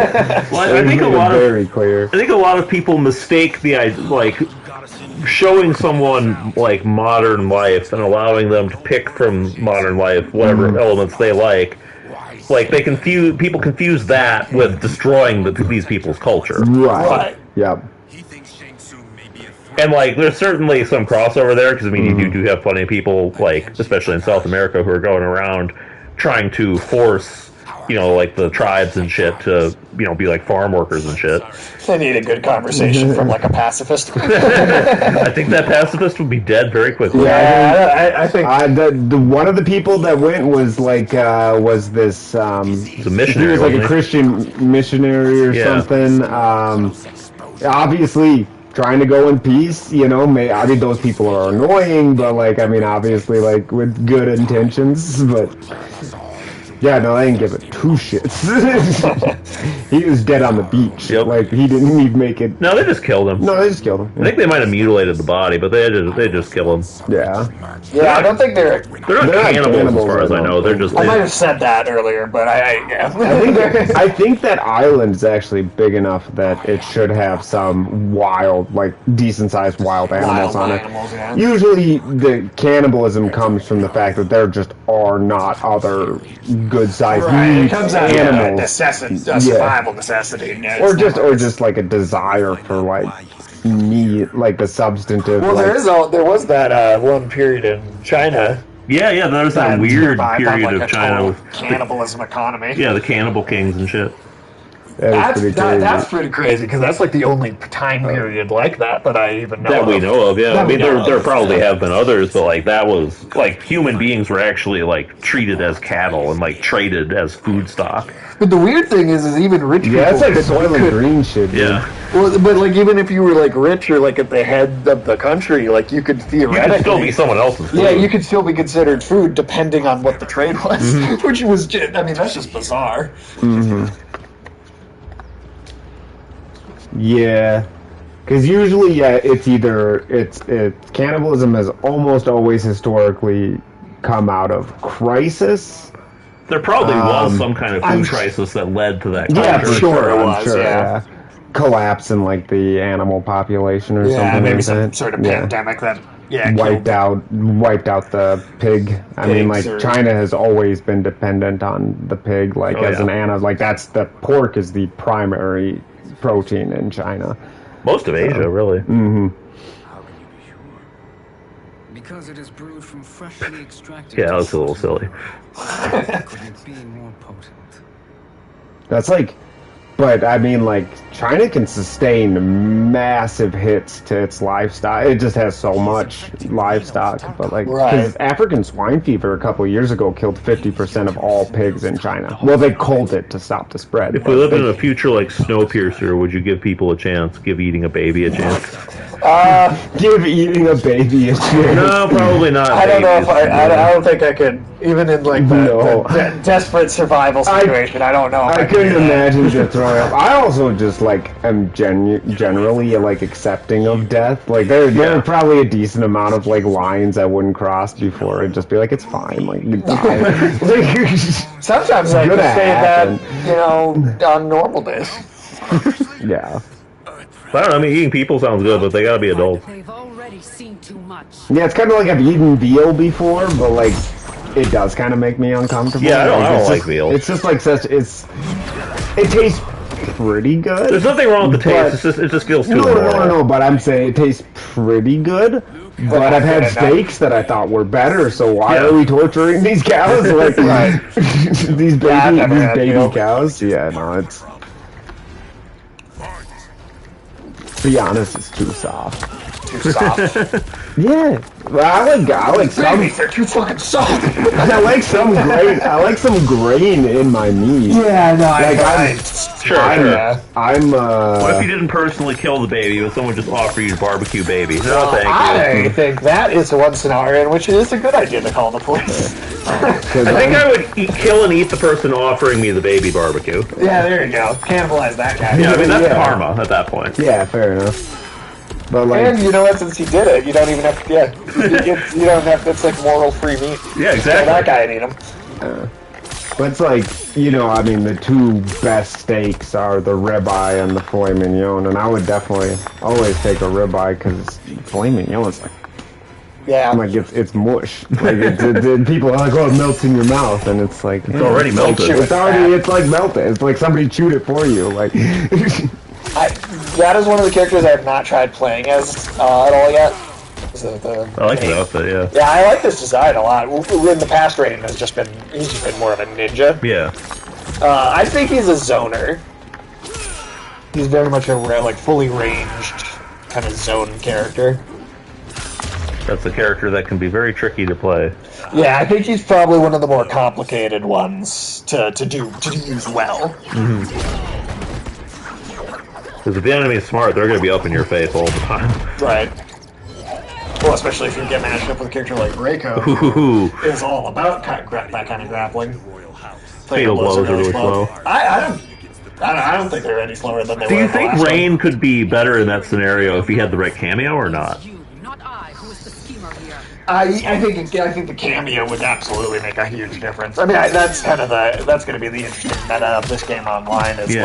Well, I think I think a lot of people mistake the showing someone like modern life and allowing them to pick from modern life whatever elements they like. Like people confuse that with destroying these people's culture. Right. Yep. And there's certainly some crossover there because you do have plenty of people especially in South America who are going around trying to force the tribes and shit to, be like farm workers and shit. They need a good conversation from a pacifist. I think that pacifist would be dead very quickly. Yeah, I think the one of the people that went was was this he's a missionary. He was like a Christian missionary or something. Obviously trying to go in peace, maybe those people are annoying, but obviously with good intentions, but yeah, no, I didn't give it two shits. He was dead on the beach. Yep. He didn't even make it. No, they just killed him. No, they just killed him. I think they might have mutilated the body, but they just killed him. Yeah. Yeah, I don't think they're not cannibals as far as I know. They're just. I might have said that earlier, but I think that island is actually big enough that it should have some wild, decent sized wild animals on it. Yeah. Usually, the cannibalism comes from the fact that there just are not other good-sized meat it comes out animals. Of survival necessity. Or just a desire for meat, the substantive. Well, there was that one period in China. Yeah, there was that weird period of China with cannibalism economy. Yeah, the cannibal kings and shit. That's pretty crazy because that's the only time period like that I even know that of. We know of. Yeah, there probably have been others, but that was human beings were actually treated as cattle and traded as food stock. But the weird thing is even rich people. Yeah, that's soil and green shit. Yeah. Well, but even if you were rich or at the head of the country, you could theoretically. You could still be someone else's food. Yeah, you could still be considered food depending on what the trade was, which was that's just bizarre. Mm-hmm. Yeah, because usually, it's cannibalism has almost always historically come out of crisis. There probably was some kind of food crisis that led to that culture. Yeah, sure it was. Yeah. collapse in like the animal population or something. Maybe like some that. sort of pandemic that wiped out the pig. I mean, like China has always been dependent on the pig, like an animal. Like that's the pork is the primary protein in China. Most of Asia, really. Mm-hmm. How can you be sure? Because it is brewed from freshly extracted. Yeah, that's a little silly. Couldn't be more potent. That's like, but I mean, like China can sustain massive hits to its livestock. It just has so much livestock, but like, because African swine fever a couple of years ago killed 50% of all pigs in China. Well, they culled it to stop the spread. If we lived in a future like Snowpiercer, would you give people a chance? Give eating a baby a chance? Give eating a baby a chance. No, probably not. I don't know if I don't think I could, even in like the desperate survival situation. I don't know. I couldn't imagine just throwing up. I also just like am generally like accepting of death. Like there are probably a decent amount of like lines I wouldn't cross before I'd just be like, it's fine. Like you die. Sometimes I just say that, on normal days. Yeah. I don't know, I mean, eating people sounds good, but they gotta be adults. They've already seen too much. Yeah, it's kind of like I've eaten veal before, but like it does kind of make me uncomfortable. Yeah, I don't like veal. It's just like it tastes pretty good. There's nothing wrong with the taste. It just feels too No, but I'm saying it tastes pretty good. But I've had steaks that I thought were better, so why are we torturing these cows? Like these baby cows? Yeah, no, it's. To be honest, it's too soft. Too soft? Yeah. Well, I like some. They're too fucking soft. I like some grain in my meat. Yeah, no, I'm What if you didn't personally kill the baby, but someone just offered you a barbecue baby? No, thank you. I think that is one scenario in which it is a good idea to call the police. I think I would kill and eat the person offering me the baby barbecue. Yeah, there you go. Cannibalize that guy. Yeah, I mean, that's karma at that point. Yeah, fair enough. But like, and you know what? Since he did it, you don't even have to. Yeah, you don't have. It's like moral free meat. Yeah, exactly. Kill that guy and eat him. But it's like, I mean, the two best steaks are the ribeye and the filet mignon, and I would definitely always take a ribeye because filet mignon is like. Yeah. Like it's mush. Like people are like, oh, it melts in your mouth, and it's like it's already melted. It's like melted. It's like somebody chewed it for you. Like. That is one of the characters I have not tried playing as at all yet. I like the outfit, yeah. Yeah, I like this design a lot. In the past, Raiden he's just been more of a ninja. Yeah. I think he's a zoner. He's very much a fully ranged kind of zone character. That's a character that can be very tricky to play. Yeah, I think he's probably one of the more complicated ones to use well. Mm-hmm. Because if the enemy is smart, they're going to be up in your face all the time. Right. Well, especially if you get matched up with a character like Reiko, who is all about that kind of grappling. Fatal blows are really slow. I don't think they're any slower than they were. Do you think Rain could be better in that scenario if he had the right cameo or not? I think the cameo would absolutely make a huge difference. I mean, that's going to be the interesting meta of this game online. Is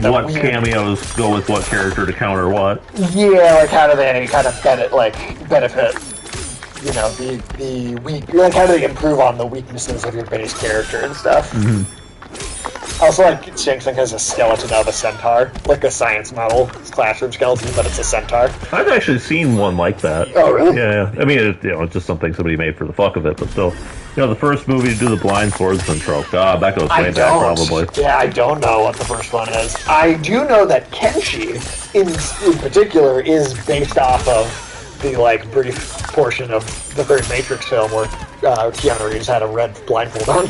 what cameos go with what character to counter what? Yeah, like how do they kind of benefit? The weak. How do they improve on the weaknesses of your base character and stuff? Mm-hmm. Also, like Shang Tsung has a skeleton of a centaur, like a science model classroom skeleton, but it's a centaur. I've actually seen one like that. Oh, really? Yeah. I mean, it's just something somebody made for the fuck of it, but still. The first movie to do the blind swordsman trope. God, that goes way back, probably. Yeah, I don't know what the first one is. I do know that Kenshi, in particular, is based off of the brief portion of the third Matrix film where Keanu Reeves had a red blindfold on.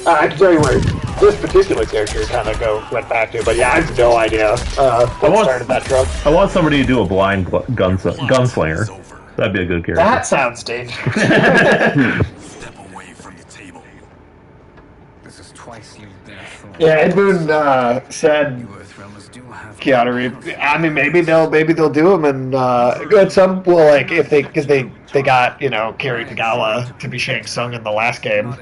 I can tell you where this particular character kind of went back to, but yeah, I have no idea what started that trope. I want somebody to do a blind gunslinger. That'd be a good character. That sounds dangerous. Step away from the table. This is twice you've been thrown. Yeah, Ed Boon said Keanu Reeves. I mean, maybe they'll do him, and some will because they got Kerry Tagawa to be Shang Tsung in the last game.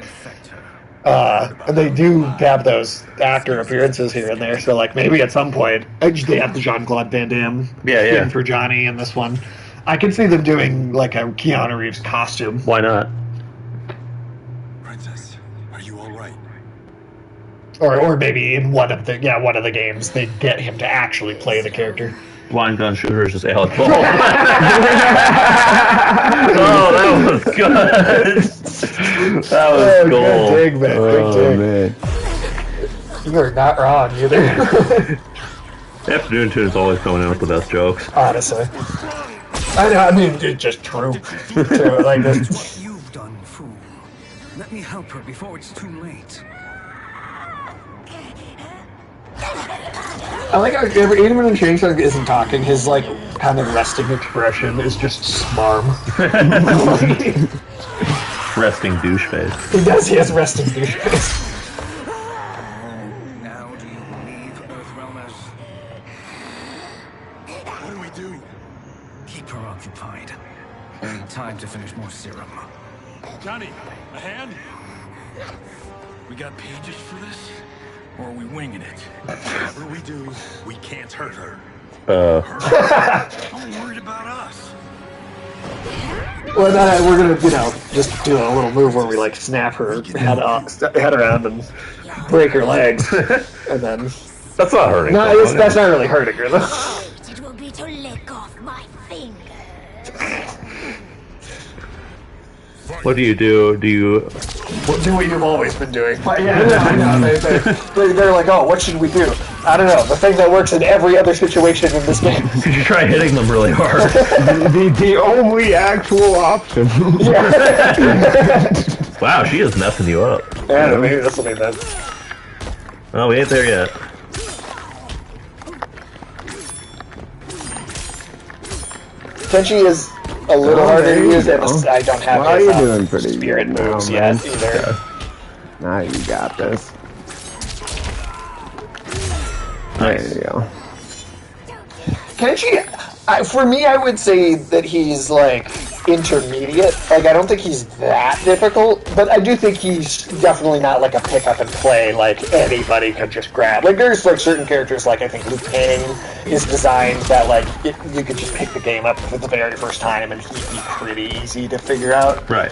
And they do have those actor appearances here and there, so like maybe at some point they have the Jean-Claude Van Damme skin for Johnny in this one. I can see them doing like a Keanu Reeves costume. Why not? Princess, are you all right? Or maybe in one of the games they get him to actually play the character. Blind gun shooter is just Alec Ball. Oh, that was good. That was cool. Good dig, man. Good dig. Man. You are not wrong either. Afternoon Tune's always coming in with the best jokes. Honestly. I know, I mean, it's just true. Like this. What you've done, fool. Let me help her before it's too late. I like how even when Chainsaw isn't talking, his like kind of resting expression is just smarm. Resting douche face. He does. He has resting douche face. Now do you believe, Earthrealmers? What do we do? Keep her occupied. Time to finish more serum. Johnny, a hand? We got pages for this? Or are we winging it? Whatever we do, we can't hurt her. I'm worried about us. Well, then we're gonna, just do a little move where we like snap her head around and break her legs, and then that's not hurting. No, that's not really hurting her though. It will be to lick off my finger. What do you do? Do you do what you've always been doing? Yeah, I know. They're like, oh, what should we do? I don't know. The thing that works in every other situation in this game. Could you try hitting them really hard? the only actual option. Wow, she is messing you up. Yeah, maybe this will be bad. Oh, we ain't there yet. Tenchi is a little harder to use, and I don't have well, his you're doing pretty spirit good moves now, yet man. either. Yeah. Now you got this. Nice. There you go. Tenchi, for me, I would say that he's like intermediate. Like, I don't think he's that difficult, but I do think he's definitely not like a pick up and play. Like anybody could just grab. Like there's like certain characters, like I think Liu Kang is designed that like you could just pick the game up for the very first time and he'd be pretty easy to figure out. Right.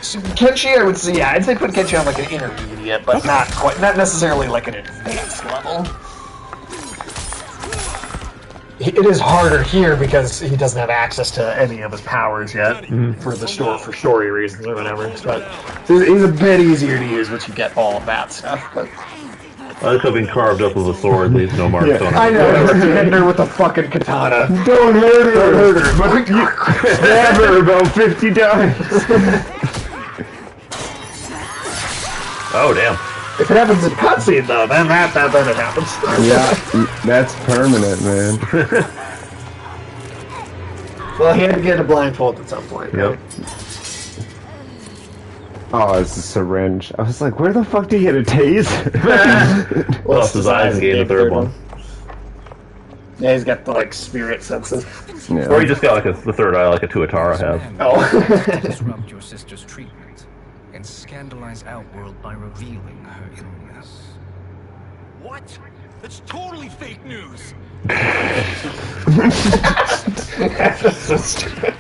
So Kenshi, I would say, yeah, I'd say put Kenshi on like an intermediate, but not necessarily like an advanced level. It is harder here because he doesn't have access to any of his powers yet for story reasons or whatever. But he's a bit easier to use once you get all of that stuff. But I like how being carved up with a sword leaves no marks on it. I know, hitting her with a fucking katana. Don't hurt her! Don't hurt her! But you stab her about 50 times! Oh, damn. If it happens in cutscene, though, then it happens. Yeah, that's permanent, man. Well, he had to get a blindfold at some point. Yep. Oh, it's a syringe. I was like, where the fuck did he get a taser? Lost his eyes and gained a third one. Yeah, he's got the, like, spirit senses. Yeah. Or he just got like the third eye like a Tuatara has. Oh. Disrupt your sister's treatment and scandalize Outworld by revealing her illness. What? That's totally fake news. That's just so stupid.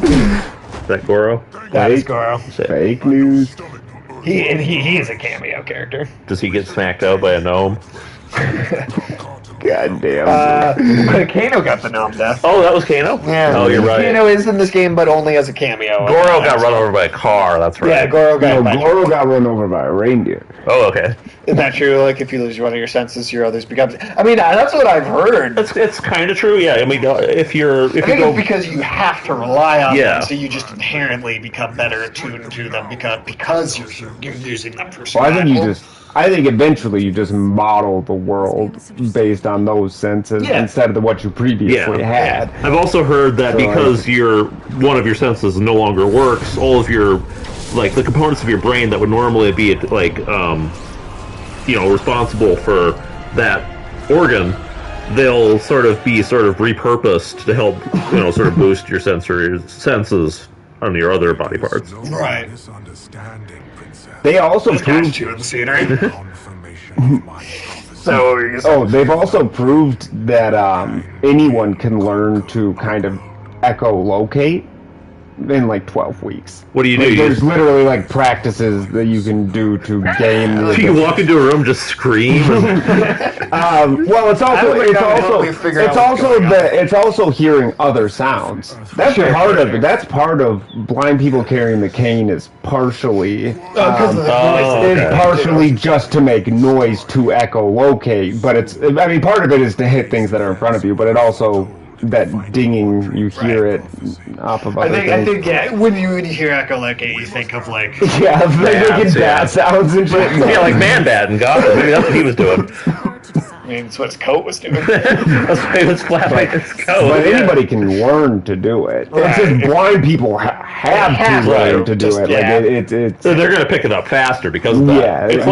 Is that Goro? That is Goro. Fake news. He is a cameo character. Does he get smacked out by a gnome? God damn. Kano got the gnome death. Oh, that was Kano? Yeah. Oh, you're right. Kano is in this game, but only as a cameo. Goro got run over by a car, that's right. Yeah, Goro got run over by a reindeer. Oh, okay. Isn't that true? Like, if you lose one of your senses, your others become... I mean, that's what I've heard. It's kind of true, yeah. I mean, if you think go... it's because you have to rely on Yeah. them, so you just inherently become better attuned to them because you're using them for Well, survival. I think eventually you just model the world based on those senses instead of what you previously had. I've also heard that because one of your senses no longer works, all of your, like, the components of your brain that would normally be, like, responsible for that organ, they'll sort of be repurposed to help, sort of boost your senses on your other body parts. Right. They also proved you in the scenery. So they've also proved that anyone can learn to kind of echolocate in like 12 weeks. What do you do? Like, there's literally like practices that you can do to gain. You walk into a room, just scream. Well, it's also hearing other sounds. That's part of it. That's part of blind people carrying the cane is partially partially just to make noise to echolocate. But part of it is to hit things that are in front of you. But it also that dinging, you hear it off of other things. I think, when you hear echolocate, you think of like... Yeah, making bat sounds and shit. Yeah, like Man-Bat and Gotham. Maybe that's what he was doing. I mean, that's what his coat was doing. That's why he was flapping his coat. But anybody can learn to do it. It's just blind people have to learn to do it. Yeah. Like so they're going to pick it up faster because of that. Yeah, it's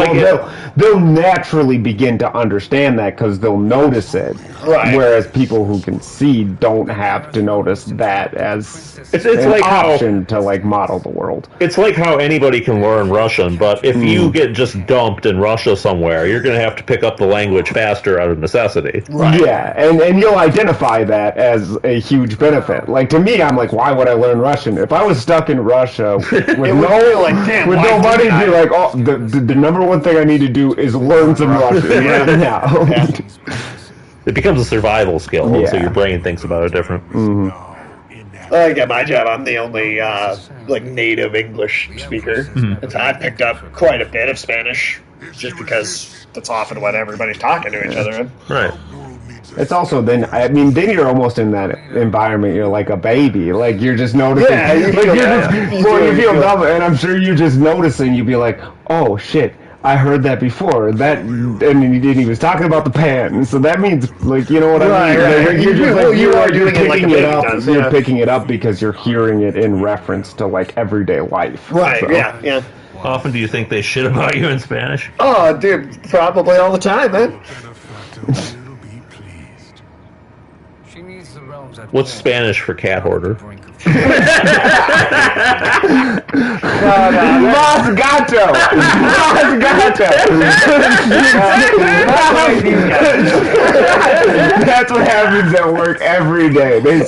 they'll naturally begin to understand that because they'll notice it. Right. Whereas people who can see don't have to notice that as it's an like option to like model the world. It's like how anybody can learn Russian, but if you get just dumped in Russia somewhere, you're going to have to pick up the language faster out of necessity. Right. Yeah, and you'll identify that as a huge benefit. Like to me, I'm like, why would I learn Russian? If I was stuck in Russia with nobody, be like, oh, the number one thing I need to do is learn some Russian right now. Yeah. It becomes a survival skill, so your brain thinks about it different. Mm-hmm. At my job, I'm the only native English speaker. Mm-hmm. And so I've picked up quite a bit of Spanish just because that's often what everybody's talking to each other in. Right. It's also then you're almost in that environment. You're like a baby. Like you're just noticing. Yeah, you feel dumb, and I'm sure you're just noticing. You'd be like, oh shit. I heard that before. And he was talking about the pan, so that means like you know what I mean. Right. You're picking it up. You're picking it up because you're hearing it in reference to like everyday life. Right. So. Yeah. How often do you think they shit about you in Spanish? Oh, dude, probably all the time, man. What's Spanish for cat hoarder? Mas gato! That's what happens at work every day. They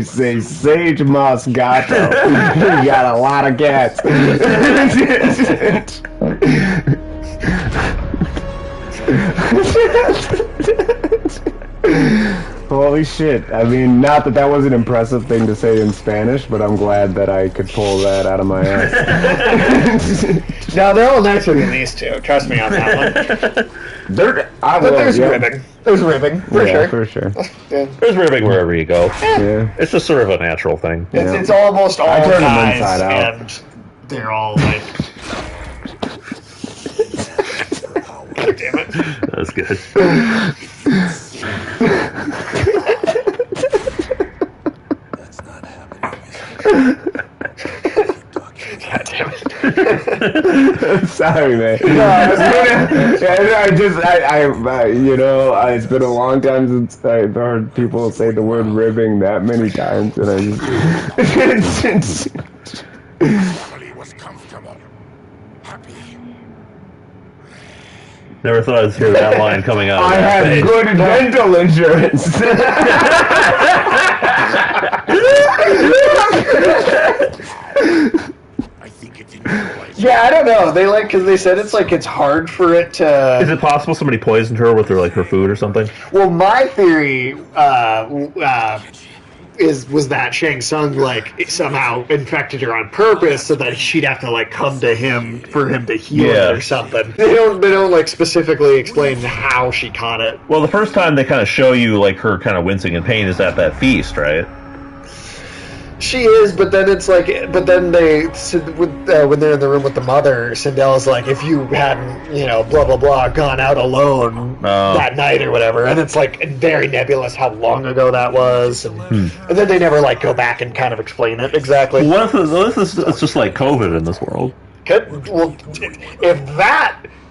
say Sage Mas gato. We got a lot of cats. Holy shit. I mean, not that was an impressive thing to say in Spanish, but I'm glad that I could pull that out of my ass. No, they're all nicer than these two. Trust me on that one. There's ribbing. There's ribbing, for sure. For sure. Yeah. There's ribbing wherever you go. Yeah. It's just sort of a natural thing. It's almost all I turn them guys, inside out. and they're all like... God damn it. That's good. That's not happening. God damn it. Sorry, man. It's been a long time since I've heard people say the word ribbing that many times, and I just... Everybody was comfortable, happy. Never thought I'd hear that line coming out of I that have face. good dental insurance. I think it's in your place. Yeah, I don't know. They because they said it's hard for it to... Is it possible somebody poisoned her with her food or something? Well, my theory was that Shang Tsung somehow infected her on purpose so that she'd have to come to him for him to heal it or something. They don't specifically explain how she caught it. Well, the first time they kind of show you her kind of wincing in pain is at that feast, right? She is, but then it's when they're in the room with the mother, Cinderella's like, if you hadn't, blah blah blah, gone out alone that night or whatever, and it's very nebulous how long ago that was, and then they never go back and kind of explain it exactly. What if it's just like COVID in this world? Well,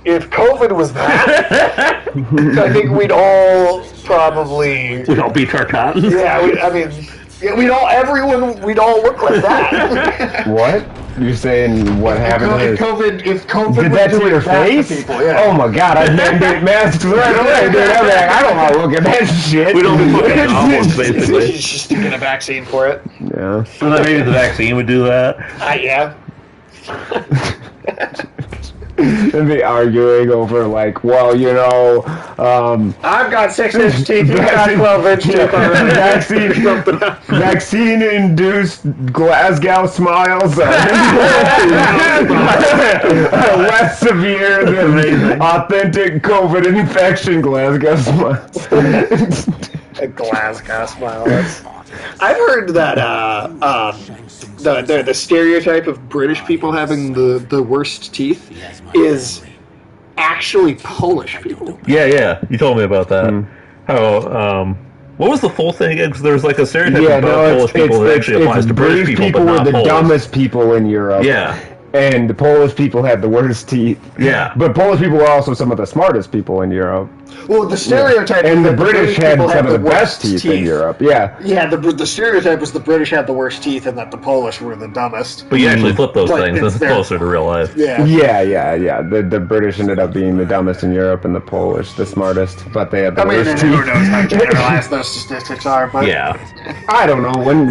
if COVID was that, I think we'd all probably... We'd all beat our cotton? Yeah, Yeah, we'd all look like that. What? You're saying what happened? If COVID did that to your face? People, yeah. Oh my god, I'd mandate masks right away, dude. I'm like, I don't want to look at that shit. We don't be fucking goblins, basically. He's just to get a vaccine for it. Yeah. So then maybe the vaccine would do that? Yeah. And be arguing over like, well, you know, I've got 6-inch teeth, you've got 12-inch teeth. Vaccine-induced Glasgow smiles are less severe than authentic COVID infection Glasgow smiles. A Glasgow smile. I've heard that the stereotype of British people having the worst teeth is actually Polish people. Yeah. You told me about that. How, what was the full thing again? Because there's like a stereotype about Polish people that actually applies to British people, but not were the Polish. dumbest people in Europe. Yeah. And the Polish people had the worst teeth. Yeah. But Polish people were also some of the smartest people in Europe. Well, the stereotype... And the that British had some of the best teeth in Europe, yeah. Yeah, the stereotype was the British had the worst teeth and that the Polish were the dumbest. But you actually flip those things, it's closer to real life. Yeah. Yeah. The British ended up being the dumbest in Europe and the Polish the smartest, but they had the worst teeth. Who knows how generalized those statistics are, but... Yeah. I don't know, when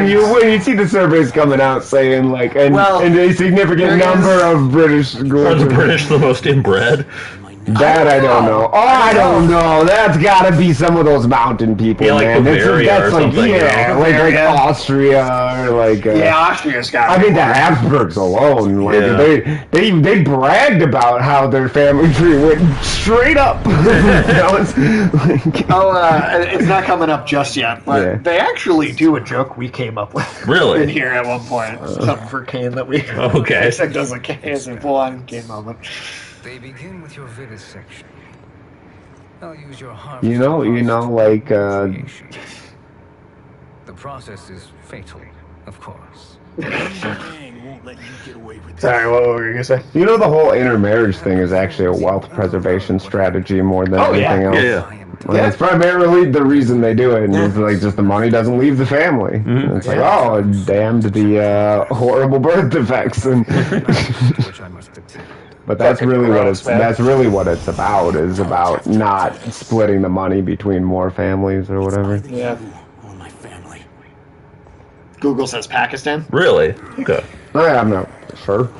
you see the surveys coming out saying, like, and a significant number of British... Are the British the most inbred? That I don't know. Oh, I don't know. That's got to be some of those mountain people, like man. Bavaria or something. Like Austria or like. Austria's got. I think the Habsburgs alone, like they bragged about how their family tree went straight up. It's not coming up just yet, but they actually do a joke we came up with. Really? In here at one point, something for Kane that we. Okay. Except as a full-on Kane moment. They begin with your vivisection. I'll use your harvest. You know, like. The process is fatal, of course. Sorry, what were you gonna say? You know, the whole intermarriage thing is actually a wealth preservation strategy more than anything else. Yeah. It's primarily the reason they do it, and it's like just the money doesn't leave the family. And it's like, oh, damned the horrible birth defects. And but that's really what it's about. Is about not splitting the money between more families or whatever. Yeah. Google says Pakistan. Really? Okay. I'm not sure.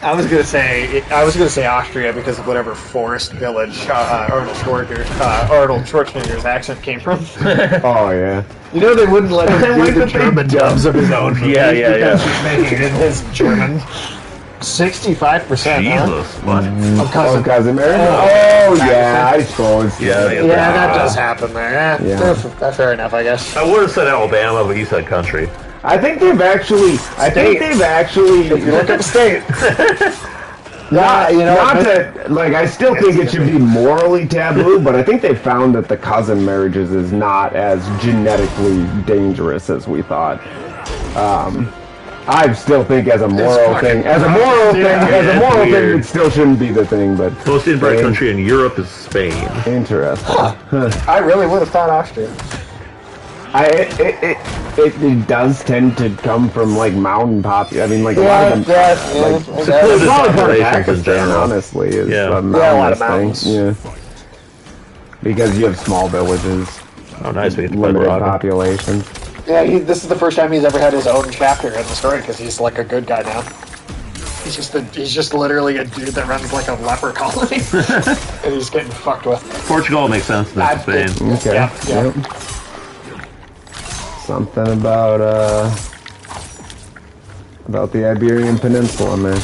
I was gonna say Austria because of whatever forest village Arnold Schwarzenegger's accent came from. Oh yeah. You know they wouldn't let him do the German dubs of his own movies because he's making it in his German. 65%. Jesus, what? Of cousin Mary? Oh yeah, I suppose. Yeah, that does happen there. That's fair enough, I guess. I would have said Alabama, but you said country. I think they've actually. If you look up state. I still think it should be morally taboo, but I think they found that the cousin marriages is not as genetically dangerous as we thought. I still think as a moral thing, it still shouldn't be the thing, but... Most inbred country in Europe is Spain. Interesting. I really would have thought Austria. It does tend to come from, like, mountain a lot of them... Secluded populations in general. Honestly, is a lot of mountains. thing. Yeah. Because you have small villages. Oh, nice. Limited populations. Yeah, this is the first time he's ever had his own chapter in the story because he's like a good guy now. He's just literally a dude that runs like a leper colony, and he's getting fucked with. Portugal makes sense. That's Spain. Okay. Yeah. Yep. Something about the Iberian Peninsula, man.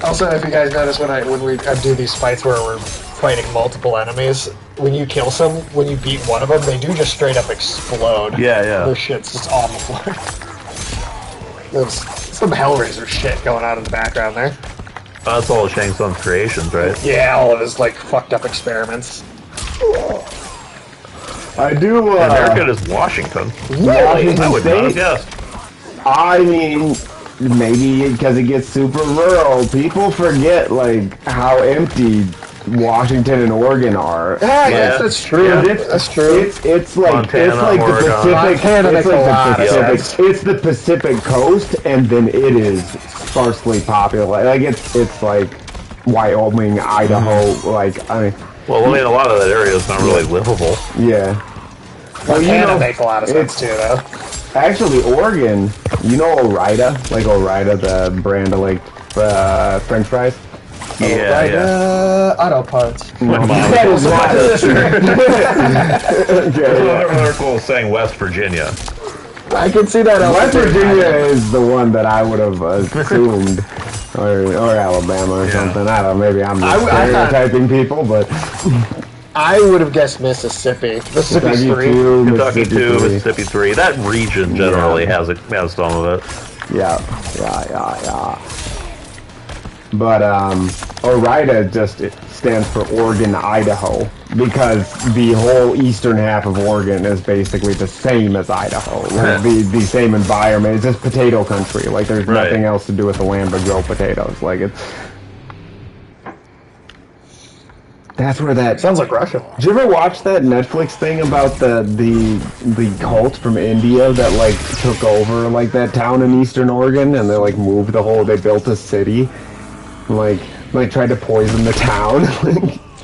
Also, if you guys notice when we do these fights where we're fighting multiple enemies, when you kill when you beat one of them, they do just straight up explode. Yeah. Their shit's just on the floor. There's some Hellraiser shit going on in the background there. That's all of Shang Tsung's creations, right? Yeah, all of his like fucked up experiments. I do. America is Washington. Really? I would not have guessed. I mean, maybe because it gets super rural, people forget like how empty Washington and Oregon are. Yeah, yes, that's true. That's true. It's like Montana, it's like Oregon. the Pacific. Montana It's makes like a the lot of Pacific. sense. It's the Pacific coast, and then it is sparsely populated. Like it's like Wyoming, Idaho. Like I mean, Well, I mean, a lot of that area is not really livable. yeah. Well, Montana makes a lot of sense too, though. Actually, Oregon, you know Ore-Ida? Like Ore-Ida, the brand of like French fries? Yeah. Auto parts. No, that is not There's an article saying West Virginia. I can see that. West Virginia is the one that I would have assumed. Or Alabama or something. I don't know, maybe I'm just stereotyping people, but... I would have guessed Mississippi. Mississippi 3. Kentucky 2, Mississippi 3. That region generally has some of it. Yeah. But Ore-Ida just stands for Oregon, Idaho, because the whole eastern half of Oregon is basically the same as Idaho. Like the same environment. It's just potato country. Like there's nothing else to do with the land but grow potatoes. Like it's... That's where that sounds like Russia. Did you ever watch that Netflix thing about the cult from India that like took over like that town in Eastern Oregon and they like moved they built a city, like tried to poison the town?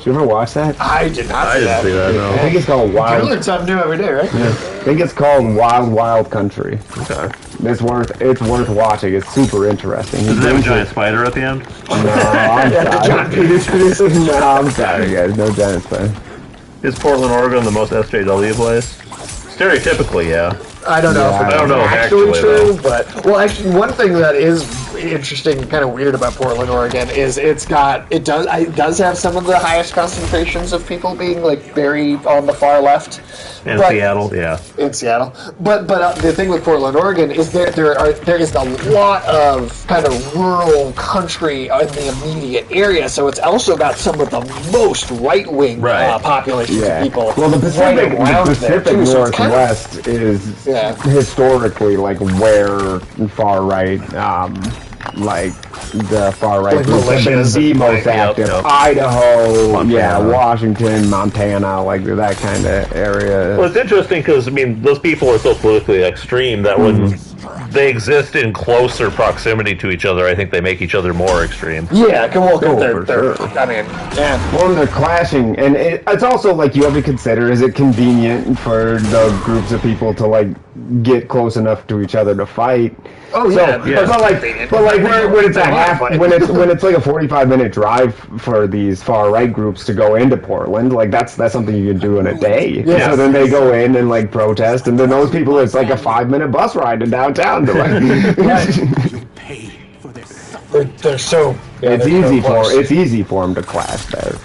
Did you ever watch that? I did not see that. No. I think it's called Wild. You learn something new every day, right? Yeah. I think it's called Wild Country. Okay. It's worth watching. It's super interesting. Does it have a giant spider at the end? No, I'm sorry. No, I'm sorry, guys. No giant spider. Is Portland, Oregon the most SJW place? Stereotypically, yeah. I don't know if I don't know actually true, though. but well, actually, one thing that is interesting and kind of weird about Portland, Oregon, is it does have some of the highest concentrations of people being like very on the far left. In Seattle, yeah. In Seattle, but the thing with Portland, Oregon, is there is a lot of kind of rural country in the immediate area, so it's also got some of the most right wing populations of people. Well, the Pacific too, so Northwest is historically like where far right, like the far right groups have been the most active. Idaho, Montana. Washington, Montana, like that kind of area. Well, it's interesting because, I mean, those people are so politically extreme that when they exist in closer proximity to each other, I think they make each other more extreme. Yeah, sure. I mean, yeah. Well, they're clashing, and it's also like you have to consider: is it convenient for the groups of people to like get close enough to each other to fight? Oh yeah, but like when it's a when it's like a 45-minute drive for these far right groups to go into Portland, like that's something you can do in a day. Yes. So then they go in and like protest, and then those people, it's like a 5-minute bus ride to downtown to like. They're so. It's easy for them to clash there.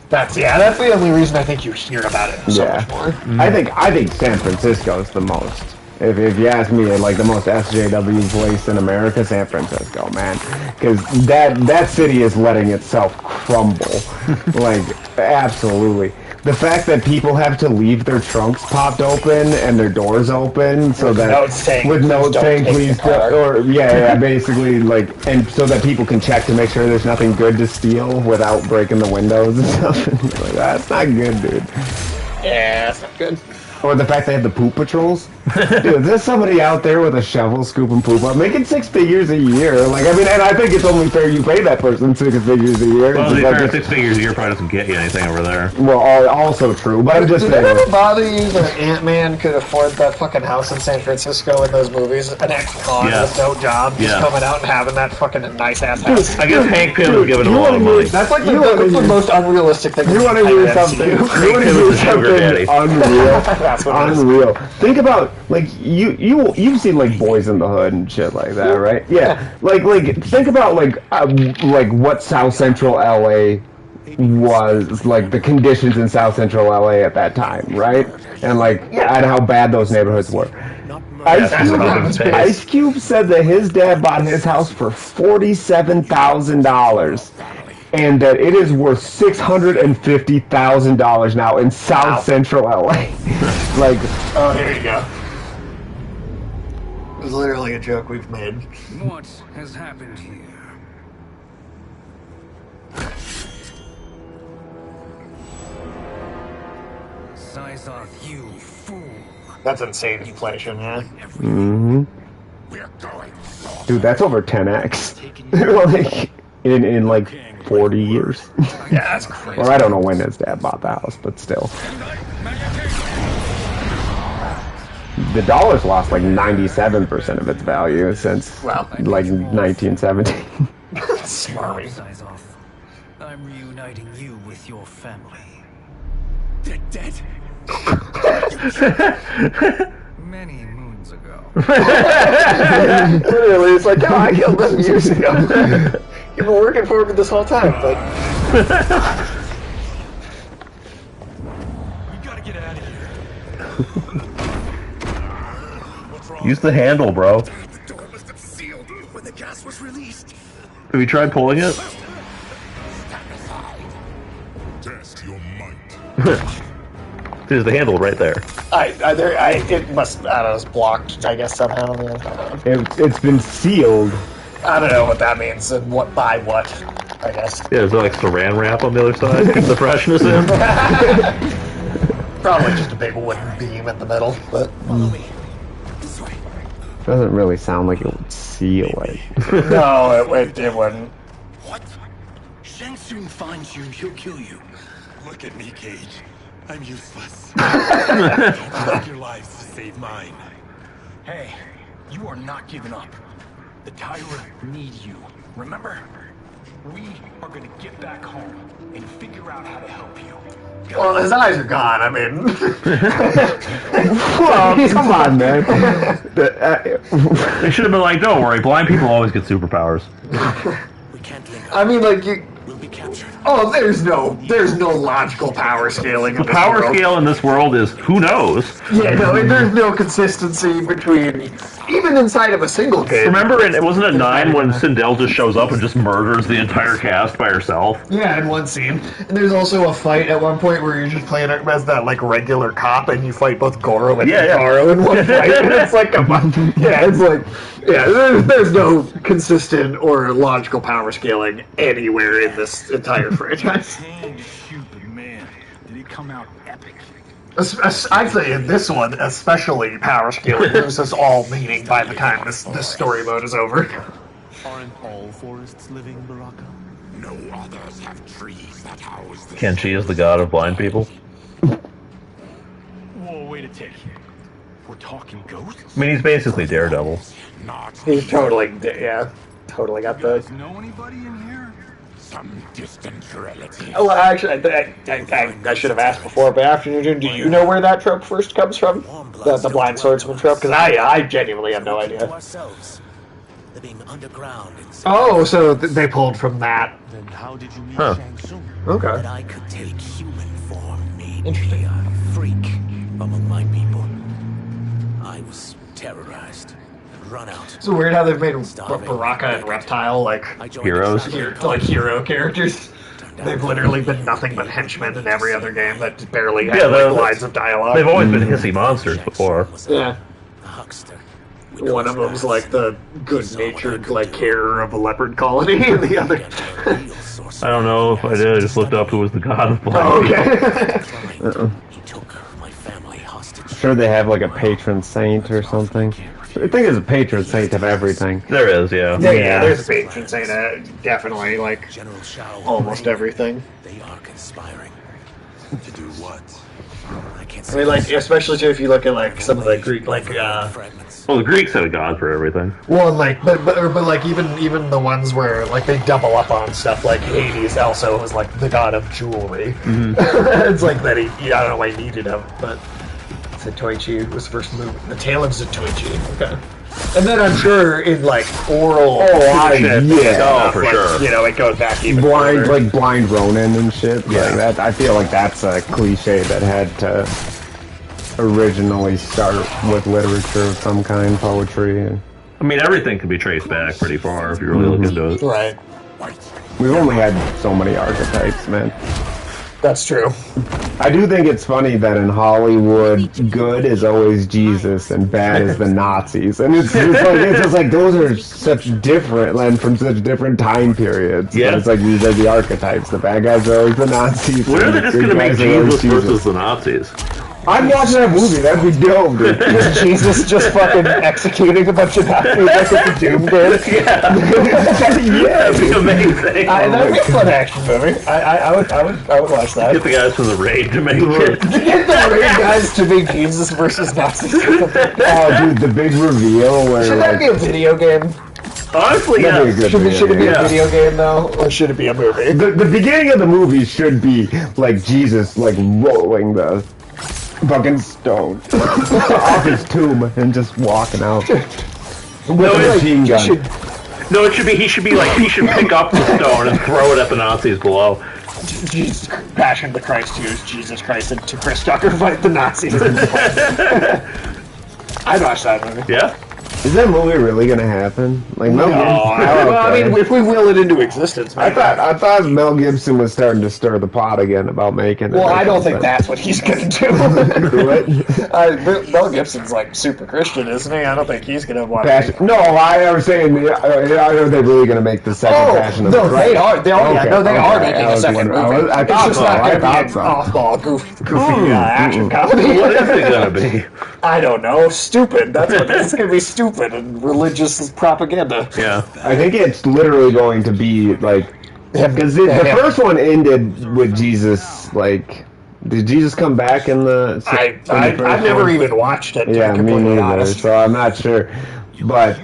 That's the only reason I think you hear about it so much more. I think San Francisco is the most. If you ask me, like the most SJW place in America, San Francisco, man, because that city is letting itself crumble, like absolutely. The fact that people have to leave their trunks popped open and their doors open so with that notes saying please don't, or basically like, and so that people can check to make sure there's nothing good to steal without breaking the windows and stuff. Like, that's not good, dude. Yeah, that's not good. Or the fact they have the poop patrols. Dude, there's somebody out there with a shovel scooping poop up, making 6 figures a year. Like, I mean, and I think it's only fair you pay that person 6 figures a year. Well, to be fair, 6 figures a year probably doesn't get you anything over there. Well, also true, but I'm just saying. Did it ever bother you that Ant-Man could afford that fucking house in San Francisco in those movies? An ex-con with no job, just coming out and having that fucking nice-ass house. I guess Hank Pym was giving him a lot of money. That's like the most unrealistic thing. You want to use something? You want to use something unreal? That's what unreal. Think about like you've seen like Boys in the Hood and shit like that, right? Yeah. Like think about like what South Central LA was, like the conditions in South Central LA at that time, right? And like and how bad those neighborhoods were. Ice Cube said that his dad bought his house for $47,000. And that it is worth $650,000 now in South Central LA. Like, oh, here you go. It was literally a joke we've made. What has happened here? Sizoth, you fool. That's insane inflation, yeah. Mm-hmm. Dude, that's over 10x. like, in like 40 years. Yeah, that's crazy. Or I don't know when his dad bought the house, but still. The dollar's lost like 97% of its value since like 1970. Smarmy. Sizoth, I'm reuniting you with your family. They're dead? Many moons ago. Literally, it's like, oh, I killed them years ago. You've been working for me this whole time, but... We gotta get out of here. Use the handle, bro. The door must have sealed when the gas was released. Have you tried pulling it? Test your might. There's the handle right there. It must, I don't know, it's blocked, I guess, somehow. It's been sealed. I don't know what that means, and what by what, I guess. Yeah, is there like saran wrap on the other side? Keep the freshness in? Probably just a big wooden beam in the middle, but... Follow me. This way. Doesn't really sound like it would seal it. No, it wouldn't. What? Shang Tsung finds you, he'll kill you. Look at me, Cage. I'm useless. Don't risk your lives to save mine. Hey, you are not giving up. The Tyra need you. Remember? We are gonna get back home and figure out how to help you. Well, his eyes are gone, I mean... Well, come on, man. They should have been like, don't worry, blind people always get superpowers. We can't linger. I mean, like, you... We'll be captured. Oh, there's no logical power scaling in The this power world. scale in this world is, who knows? Yeah, no, there's no consistency between, even inside of a single game. Remember, wasn't it 9 when Sindel just shows up and just murders the entire cast by herself? Yeah, in one scene. And there's also a fight at one point where you're just playing as that, like, regular cop, and you fight both Goro and Hikaru in one fight. And it's like, there's no consistent or logical power scaling anywhere in this entire franchise. Stupid man. Did he come out epic? I'd say in this one, especially power scaling loses all meaning by the time this story mode is over. Aren't all forests living, Baraka? No others have trees that house the Kenshi is the god of blind people. Whoa, wait a tick. We're talking ghosts? I mean, he's basically Daredevil. He's totally got the... Know anybody in here? some distant relative. Well, actually, I should have asked before, but afternoon, do you know where that trope first comes from? The blind swordsman trope? Because I genuinely have no idea. Living underground. Oh, so they pulled from that. Then how did you meet Shang Tsung? Okay. That I could take human form made me a freak among my people. I was terrorized and run out. It's weird how they've made Baraka and Reptile like heroes, like hero characters. They've literally been nothing but henchmen in every other game that barely have like, lines of dialogue. They've always been hissy monsters before. Yeah. One of them's like the good-natured like carer of a leopard colony, and the other. I don't know if I did. I just looked up who was the god of blind. Oh, okay. I'm sure they have like a patron saint or something. I think there's a patron saint of everything. There is, yeah. Yeah, there's a patron saint. Definitely, like almost everything. They are conspiring to do what? I mean, like especially too if you look at like some of the Greek, like well, the Greeks had a god for everything. Well, like, but like even the ones where like they double up on stuff, like Hades also was like the god of jewelry. Mm-hmm. It's like that I don't know why he needed him, but Zatoichi was the first move. The Tale of Zatoichi. Okay. And then I'm sure in like oral, for sure. You know, it goes back even blind, further. like blind Ronin and shit. Yeah, like that. I feel like that's a cliche that had to originally start with literature of some kind, poetry. I mean, everything can be traced back pretty far if you really look into it. Right. We've only had so many archetypes, man. That's true. I do think it's funny that in Hollywood, good is always Jesus and bad is the Nazis, and it's just like those are such different, and from such different time periods. Yeah, but it's like these are the archetypes. The bad guys are always the Nazis. When are they just going to make Jesus versus the Nazis? I'd watch that movie. That'd be dope, dude. Is Jesus just fucking executing a bunch of Nazis like the Doom did? Yeah. Yeah, that'd be amazing. That'd be a fun action movie. I would watch that. Get the guys from the raid to make it. Get the raid guys to make Jesus versus Nazis. Oh, dude, the big reveal where should that be a video game? Honestly, yeah. Should it be a video game though, or should it be a movie? The beginning of the movie should be like Jesus like rolling the fucking stone off his tomb and just walking out with a machine gun. No, it should be. He should pick up the stone and throw it at the Nazis below. Jesus, Passion of the Christ to use Jesus Christ and to Chris Tucker fight the Nazis. I'd watch that movie. Yeah. Is that movie really gonna happen? Like Mel Gibson? I mean, if we will it into existence. I thought Mel Gibson was starting to stir the pot again about making it. Well, I don't think that's what he's gonna do. What? Mel Gibson's like super Christian, isn't he? I don't think he's gonna watch. No, I was saying, are they really gonna make the second Passion of the Christ? They are. They are making a second movie. I thought so. It's just not off-ball, goofy action comedy. What is it gonna be? I don't know. Stupid. That's what it's gonna be. Stupid and religious propaganda. Yeah. I think it's literally going to be like, because the first one ended with Jesus, like, did Jesus come back in the? I've never even watched it. Yeah, me neither. So I'm not sure, but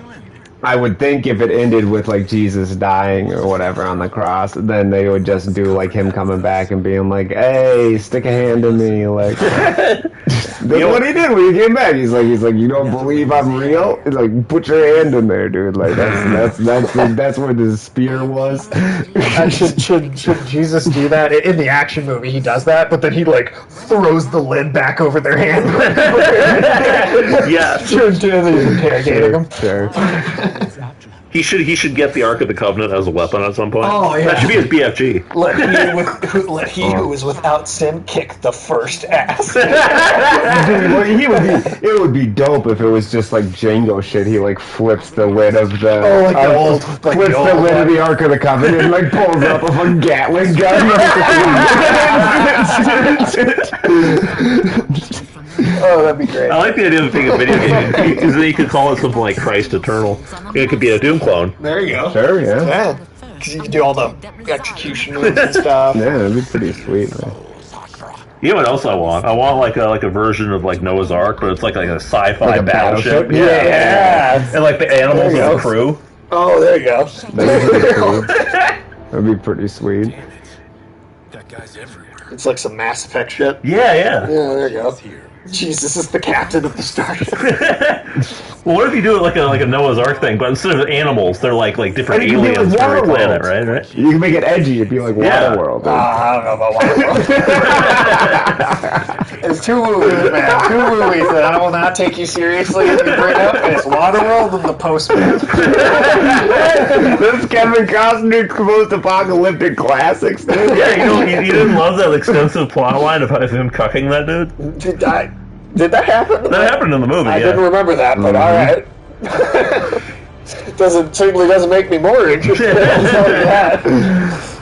I would think if it ended with like Jesus dying or whatever on the cross, then they would just do like him coming back and being like, "Hey, stick a hand in me," like. That's what he did when he came back. He's like, you don't believe I'm real? He's like, put your hand in there, dude. Like that's where the spear was. Should Jesus do that in the action movie? He does that, but then he like throws the lid back over their hand. Yeah, interrogating them. Sure. He should get the Ark of the Covenant as a weapon at some point. Oh yeah, that should be his BFG. Let he who is without sin kick the first ass. Dude, it would be dope if it was just like Django shit. He like flips the lid of the lid of the Ark of the Covenant and like pulls up a fucking Gatling gun. Oh, that'd be great. I like the idea of being a video game because then you could call it something like Christ Eternal. It could be a Doom clone. There you go. Sure, yeah. Because you can do all the execution moves and stuff. Yeah, that'd be pretty sweet, man. You know what else I want? I want like a version of like Noah's Ark, but it's like a sci-fi battleship. Yeah. And like the animals and the crew. Oh, there you go. That'd be pretty sweet. That guy's everywhere. It's like some Mass Effect shit. Yeah. Yeah, there you go. Jesus is the captain of the starship. Well, what if you do it like a Noah's Ark thing, but instead of animals, they're like different aliens for every planet, right? You can make it edgy. It'd be like Waterworld. I don't know about Waterworld. It's two movies, man. Two movies that I will not take you seriously if you bring up. It's Waterworld and The Postman. This Kevin Costner's post-apocalyptic classics, dude. Yeah, you didn't love that extensive plot line of him cucking that dude? Did that happen? That happened in the movie. I didn't remember that, but all right. Certainly doesn't make me more interested. I'll tell you that.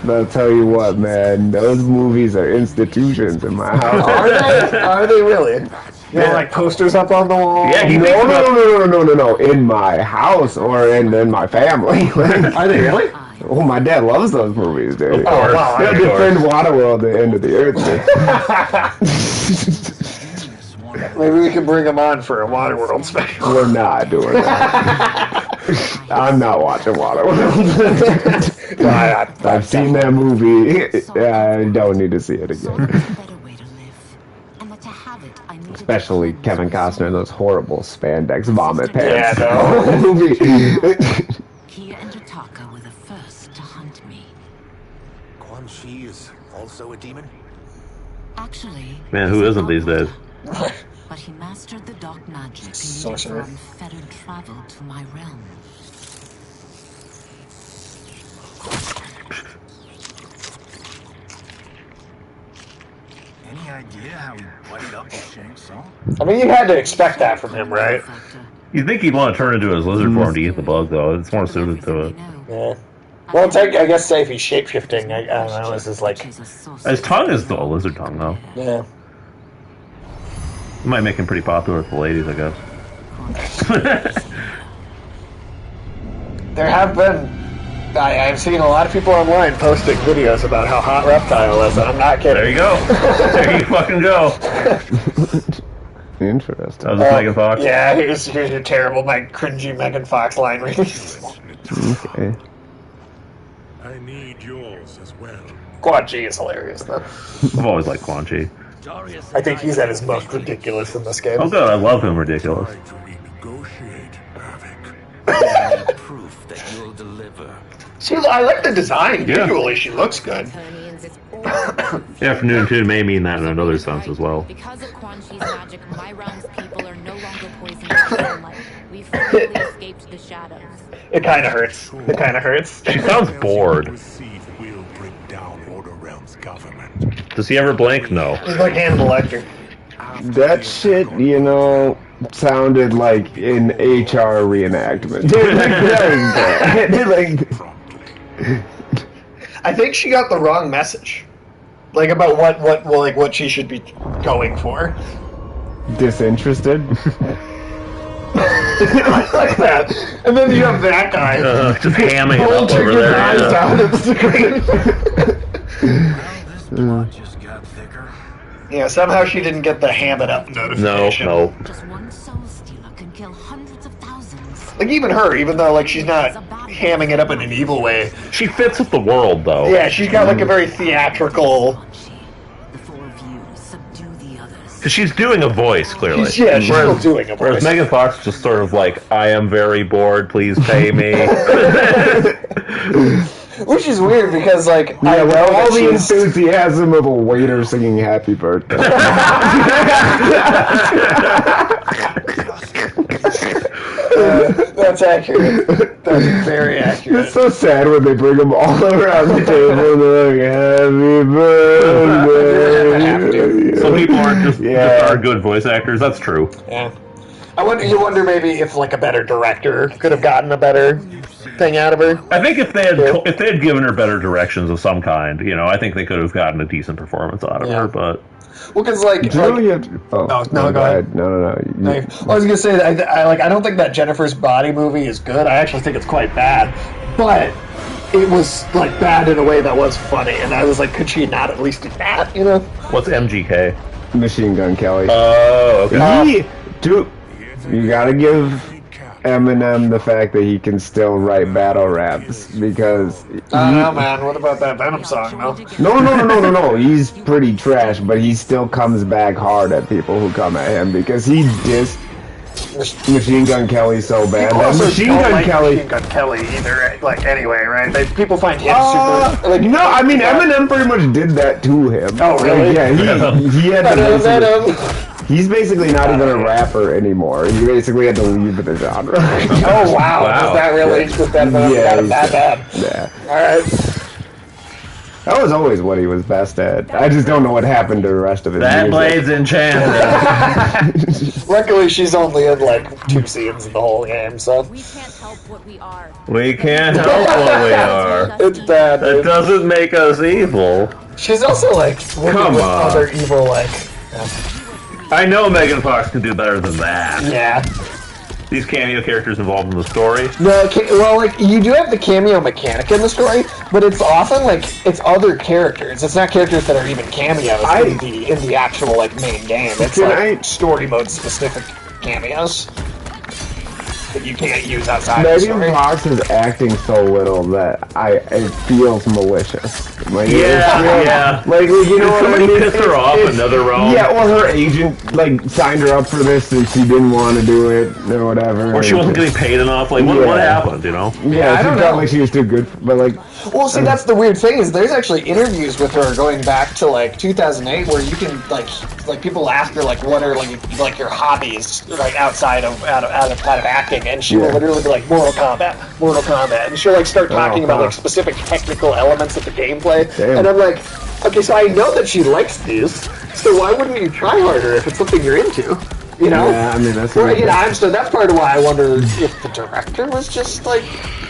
I'll tell you what, man. Those movies are institutions in my house. Are they really? You know, like posters up on the wall? Yeah, No. In my house or in my family. Are they really? Oh, my dad loves those movies, dude. Oh, wow. He'll defend Waterworld at the end of the earth. Maybe we can bring them on for a Waterworld special. We're not doing that. I'm not watching Waterworld. I've seen that movie. I don't need to see it again. Especially Kevin Costner in those horrible spandex vomit pants. Yeah, no. Movie. Kia and Jataka were the first to hunt me. Quan Chi is also a demon? Actually, Man, who isn't these days? but he mastered the dark magic needed for unfettered travel to my realm. idea how he buddied up with Shang Tsung? I mean, you had to expect that from him, right? You'd think he'd want to turn into his lizard form to eat the bug, though. It's more suited to it. Yeah. Well, I guess say if he's shapeshifting, I don't know, this is like... His tongue is still a lizard tongue, though. Yeah. It might make him pretty popular with the ladies, I guess. There have been... I've seen a lot of people online posting videos about how hot Reptile is, and I'm not kidding. There you go. There you fucking go. Interesting. That was Megan Fox? Yeah, here's your terrible, cringy Megan Fox line reading. Okay. I need yours as well. Quan Chi is hilarious, though. I've always liked Quan Chi. I think he's at his most ridiculous in this game. Oh, good. I love him ridiculous. Proof that you'll deliver. I like the design. Visually, she looks good. Afternoon too may mean that in another sense as well. Because of Quan Chi's magic, my realm's people are no longer poisoned by sunlight. We've finally escaped the shadows. It kind of hurts. It kind of hurts. She sounds bored. We'll break down Order Realm's government. Does he ever blink? No. He's like Hannibal Lecter. That shit, sounded like an HR reenactment. I think she got the wrong message, like about what she should be going for. Disinterested. I like that. And then you have that guy just hamming it up over there. Eyes down at the screen. Just got thicker. Yeah, somehow she didn't get the ham it up notification. No. Just one soul stealer can kill hundreds of thousands. Like even her, even though like she's not hamming it up in an evil way. She fits with the world, though. Yeah, she's got like a very theatrical. Because she's doing a voice, clearly. She's still doing a voice. Whereas Megan Fox just sort of like, I am very bored, please pay me. Which is weird because, like, I know all the enthusiasm of a waiter singing "Happy Birthday." That's accurate. That's very accurate. It's so sad when they bring them all around the table and they're like, "Happy Birthday." Some people aren't just are good voice actors. That's true. Yeah. You wonder maybe if like a better director could have gotten a better thing out of her. I think if they had given her better directions of some kind, I think they could have gotten a decent performance out of her. But well, because like Julia. Go ahead. No. I was gonna say that I don't think that Jennifer's Body movie is good. I actually think it's quite bad, but it was like bad in a way that was funny, and I was like, could she not at least do that? What's MGK? Machine Gun Kelly. Oh, okay. You gotta give Eminem the fact that he can still write battle raps because. I don't know, man. What about that Venom song? No. He's pretty trash, but he still comes back hard at people who come at him because he dissed Machine Gun Kelly so bad. Machine Gun Kelly either. Like anyway, right? People find him super. Like no, I mean Eminem pretty much did that to him. Oh really? Like, yeah, he had to. He's basically not even a rapper anymore. He basically had to leave the genre. Oh wow! Was that really? Bad? Yeah. All right. That was always what he was best at. I just don't know what happened to the rest of his That music. blade's enchanted. Luckily, she's only in like 2 scenes in the whole game, so. We can't help what we are. We can't help what we are. It's bad. That doesn't make us evil. She's also like working with other evil like. I know Megan Fox can do better than that. Yeah. These cameo characters involved in the story? No, well, like, you do have the cameo mechanic in the story, but it's often, like, it's other characters. It's not characters that are even cameos in the actual, like, main game. It's, like, story mode specific cameos that you can't use outside of the story. Megan Fox is acting so little that it feels malicious. Like, yeah. Like, you know what I mean? Pissed her off another realm. Yeah, or her agent, like, signed her up for this and she didn't want to do it or whatever. Or she wasn't getting paid enough. Like, what happened, Yeah, I she felt like she was too good, but, like... Well, see, that's the weird thing, is there's actually interviews with her going back to, like, 2008 where you can, like people ask her, like, what are, like your hobbies, like, outside of acting, and she will literally be like, Mortal Kombat, and she'll, like, start talking about, like, specific technical elements of the gameplay, and I'm like, okay, so I know that she likes these, So why wouldn't you try harder if it's something you're into? You know? Yeah, I mean, that's... So that's part of why I wonder if the director was just, like...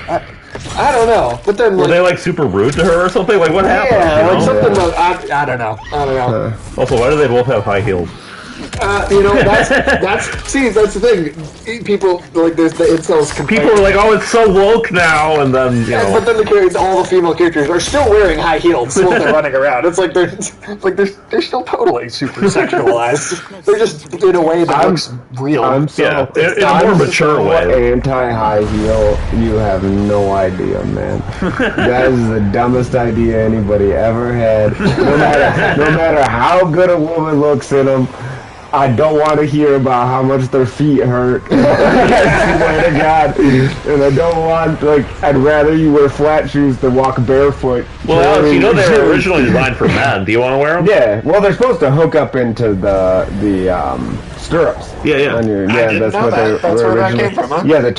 I don't know. But then, were they, like, super rude to her or something? Like, what happened? Yeah, like something... I don't know. Also, why do they both have high heels? You know, that's the thing. People, like, there's the incels complain. People are like, oh, it's so woke now, and then, you know... But then all the female characters are still wearing high heels while they're running around. It's like they're still totally super sexualized. They're just in a way that looks real. I'm so in a more mature way. Anti-high heel, you have no idea, man. That is the dumbest idea anybody ever had. No matter how good a woman looks in them, I don't want to hear about how much their feet hurt. I swear to God. And I don't want, like, I'd rather you wear flat shoes than walk barefoot. Well, Alex, you know they were originally designed for men. Do you want to wear them? Yeah. Well, they're supposed to hook up into the stirrups. Yeah. That's what they that's were where that originally. came from, huh? Yeah, the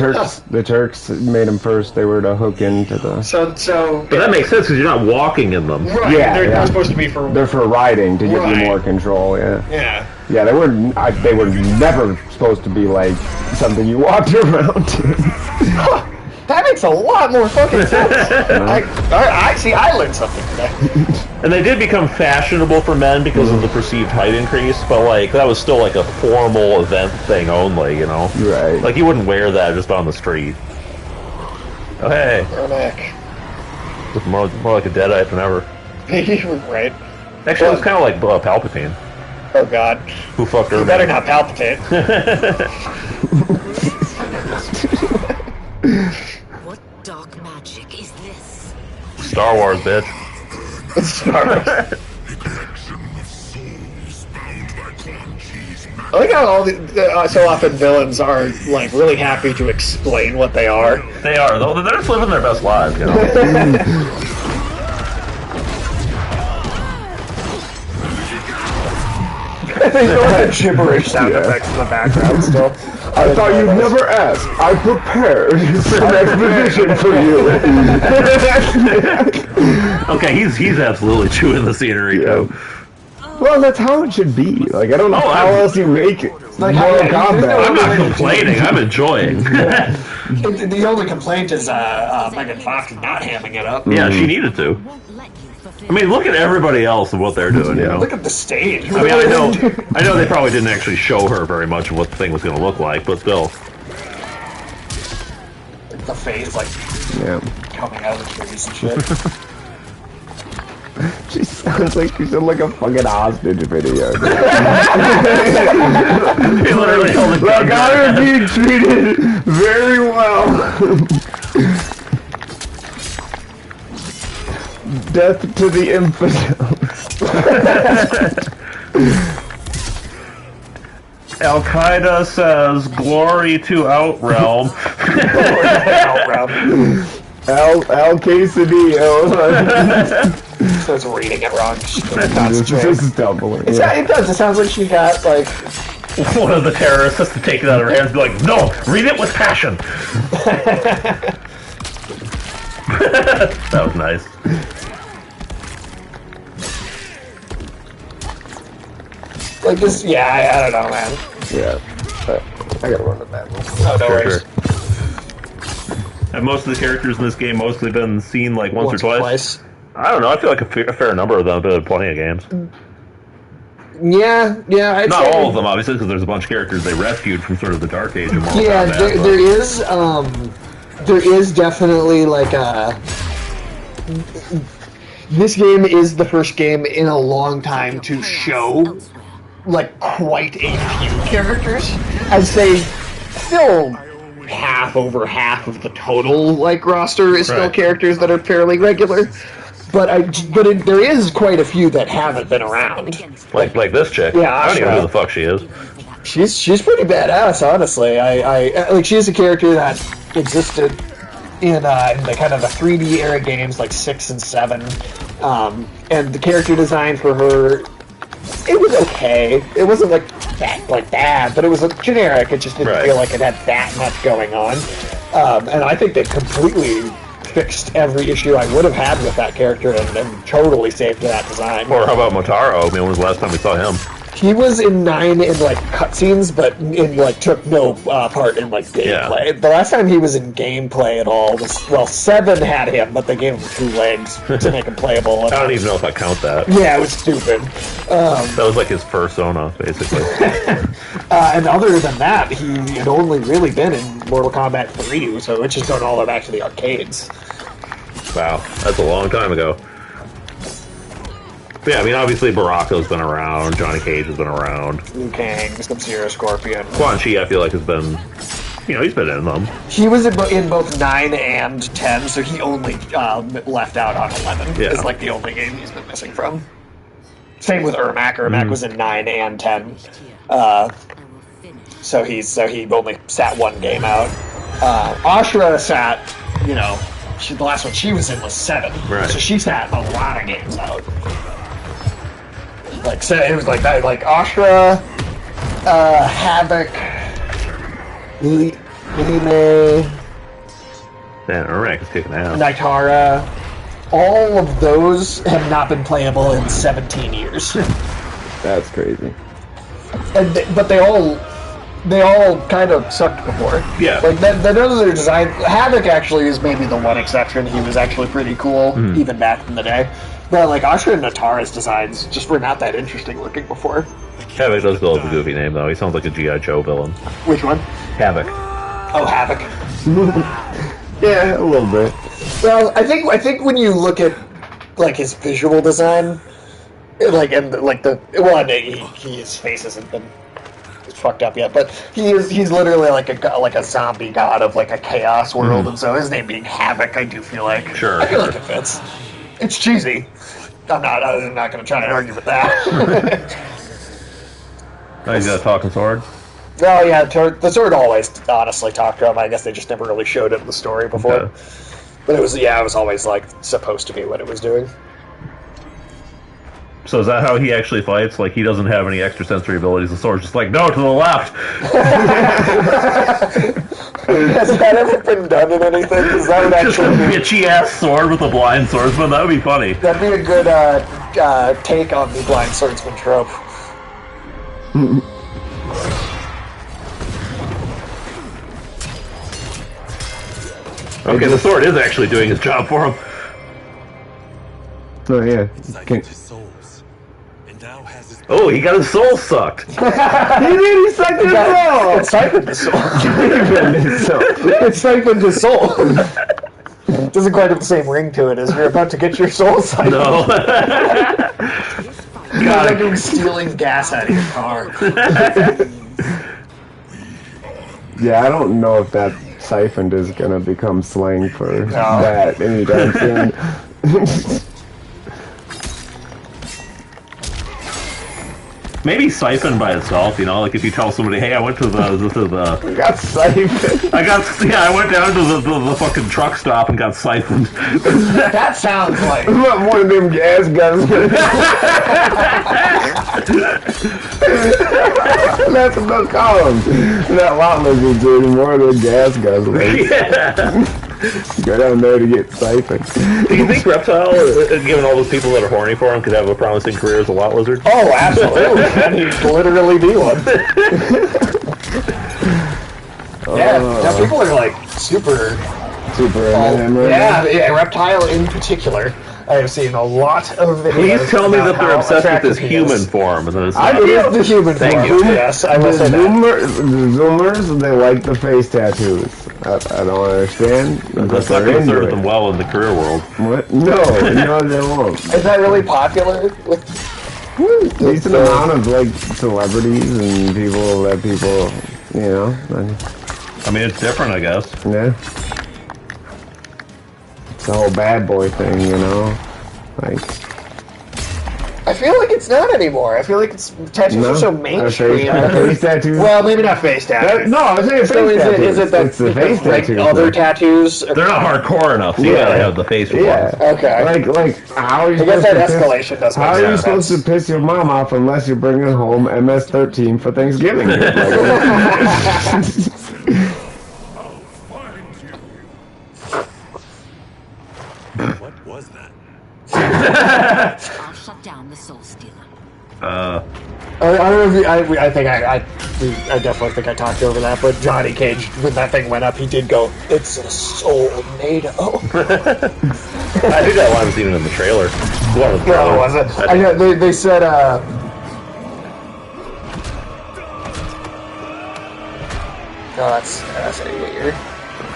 Turks made them first. They were to hook into the... So but that makes sense because you're not walking in them. Right. Yeah, They're not supposed to be for... They're for riding, to give you more control, Yeah. Yeah, they were never supposed to be like something you walked around in. That makes a lot more fucking sense. I learned something today. And they did become fashionable for men because of the perceived height increase, but like that was still like a formal event thing only, you know? Right. Like you wouldn't wear that just on the street. Oh hey. Oh, Nick. Look more like a deadite than ever. Right. Actually, it was kind of like Palpatine. Oh God. Who fucked her? You better not palpitate. What dark magic is this? Star Wars, bitch. It's Star Wars. I like how all so often villains are like really happy to explain what they are. They are. They're just living their best lives, you know. They go with the gibberish sound effects in the background still. I thought you'd never ask. I prepared an exposition for you. Okay, he's absolutely chewing the scenery too. Well, that's how it should be. Like, I don't know how else you make it. Like, Mortal Kombat. I'm not complaining. I'm enjoying. The only complaint is Megan Fox not hamming it up. Yeah, she needed to. I mean, look at everybody else and what they're doing, you know? Look at the stage. I mean, I know they probably didn't actually show her very much of what the thing was going to look like, but still. The face, like, coming out of the trees and shit. She sounds like she's in like a fucking hostage video. Look, I am being treated very well. Death to the infidels. Al-Qaeda says, glory to Outrealm. Al Quesadillo. So it's reading it wrong. This is doubling. It does. It sounds like she got, like... One of the terrorists has to take it out of her hands and be like, no, read it with passion. That was nice. Like this, I don't know, man. Yeah. I gotta run to that. Oh, no worries. Have most of the characters in this game mostly been seen like once or twice? I don't know. I feel like a fair number of them have been in plenty of games. Yeah. Not all of them, obviously, because there's a bunch of characters they rescued from sort of the dark age of Mortal Kombat. There is definitely like a... This game is the first game in a long time to show like quite a few characters. I'd say still over half of the total like roster is still characters that are fairly regular. But there is quite a few that haven't been around. Like this chick. Yeah, I don't even know who the fuck she is. She's pretty badass, honestly. I like she's a character that existed in the kind of the 3D era games like 6 and 7, and the character design for her, it was okay. It wasn't like bad, but it was generic. It just didn't feel like it had that much going on. And I think they completely fixed every issue I would have had with that character and totally saved that design. Or how about Motaro? I mean, when was the last time we saw him? He was in 9 in like cutscenes, but in like took no part in like gameplay. Yeah. The last time he was in gameplay at all was 7 had him, but they gave him 2 legs to make him playable. I don't even know if I count that. Yeah, it was stupid. That was like his persona, basically. And other than that, he had only really been in Mortal Kombat 3, so which is going all the way back to the arcades. Wow, that's a long time ago. Yeah, I mean, obviously Baraka's been around, Johnny Cage has been around. Liu Kang, Sub-Zero, Scorpion. Quan Chi, I feel like, has been, he's been in them. He was in both 9 and 10, so he only left out on 11. Yeah. It's like the only game he's been missing from. Same with Ermac. Ermac was in 9 and 10. So he only sat 1 game out. Ashura sat, the last one she was in was 7. Right. So she sat a lot of games out. Like, so it was like that, like Ashura, Havoc, Lime, Man, Ermac is kicking ass. Nitara. All of those have not been playable in 17 years. That's crazy. But they all kind of sucked before. Yeah. Like none of their design. Havoc actually is maybe the one exception. He was actually pretty cool even back in the day. But like Ashura and Natara's designs just were not that interesting looking before. Havoc does go with a goofy name though. He sounds like a G.I. Joe villain. Which one? Havoc. Oh, Havoc. Yeah, a little bit. Well, I think when you look at like his visual design, his face hasn't been fucked up yet, but he's literally like a zombie god of like a chaos world, and so his name being Havoc, I do feel like I feel like it fits. It's cheesy. I'm not going to try and argue with that. Oh, he's got a talking sword. Oh yeah, the sword always honestly talked to him. I guess they just never really showed it in the story before. Okay. But it was always like supposed to be what it was doing. So is that how he actually fights? Like, he doesn't have any extrasensory abilities. The sword's just like, no, to the left! Has that ever been done in anything? Because that would just actually a bitchy-ass sword with a blind swordsman? That would be funny. That'd be a good take on the blind swordsman trope. Okay, the sword is actually doing his job for him. Oh, yeah. Oh, he got his soul sucked. He did, he sucked his soul! It siphoned his soul. It siphoned his soul. It doesn't quite have the same ring to it as you're about to get your soul siphoned. No. You're like him stealing gas out of your car. Yeah, I don't know if that siphoned is gonna become slang for that anytime soon. Maybe siphoned by itself, like if you tell somebody, hey, I went to the got siphoned. I went down to the fucking truck stop and got siphoned. That sounds like one of them gas guns. That's what they'll call them. Not lot lizards anymore, they're gas guzzlers. Yeah. Go down there to get siphoned. Do you think Reptile, given all those people that are horny for him, could have a promising career as a lot lizard? Oh, absolutely. And he'd literally be one. Yeah, people are like super into him right now. Yeah, Reptile in particular. I have seen a lot of videos. Please tell me that they're obsessed with this human form. And then it's it is the human form. Yes, I will say that. The Zoomers, they like the face tattoos. I don't understand. That's not going to serve them well in the career world. What? No, they won't. Is that really popular with decent amount of like celebrities and people that I mean, it's different, I guess. Yeah. It's the whole bad boy thing, like. I feel like it's not anymore. I feel like tattoos are so mainstream. Face tattoos? Well, maybe not face tattoos. No, I was saying face tattoos. Is it that it's the face tattoos? Other tattoos? They're not hardcore enough, so you gotta have the face ones. Okay. Like how are you? I guess that escalation does make sense. How are you supposed to piss your mom off unless you're bringing home MS-13 for Thanksgiving? was that? I'll shut down the Soul Stealer. I don't know if I think I definitely think I talked over that, but Johnny Cage, when that thing went up, he did go, "It's a soul-nado." I think that line was even in the trailer. One of the No, was it? I know they said. Oh, that's weird.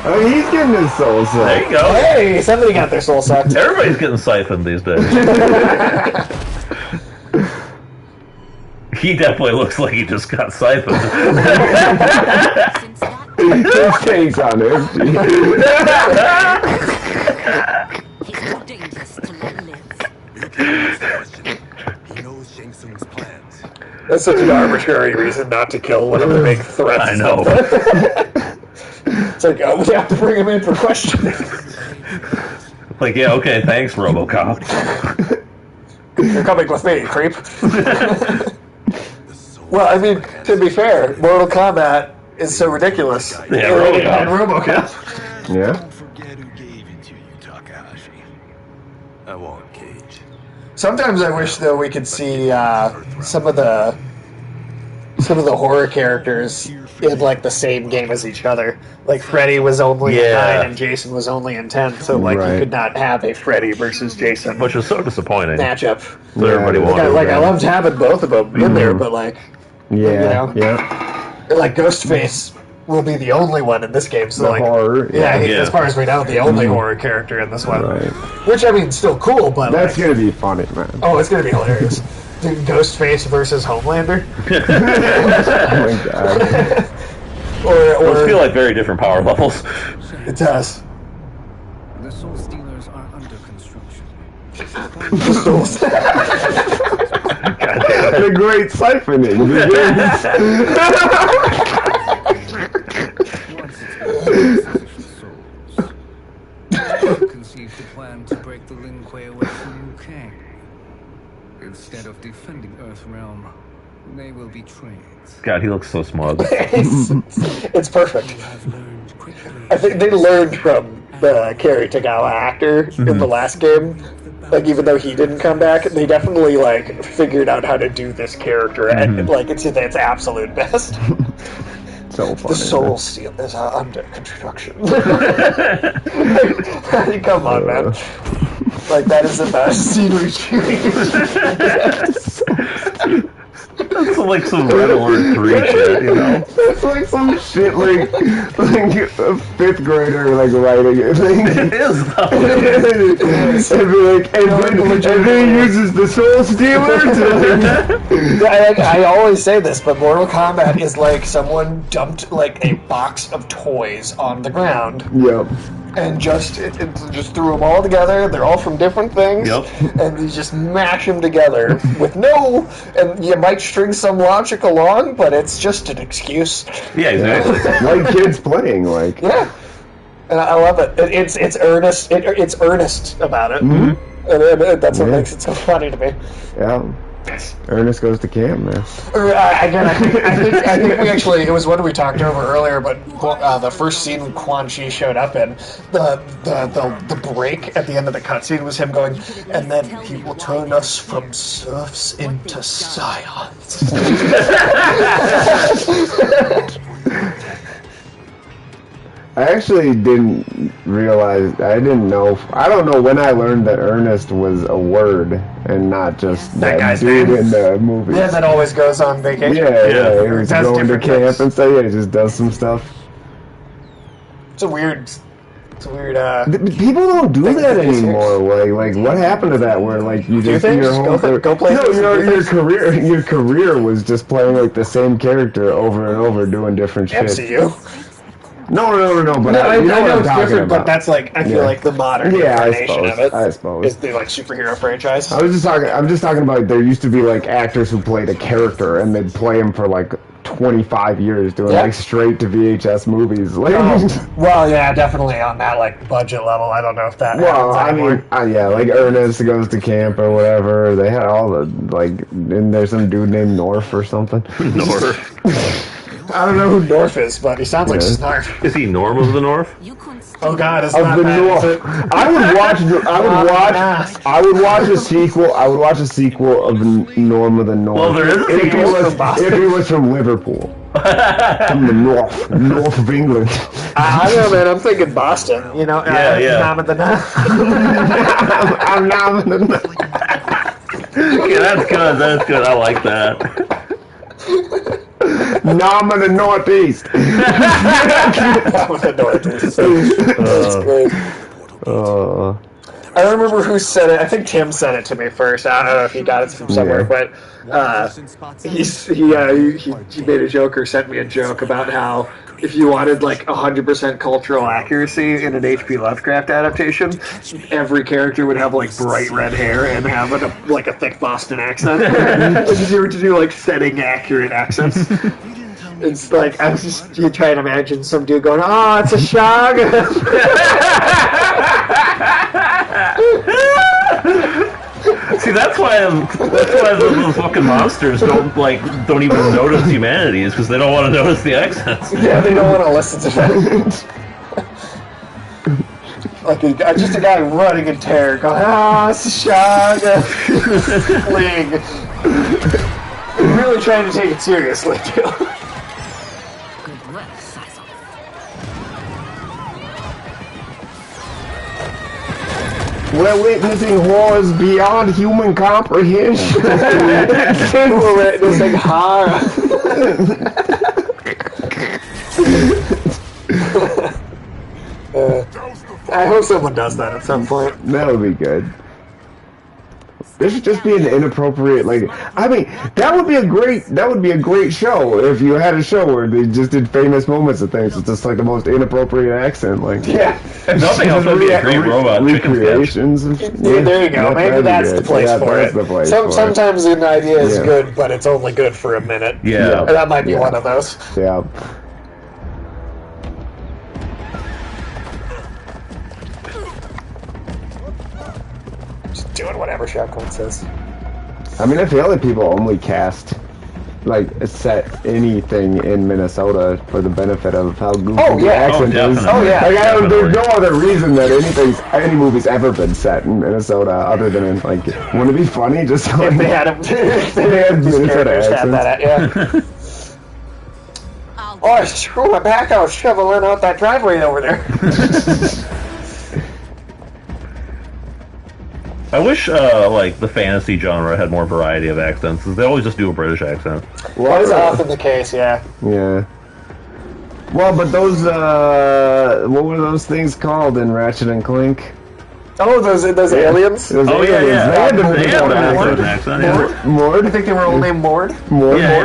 Oh, he's getting his soul sucked. There you go. Hey, somebody got their soul sucked. Everybody's getting siphoned these days. He definitely looks like he just got siphoned. His tank's on empty. He's too dangerous to let live. He knows Shang Tsung's plans. That's such an arbitrary reason not to kill one of the big threats. I know. It's like, oh, we have to bring him in for questioning. Like, yeah, okay, thanks, RoboCop. You're coming with me, creep. Well, I mean, to be fair, Mortal Kombat is so ridiculous. Yeah, RoboCop. Yeah. Don't forget who gave it to you, Takahashi. I won't, Cage. Sometimes I wish, though, we could see some of the horror characters in like the same game as each other. Like Freddy was only in 9 and Jason was only in 10, so like you could not have a Freddy versus Jason, which is so disappointing. Matchup. So everybody wanted. Like I loved having both of them in there, but like like Ghostface will be the only one in this game. So The like horror, as far as we know, the only horror character in this one. Right. Which I mean, still cool, but That's gonna be funny, man. Oh, it's gonna be hilarious. Dude, Ghostface versus Homelander. Oh my god. Those feel like very different power levels. It does. The Soul Stealers are under construction. The great siphoning. Conceived a plan to break the Lin Kuei away from Liu Kang. Instead of defending Earthrealm, they will be trained. God, he looks so smug. It's perfect. I think they learned from the Kerry Tagawa actor in the last game. Like, even though he didn't come back, they definitely like figured out how to do this character, and like it's absolute best. So funny. The Soul Steal is under construction. Come on, man. Like, that is the best scenery change. That's like some Red Alert 3 shit, you know? That's like some shit like a 5th grader like writing it. It is though. and then he uses the Soul Stealer to I always say this, but Mortal Kombat is like someone dumped like a box of toys on the ground. Yep. And just just threw them all together. They're all from different things. Yep. And you just mash them together with and you might string some logic along, but it's just an excuse. Yeah, exactly. Like kids playing, like. Yeah. And I love it. It's earnest. It's earnest about it. Mm-hmm. And that's what makes it so funny to me. Yeah. Ernest goes to camp, man. Again, I think we actually, it was one we talked over earlier, but the first scene Quan Chi showed up in, the break at the end of the cutscene was him going, and then he will turn us from serfs into scions. I actually didn't realize, I don't know when I learned that Ernest was a word and not just that guy's dude name. in the movie. Yeah, that always goes on vacation. Yeah, he was That's going to different camp things. and stuff. Yeah, he just does some stuff. It's a weird. People don't do that anymore. Like what happened to that? Where like you just think? your whole Go play. No, your career was just playing like the same character over and over, doing different shit. MCU. No. But I you know know what I'm it's talking different, about. but that's like I feel like the modern incarnation of it. I suppose. Is the like superhero franchise. I'm just talking about there used to be like actors who played a character and they'd play him for like 25 years doing like straight to VHS movies. Like, well, yeah, definitely on that like budget level. I don't know if that. well, I happens mean, yeah, like Ernest goes to camp or whatever. They had all the like, and there's some dude named North or something. North. I don't know who North is, but he sounds like Snarf. Is he Norm of the North? Oh God, it's of not the bad, North. is it? I would watch a sequel. I would watch a sequel of Norm of the North. Well, there is a if he sequel was from Boston. if he was from Liverpool, from the north of England. I don't know, man. I'm thinking Boston. You know, Yeah. Nom of the Nom. I'm Nom of the Nom. Okay, that's good. That's good. I like that. Nom of the Northeast. Nom of the Northeast. That's great. I don't remember who said it. I think Tim sent it to me first. I don't know if he got it from somewhere, but he made a joke or sent me a joke about how if you wanted like 100% cultural accuracy in an H.P. Lovecraft adaptation, every character would have like bright red hair and have a thick Boston accent. If you were to do like setting accurate accents. It's like, I was just trying to imagine some dude going, "Oh, it's a shog." See, that's why those fucking monsters don't even notice humanity, is because they don't want to notice the accents. Yeah, they don't want to listen to that. Like just a guy running in terror, going, "Ah, it's a shog." Fleeing. Really trying to take it seriously too. We're witnessing horrors beyond human comprehension. We're witnessing horror. I hope someone does that at some point. That would be good. There should just be an inappropriate, that would be a great show if you had a show where they just did famous moments of things. It's just like the most inappropriate accent, yeah. If nothing else, would be a great robot recreations. There you go. Maybe that's the place for it. Sometimes an idea is good, but it's only good for a minute. Yeah. And that might be one of those. Yeah. Doing whatever Shotgun says. I mean, I feel like people only cast, set anything in Minnesota for the benefit of how goofy the accent is. Oh, yeah. There's no other reason that any movie's ever been set in Minnesota other than in, wouldn't it be funny just if they had Minnesota accents? Oh, screw my back, I was shoveling out that driveway over there. I wish, the fantasy genre had more variety of accents. They always just do a British accent. That is often the case, yeah. Yeah. Well, but those, what were those things called in Ratchet and Clank? Oh, those aliens? Those aliens. Yeah. They had the accent. Mord? I think they were all named Mord? Mord? Yeah.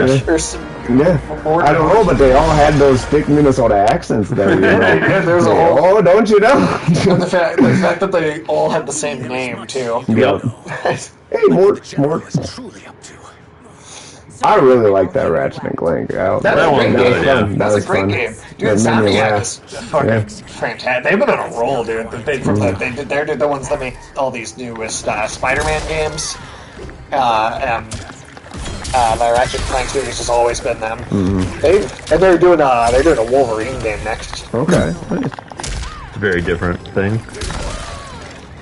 Mord? I don't know, but they all had those thick Minnesota accents that there's a whole... Oh, don't you know? the fact that they all had the same name, too. Yep. Hey, Mord. I really like that Ratchet and Clank. That was a great game. That was a great game. Dude, Insomniac is fucking fantastic. They've been on a roll, dude. They're the ones that make all these newest Spider-Man games. The Ratchet and Clank series has always been them. They're doing a Wolverine game next. Okay. It's a very different thing.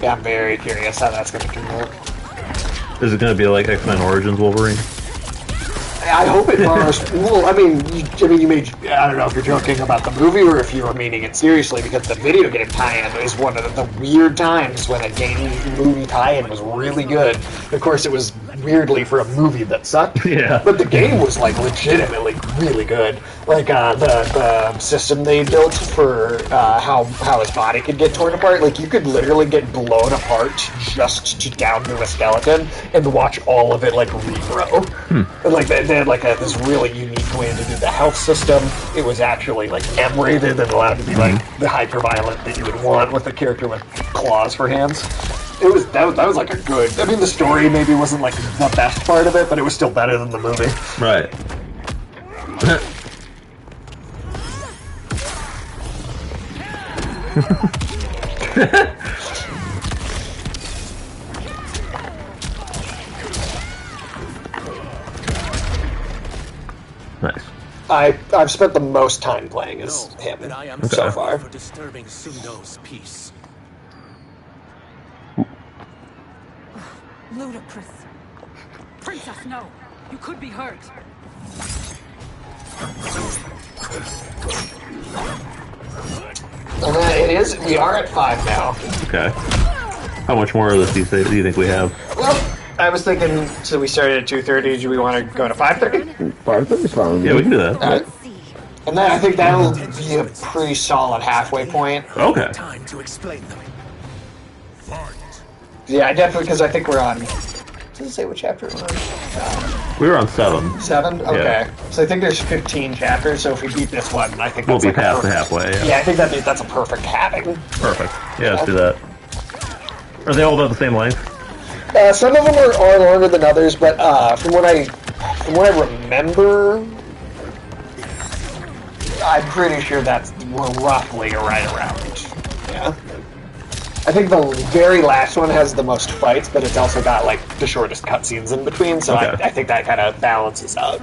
Yeah, I'm very curious how that's going to turn out. Is it going to be like X-Men Origins Wolverine? I hope it borrows. Well, I mean, you may. I don't know if you're joking about the movie or if you were meaning it seriously, because the video game tie-in is one of the weird times when a game movie tie-in was really good. Of course, it was weirdly for a movie that sucked. Yeah. But the game was legitimately really good. The system they built for how his body could get torn apart. You could literally get blown apart just to down to a skeleton and watch all of it regrow. And they had this really unique way to do the health system. It was actually M-rated and allowed to be the hyper-violent that you would want with a character with claws for hands. That was a good. I mean, the story maybe wasn't the best part of it, but it was still better than the movie. Right. Nice. I've spent the most time playing as him so far. For disturbing Sundo's peace. Ludicrous. Princess, no. You could be hurt. It is. We are at 5 now. Okay. How much more of this do you think we have? Well, I was thinking, so we started at 2:30. Do we want to go to 5:30? 5:30 is fine. Yeah, we can do that. All right. And then I think that'll be a pretty solid halfway point. Okay. Time to explain them. Yeah, definitely, because I think we're on... Does it say what chapter we're on? We were on 7. 7? Okay. Yeah. So I think there's 15 chapters, so if we beat this one, I think We'll that's be like past the halfway. Yeah, I think that's a perfect halving. Perfect. Yeah, let's do that. Are they all about the same length? Some of them are longer than others, but from what I remember, I'm pretty sure we're roughly right around. Yeah. I think the very last one has the most fights, but it's also got like the shortest cutscenes in between, so okay. I think that kind of balances out.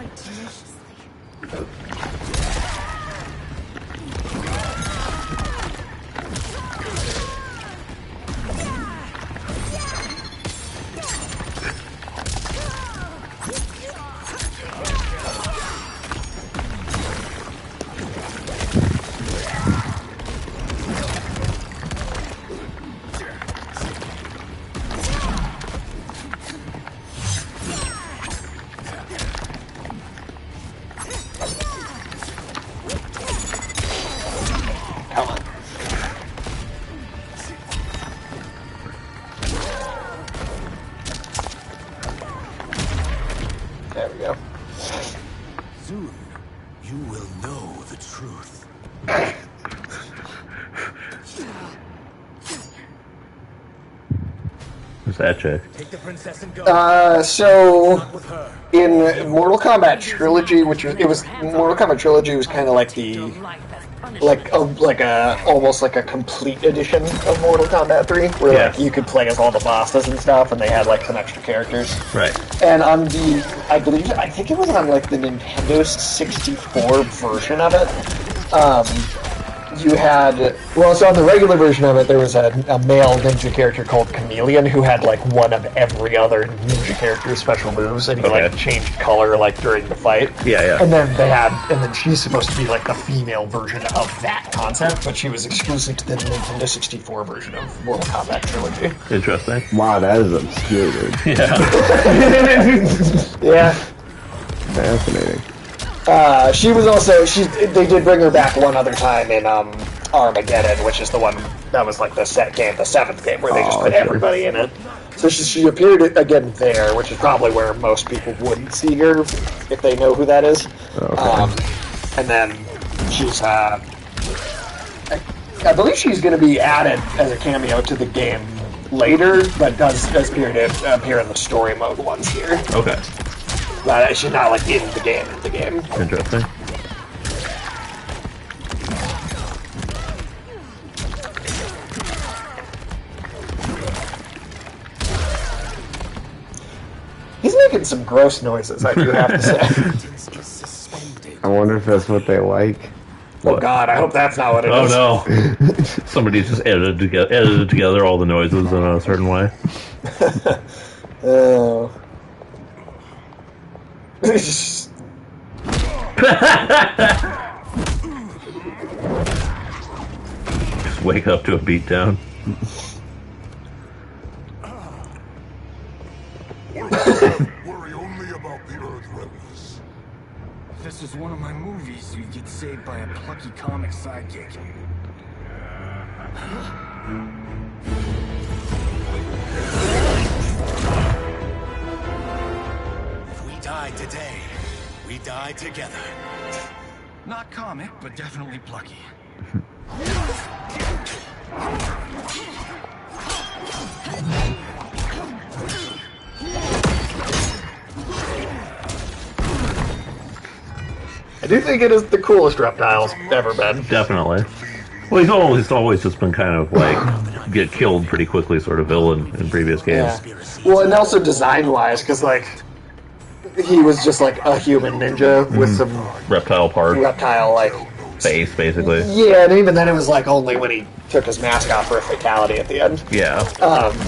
There we go. Soon, you will know the truth. Who's that chick? Take the princess and go. So in Mortal Kombat Trilogy, Mortal Kombat Trilogy was kind of like almost like a complete edition of Mortal Kombat 3, where like you could play as all the bosses and stuff, and they had like some extra characters. Right. And on the, I think it was on like the Nintendo 64 version of it. You had, so on the regular version of it, there was a male ninja character called Chameleon who had like one of every other ninja character's special moves, and he like changed color like during the fight. Yeah. And then she's supposed to be like the female version of that concept, but she was exclusive to the Nintendo 64 version of Mortal Kombat Trilogy. Interesting. Wow, that is obscure, dude. Yeah. Yeah. Fascinating. She was also, they did bring her back one other time in Armageddon, which is the one that was like the 7th game, where they just put everybody in it. So she appeared again there, which is probably where most people wouldn't see her if they know who that is. Okay. And then she's, I believe she's going to be added as a cameo to the game later, but does appear in the story mode ones here. Okay. But she's not like in the game. Interesting. He's making some gross noises, I do have to say. I wonder if that's what they like. Oh God, I hope that's not what it is. Oh no. Somebody just edited together all the noises in a certain way. Oh. Just wake up to a beatdown. Worry only about the Earth rebels. This is one of my movies. You get saved by a plucky comic sidekick. If we die today, we die together. Not comic, but definitely plucky. I do think it is the coolest reptile's ever been. Definitely. Well, he's always just been kind of like get killed pretty quickly sort of villain in previous games. Yeah. Well, and also design-wise, because like he was just like a human ninja with some reptile part, like face, basically. Yeah, and even then it was like only when he took his mask off for a fatality at the end. Yeah.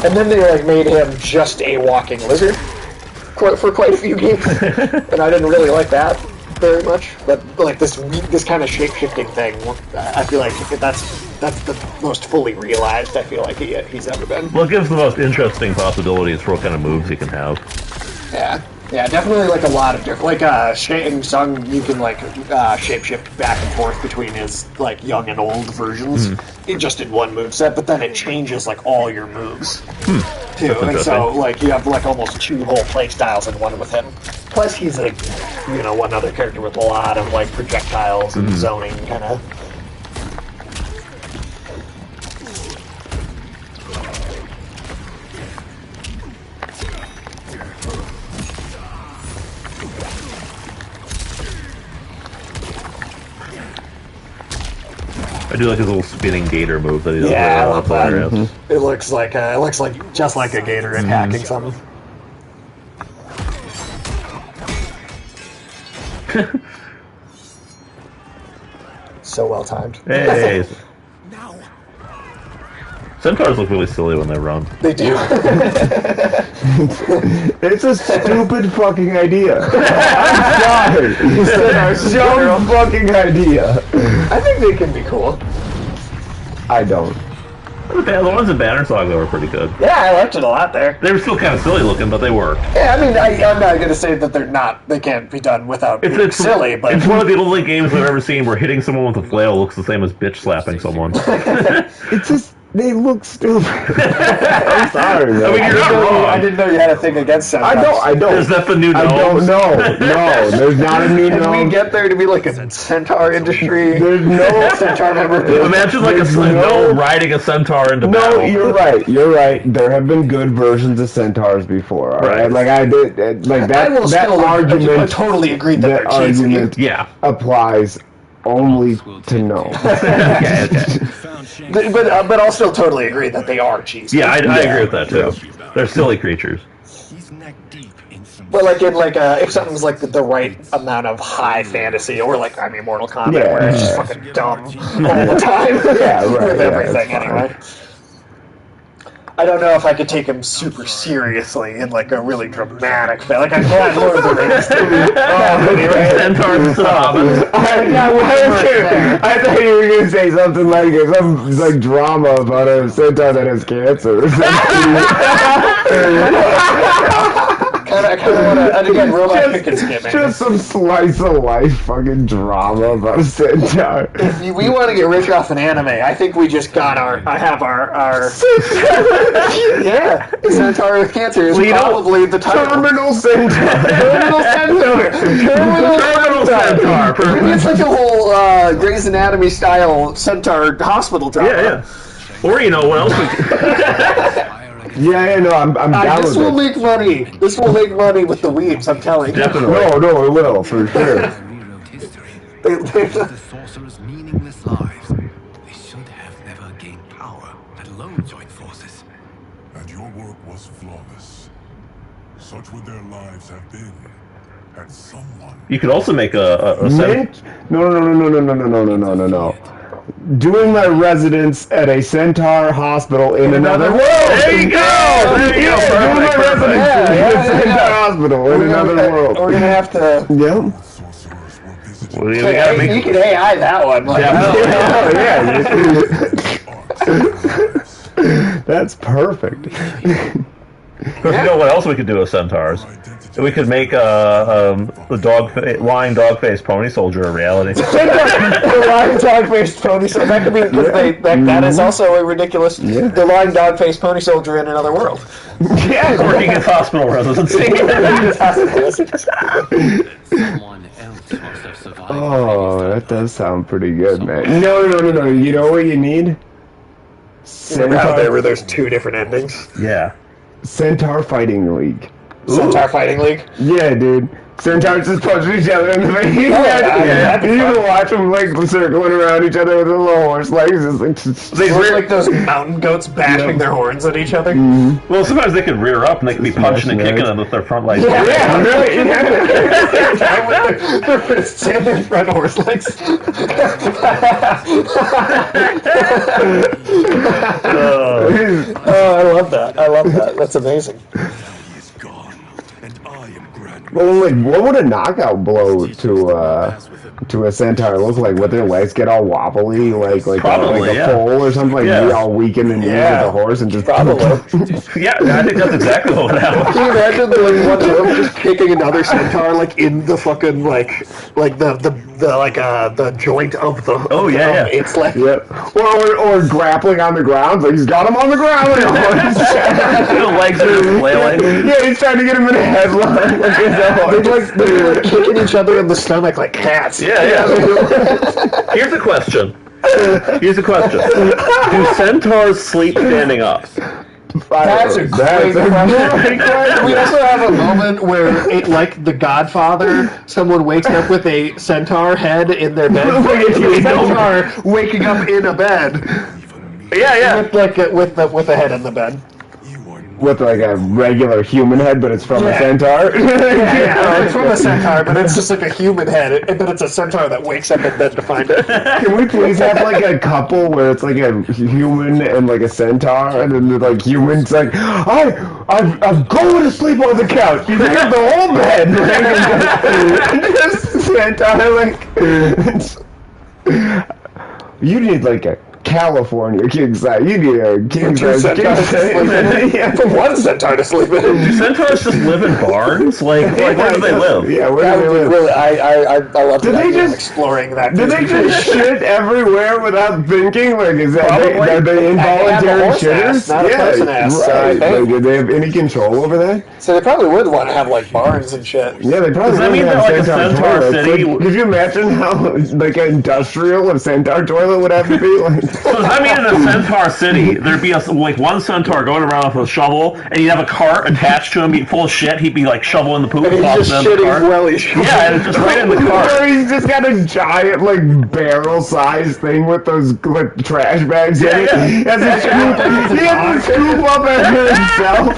And then they like made him just a walking lizard for quite a few games, and I didn't really like that very much. But like this kind of shape-shifting thing, I feel like that's the most fully realized I feel like he's ever been. Well, it gives the most interesting possibilities for what kind of moves he can have. Yeah, definitely like a lot of different. Like Shang Tsung, you can like shapeshift back and forth between his like young and old versions, just in one moveset. But then it changes like all your moves too, and so like you have like almost 2 whole play styles in one with him. Plus, he's like one other character with a lot of like projectiles and zoning kind of. I do like his little spinning gator move that he does. Yeah, I love that. It looks like just like a gator attacking something. So well timed. Hey. Centaurs look really silly when they run. They do. It's a stupid fucking idea. I'm sorry. It's a dumb fucking idea. I think they can be cool. I don't. The ones in Banner Saga were pretty good. Yeah, I liked it a lot there. They were still kind of silly looking, but they worked. Yeah, I mean, I'm not going to say that they can't be done without being silly, but... It's one of the only games I've ever seen where hitting someone with a flail looks the same as bitch slapping someone. It's just... They look stupid. I'm sorry, man. I mean, you're not wrong. I didn't know you had a thing against Centaurs. I don't. Is that the new Gnomes? I don't know. No, there's not a new Gnome. Can we get there to be like a Centaur industry? There's no Centaur member. Imagine like a gnome riding a Centaur into battle. No, you're right. You're right. There have been good versions of Centaurs before. All right. Like I did. Like that. That argument. I totally agree that argument. Applies only to Gnomes. Okay. But I'll still totally agree that they are cheesy. Yeah, I agree with that too. They're silly creatures. But like if something's like the right amount of high fantasy, or like Mortal Kombat, where it's just fucking dumb all the time. With everything anyway. I don't know if I could take him super seriously in like a really dramatic way. Like I can't Lord of the Rings. Centaurs and Hobbits. I thought you were gonna say something like some like drama about a centaur that has cancer or something. I kind of want to, and again, robot pick and skimming. Just some slice of life fucking drama about a centaur. If we want to get rich off an anime, I think we just got our yeah, Centaur with cancer is probably the title. Terminal Centaur. Terminal Centaur. Terminal Centaur. Maybe it's like a whole Grey's Anatomy style Centaur hospital drama. Yeah. Or what else? Yeah, no, I'm down this will make money. This will make money with the weebs, I'm telling you. Definitely. No, it will, for sure. The sorcerers' meaningless lives. They should have never gained power, let alone join forces. And your work was flawless. Such would their lives have been had someone... You could also make a No. Doing my residence at a centaur hospital in another world. There you go. Doing my residence at a centaur hospital in another world. We're gonna have to. Yep. You can AI that one. Like, That's perfect. You know what else we could do with centaurs? We could make the lying dog-faced pony soldier a reality. The lying dog-faced pony soldier. That could be that is also a ridiculous. Yeah. The lying dog-faced pony soldier in another world. Yeah, working in hospital residency. Oh, that does sound pretty good, man. No. You know what you need? Out there where there's 2 different endings. Yeah. Centaur Fighting League. Centaur Fighting League? Yeah, dude. Centaurs just punching each other in the face. You can watch them like circling around each other with their little horse legs. They look like those mountain goats bashing their horns at each other. Well, sometimes they could rear up and they could be punching and kicking them with their front legs. They're standing their front horse legs. I love that. I love that. That's amazing. Well, like, what would a knockout blow to a centaur look like? Would their legs get all wobbly, like a pole or something? Like, be all weakened and used as a horse and just probably. Yeah, I think that's exactly what would happen. Can you imagine like one of them just kicking another centaur like in the fucking like the joint of the its leg? Or grappling on the ground, like he's got him on the ground. The legs are flailing. Yeah, he's trying to get him in a headlock. They're like kicking each other in the stomach like cats. Yeah. Here's a question. Do centaurs sleep standing up? That's a great question. We also have a moment where, like The Godfather, someone wakes up with a centaur head in their bed. A centaur waking up in a bed. Yeah. With a head in the bed. With like a regular human head, but it's from a centaur. It's from a centaur, but it's just like a human head. But it's a centaur that wakes up in bed to find it. Can we please have like a couple where it's like a human and like a centaur, and then the like human's like, I'm going to sleep on the couch. You take up the whole bed. Just centaur like. You need like a California king size. You need a king size. For one centaur to sleep in. Do centaurs just live in barns? Like where do they live? Yeah, where do they live? Really, I love exploring that. Do they just shit everywhere without thinking? Like, are they involuntary shitters? Not a person ass. Right. Like, do they have any control over that? So they probably would want to have like barns and shit. Yeah, they probably would have like a centaur city? Could you imagine how like industrial a centaur toilet would have to be? Like, so does that mean in a centaur city, there'd be one centaur going around with a shovel, and he'd have a cart attached to him, be full of shit, he'd be like shoveling the poop. And he's just shitting while he's and it's just right in the cart. Or he's just got a giant like barrel-sized thing with those like trash bags in it. He has to scoop up after himself.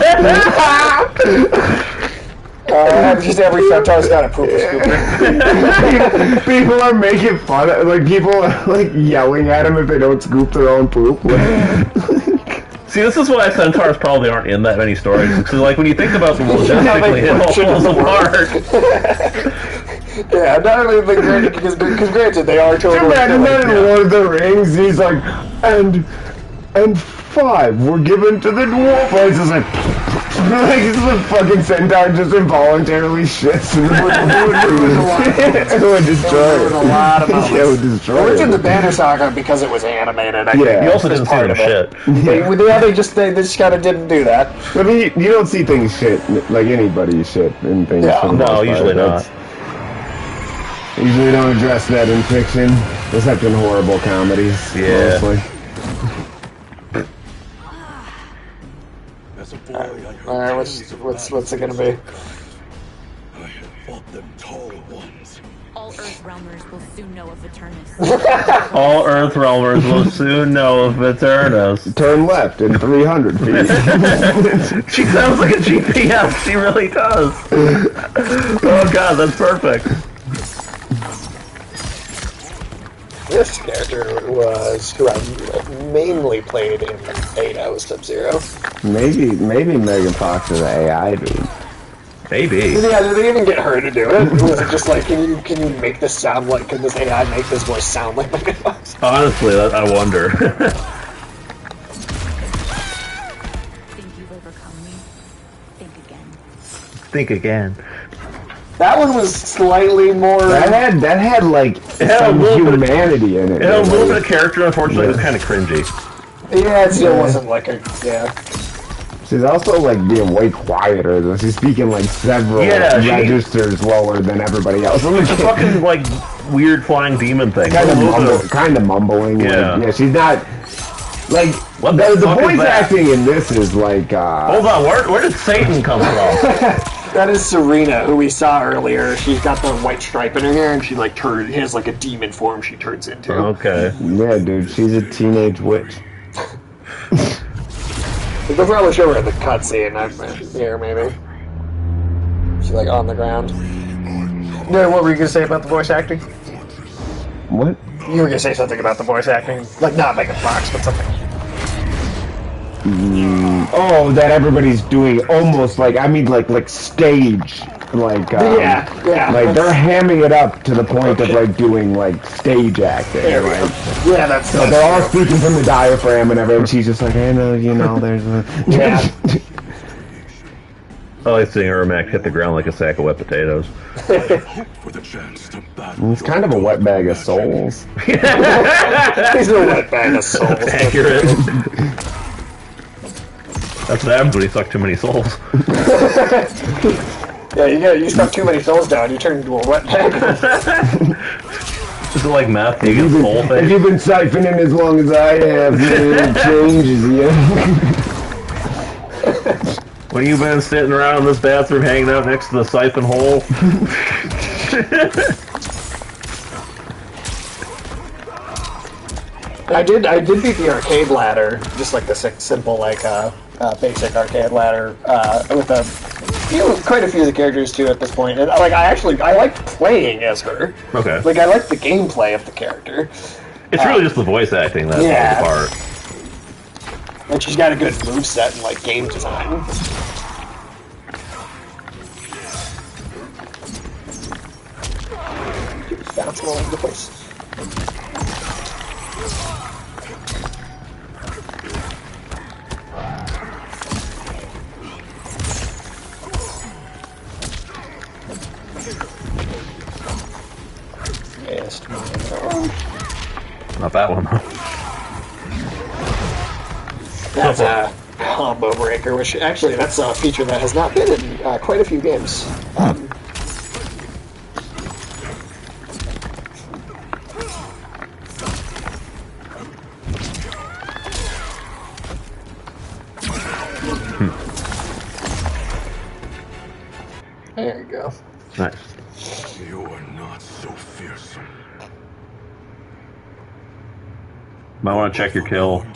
Just every centaur's got a poop scooper. People are making fun of, like, people are like yelling at him if they don't scoop their own poop. See, this is why centaurs probably aren't in that many stories. Because, like, when you think about them logistically, it all falls apart. Yeah, not only because granted, they are totally. Imagine that in Lord of the Rings, he's like, and 5 were given to the dwarf. It's just like this is a fucking centaur just involuntarily shits and it would destroy it. A lot of moments. It would destroy it. It's it. in the Banner Saga because it was animated. I think. You also didn't see them shit. They just kind of didn't do that. I mean, you don't see things shit like anybody shit in things. Yeah, no, usually not. Usually don't address that in fiction, except in horrible comedies. Yeah. Mostly. Alright, what's it gonna be? I have fought them tall ones. All Earth Realmers will soon know of Eternus. All Earth Realmers will soon know of Eternus. Turn left in 300 feet. She sounds like a GPS. She really does. Oh god, that's perfect. This character was who I mainly played in the beta was Sub-Zero. Maybe Megan Fox is an AI dude. Maybe. Yeah, did they even get her to do it? Was it just like, can you make this sound like, can this AI make this voice sound like Megan Fox? Honestly, I wonder. Think you've overcome me? Think again. Think again. That one was slightly more. That had like some humanity in it. It had a little bit of character. Unfortunately, it was kind of cringy. Yeah, it still wasn't like a She's also like being way quieter. Though. She's speaking like several registers lower than everybody else. It's a fucking like weird flying demon thing. Kind of mumbling. Yeah. Like, she's not. Like the voice acting in this is like. Hold on, where did Satan come from? That is Serena, who we saw earlier. She's got the white stripe in her hair, and she like has like a demon form she turns into. Okay. Yeah, dude, she's a teenage witch. They'll probably show her in the cutscene here, maybe. She's like on the ground. No, what were you gonna say about the voice acting? What? You were gonna say something about the voice acting, like not Megan Fox, but something. Oh, that everybody's doing almost like stage, like yeah. like they're hamming it up to the point of like doing like stage acting. Yeah, that's so they're all speaking from the diaphragm and everything. She's just like, I know, there's a yeah. I like seeing Ermac hit the ground like a sack of wet potatoes. He's kind of a wet bag of souls. He's a wet bag of souls. Accurate. That's what happens when you suck too many souls. Yeah, you suck too many souls down, you turn into a wet bag. Is it like meth? You get soul thing? If you've been siphoning as long as I have, it changes you. When you've been sitting around in this bathroom hanging out next to the siphon hole. I did beat the arcade ladder, just like the simple basic arcade ladder with quite a few of the characters too at this point. And I like playing as her. Okay. Like I like the gameplay of the character. It's really just the voice acting that's the part. And she's got a good moveset and like game design. Bouncing all over the place. Not that one, though. That's a combo breaker, which actually that's a feature that has not been in quite a few games. There you go. Nice. You are not so fearsome. Might want to check your kill.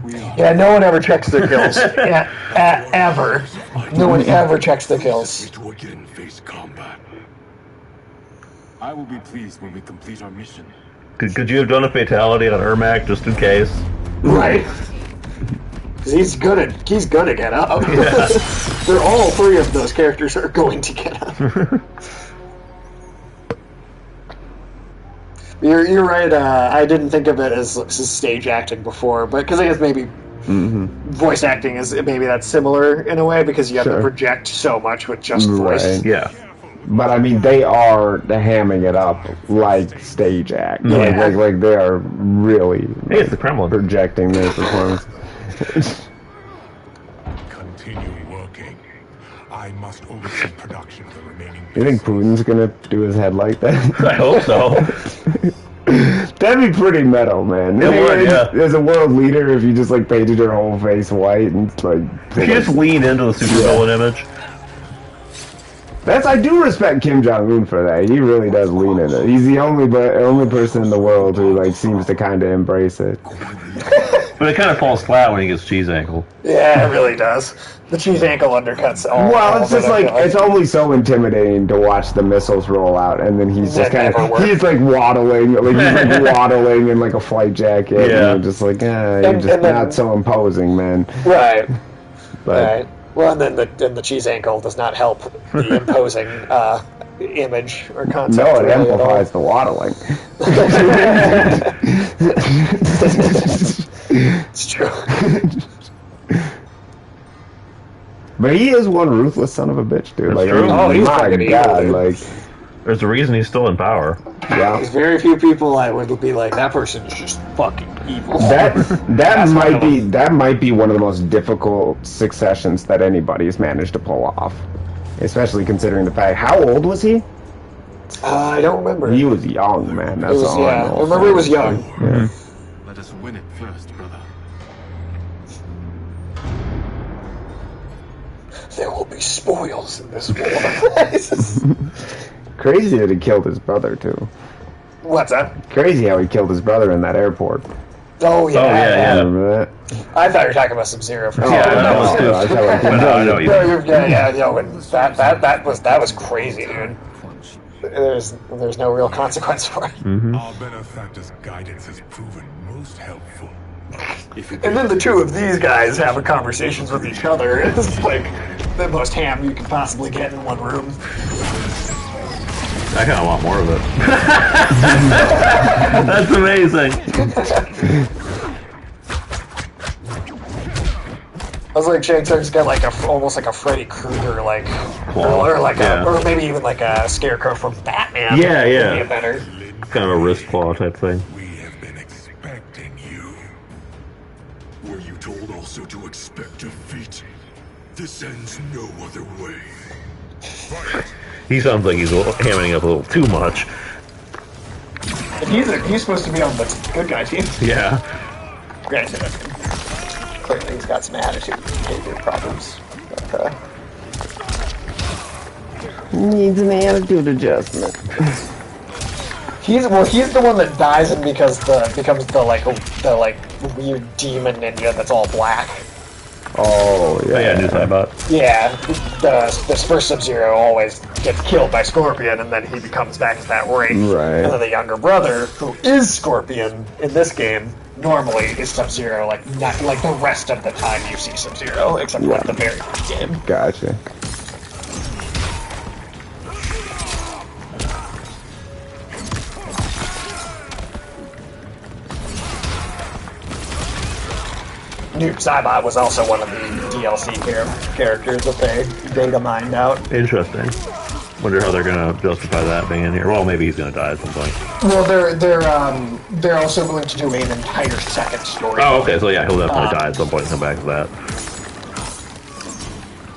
Yeah, no one ever checks their kills. Ever. No one ever checks their kills. To again face combat. I will be pleased when we complete our mission. Could you have done a fatality on Ermac just in case? Right. He's gonna get up. Yeah. They're all three of those characters are going to get up. You're right. I didn't think of it as stage acting before, but because I guess maybe voice acting is maybe that's similar in a way because you have to project so much with just voice. Right. Yeah. But I mean, they are hamming it up like stage act. Yeah. Like they are really it's the Kremlin projecting their performance. Continue working. I must oversee production of the remaining. You think Putin's gonna do his head like that? I hope so. That'd be pretty metal, man. It would, yeah. As a world leader, if you just like painted your whole face white and like. If you just lean into the supervillain image. I do respect Kim Jong-un for that. He really does lean in it. He's the only person in the world who like seems to kind of embrace it. But it kind of falls flat when he gets cheese ankle. Yeah, it really does. The cheese ankle undercuts all. Well, it's just like it's only so intimidating to watch the missiles roll out, and then he's just kind of he's like waddling, in like a flight jacket. Yeah, and you're just like, you're just not so imposing, man. Right. But, right. Well, and then the cheese ankle does not help the imposing image or concept. No, it amplifies the waddling. It's true. But he is one ruthless son of a bitch, dude. That's like, true. He's my fucking God, evil, like. There's a reason he's still in power. Yeah. There's very few people I would be like, that person is just fucking evil. That might be one of the most difficult successions that anybody's managed to pull off. Especially considering the fact, how old was he? I don't remember. He was young, man. That's all I know. I remember he was young. Yeah. Let us win it first, brother. there will be spoils in this war. Crazy that he killed his brother, too. What's that? Crazy how he killed his brother in that airport. Oh, yeah. yeah. Remember that? I thought you were talking about Sub-Zero for Yeah, I know you. That was crazy, dude. There's no real consequence for it. Our benefactor's guidance has proven most helpful. And then the two of these guys having conversations with each other is like the most ham you can possibly get in one room. I kind of want more of it. That's amazing. I was like, Shang Tsung's got like almost like a Freddy Krueger like, or maybe even like a Scarecrow from Batman. Yeah, yeah. Maybe better. Kind of a wrist claw type thing. We have been expecting you. Were you told also to expect defeat? This ends no other way. He sounds like he's hamming up a little too much. He's supposed to be on the good guy team. Yeah. Granted, clearly he's got some attitude behavior problems. But, needs an attitude adjustment. He's the one that dies and becomes the weird demon ninja that's all black. Oh yeah. Oh, yeah, news about. Yeah, this first Sub-Zero always gets killed by Scorpion, and then he becomes back as that Wraith. Right. And then the younger brother, who is Scorpion in this game, normally is Sub-Zero, like not like the rest of the time you see Sub-Zero, except for like the very first game. Gotcha. Noob Saibot was also one of the DLC characters that they data mined out. Interesting. Wonder how they're gonna justify that being in here. Well, maybe he's gonna die at some point. Well, they're also going to do an entire second story. Oh, okay. So yeah, he'll definitely die at some point and come back to that.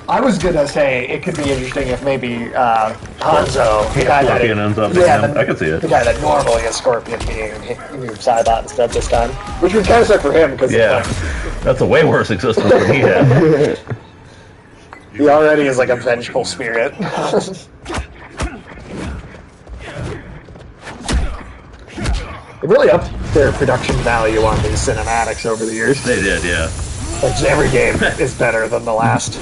I was gonna say it could be interesting if maybe Hanzo, the guy that ends up being him. I could see it. The guy that normally is Scorpion being Noob Saibot instead this time, which would kind of suck for him because that's a way worse existence than he had. He already is like a vengeful spirit. They really upped their production value on these cinematics over the years. They did, yeah. Like every game is better than the last.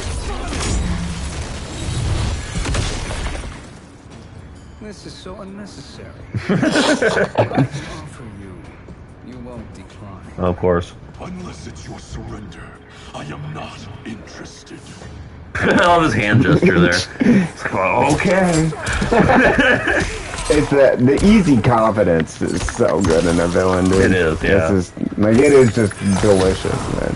This is so unnecessary. Offer you won't decline. Of course. Unless it's your surrender, I am not interested. I love his hand gesture there. It's like, okay. It's the easy confidence is so good in a villain, dude. It is, yeah. It's just, it is just delicious, man.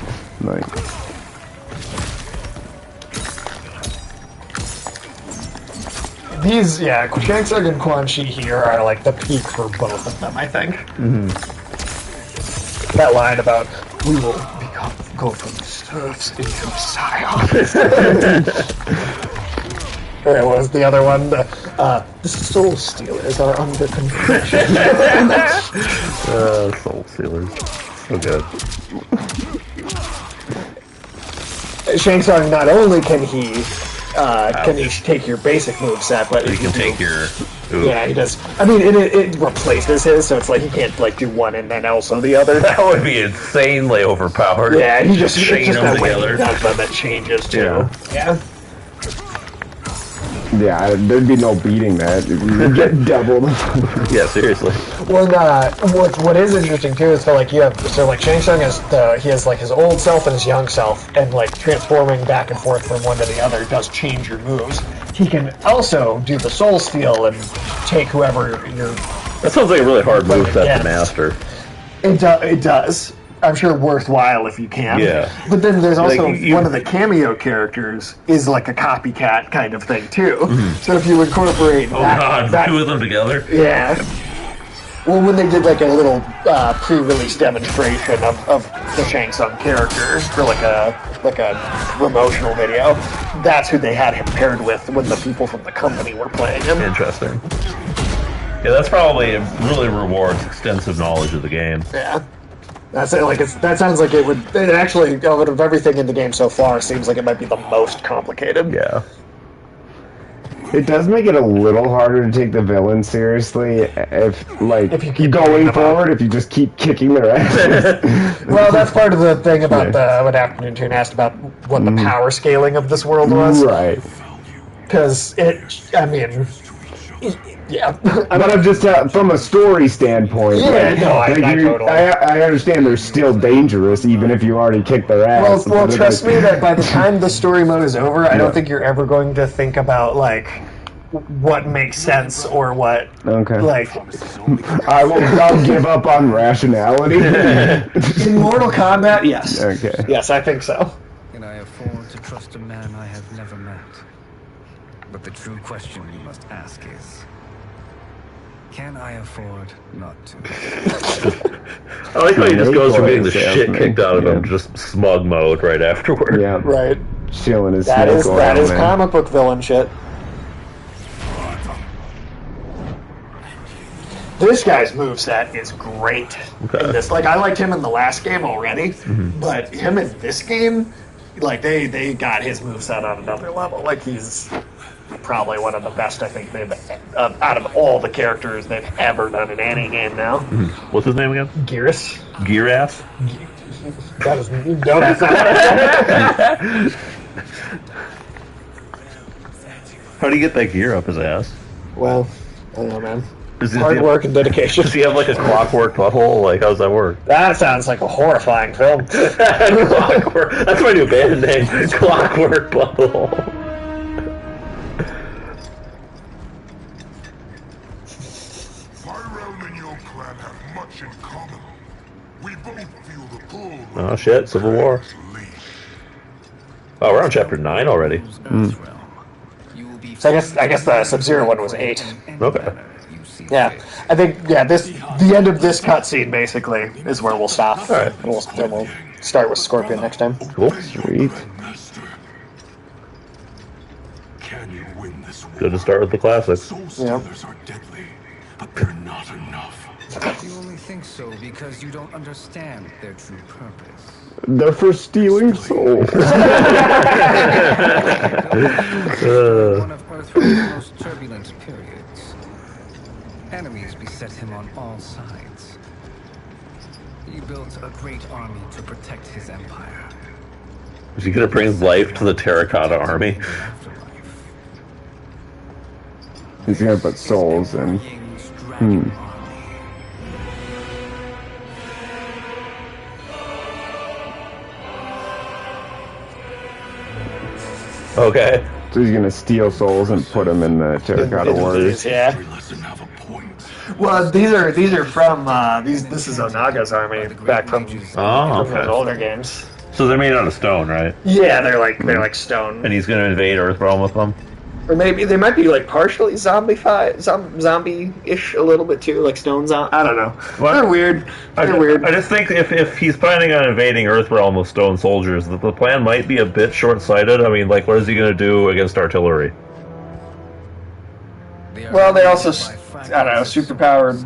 These, Shang Tsung and Quan Chi here are like the peak for both of them, I think. Mm-hmm. That line about, we will go from serfs into scions. What was the other one? The Soul Stealers are under control. Soul Stealers. So good. Shang Tsung, not only can he take your basic moveset, but he can take your... Ooh. Yeah, he does. I mean, it replaces his, so it's like he can't like do one and then also the other. That would be insanely overpowered. Yeah, he just chain them together. That changes too. Yeah. Yeah, there'd be no beating that. You'd get doubled. Yeah, seriously. Well, what is interesting too is that like Shang Tsung he has like his old self and his young self, and like transforming back and forth from one to the other does change your moves. He can also do the Soul Steal and take whoever you're. That sounds like a really hard moveset to master. It does. I'm sure worthwhile if you can. Yeah. But then there's also one of the cameo characters is like a copycat kind of thing too. Mm-hmm. So if you incorporate two of them together. Yeah. Well, when they did like a little pre-release demonstration of the Shang Tsung character for like a promotional video, that's who they had him paired with when the people from the company were playing him. Interesting. Yeah, that's probably really rewards extensive knowledge of the game. Yeah. That's it. Like that sounds like it would. It actually, out of everything in the game so far, seems like it might be the most complicated. Yeah. It does make it a little harder to take the villain seriously if you keep going forward, if you just keep kicking their ass. Well, that's part of the thing about what Afternoon asked about what the power scaling of this world was. Right. Because yeah. But I'm just from a story standpoint. Yeah, no, I understand they're still dangerous, even if you already kicked their ass. Well, trust me that by the time the story mode is over, I don't think you're ever going to think about what makes sense or what. Okay. I'll give up on rationality. In Mortal Kombat, yes. Okay. Yes, I think so. Can I afford to trust a man I have never met? But the true question you must ask is, can I afford not to? I like how he just goes from getting the shit kicked out of him, just smug mode right afterward. Yeah. Right. Chilling his That is man. comic book villain shit. This guy's moveset is great. In this, I liked him in the last game already, but him in this game, they got his moveset on another level. He's probably one of the best I think they've out of all the characters they've ever done in any game now. What's his name again? Geras. Geras? That is no, that's not. How do you get that gear up his ass? Well, I don't know, man. Hard Hard work and dedication. Does he have a clockwork butthole? How does that work? That sounds like a horrifying film. Clockwork. That's my new band name. Clockwork Butthole. Oh shit, Civil War. Oh, we're on chapter 9 already. So I guess the Sub-Zero one was 8. Okay. Yeah, I think the end of this cutscene basically is where we'll stop. All right. Then we'll start with Scorpion next time. Cool. Sweet. Good to start with the classics. Yeah. But they're not enough. You only think so because you don't understand their true purpose. They're for stealing souls. One of Earth's most turbulent periods. Enemies beset him on all sides. He built a great army to protect his empire. Is he gonna bring life to the Terracotta Army? He's gonna put souls in. Okay. So he's gonna steal souls and put them in the Terracotta Warriors. Yeah. Well, these are from this is Onaga's army back from those older games. So they're made out of stone, right? Yeah, they're like stone. And he's gonna invade Earthrealm with them. Or maybe they might be partially zombie-ish a little bit too, like stone zombie. I don't know. What? They're weird. They're weird. I just think if he's planning on invading Earthrealm with stone soldiers, the plan might be a bit short-sighted. I mean, what is he going to do against artillery? Well, they also, I don't know, superpowered.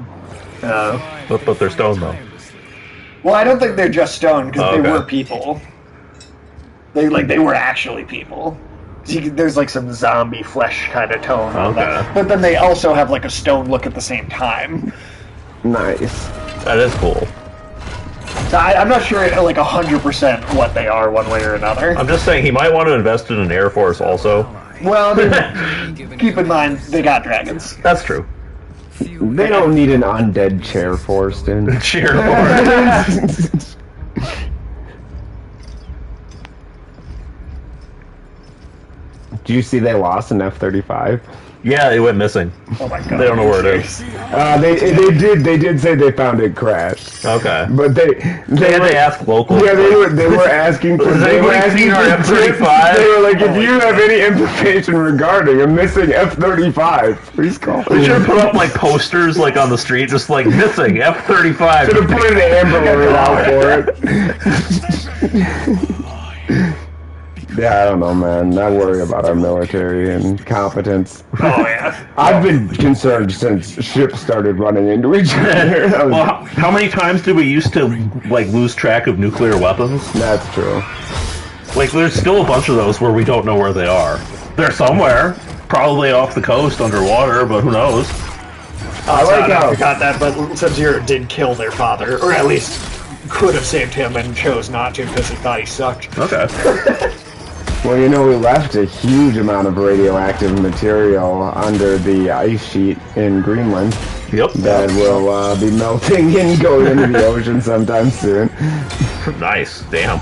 But they're stone though. Well, I don't think they're just stone because they were people. They were actually people. There's some zombie flesh kind of tone on that. But then they also have a stone look at the same time. Nice. That is cool. So I'm not sure 100% what they are one way or another. I'm just saying he might want to invest in an Air Force also. Well, keep in mind they got dragons. That's true. They don't need an undead chair forced in. Chair force. Did you see they lost an F-35? Yeah, it went missing. Oh my god! They don't know where it is. They did say they found it crashed. Okay, but they had to ask locals. Yeah, they were asking for. They were asking for F-35. They were like, if you have any information regarding a missing F-35, please call. They should have put up posters on the street, just missing F-35. Should have put an Amber Alert out for it. Yeah, I don't know, man. I worry about our military and competence. Oh, yeah. I've been concerned since ships started running into each other. Well, how many times did we used to, like, lose track of nuclear weapons? That's true. Like, there's still a bunch of those where we don't know where they are. They're somewhere. Probably off the coast, underwater, but who knows? I like how I forgot that, but Sub-Zero did kill their father, or at least could have saved him and chose not to because he thought he sucked. Okay. Well, you know, we left a huge amount of radioactive material under the ice sheet in Greenland. Yep. That will be melting and going into the ocean sometime soon. Nice. Damn.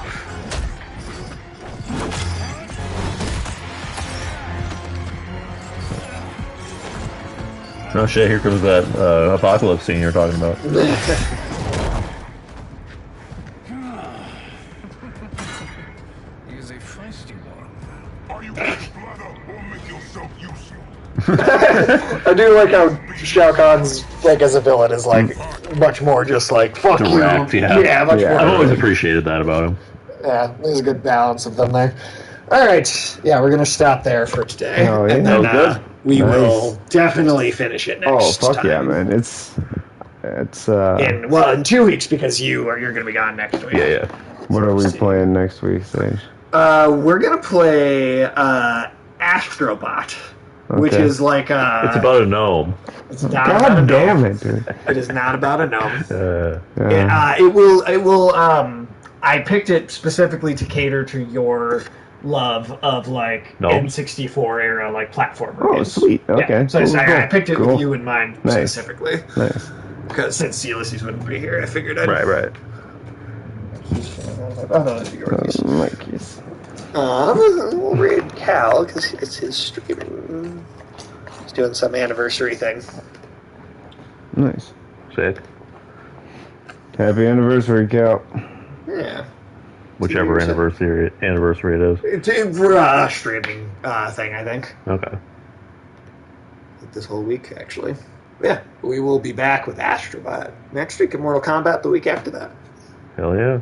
Oh shit, here comes that apocalypse scene you're talking about. He's a feisty one. Are you ready, brother, or make yourself useful? I do like how Shao Kahn's, like, as a villain is, like, much more just like, fuck Direct, you. yeah. Much more. I've always appreciated that about him. Yeah, there's a good balance of them there. Alright, yeah, we're gonna stop there for today. Oh, yeah. And then Good. we Nice. will definitely finish it next Oh, fuck time. yeah, man. It's in 2 weeks because you're gonna be gone next week. Yeah. what are we playing next week, Sage? We're gonna play Astrobot, which Okay. is like It's about a gnome. It's not about a God gnome. damn it, dude. It is not about a gnome. Yeah. It will. I picked it specifically to cater to your love of like Gnomes? N64 era like platformer. Oh, games. sweet. Okay. Yeah. So Cool, I cool. picked it Cool. with you in mind Nice. specifically. Nice. Because since Ulysses wouldn't be here, I figured I'd. Right. Oh, no, that'd be yours. Mikey's. We'll read Cal because it's his streaming. He's doing some anniversary thing. Nice. Sick. Happy anniversary, Cal. Yeah. Whichever anniversary it is. It's a streaming thing, I think. Okay. This whole week, actually. Yeah, we will be back with Astrobot next week and Mortal Kombat the week after that. Hell yeah.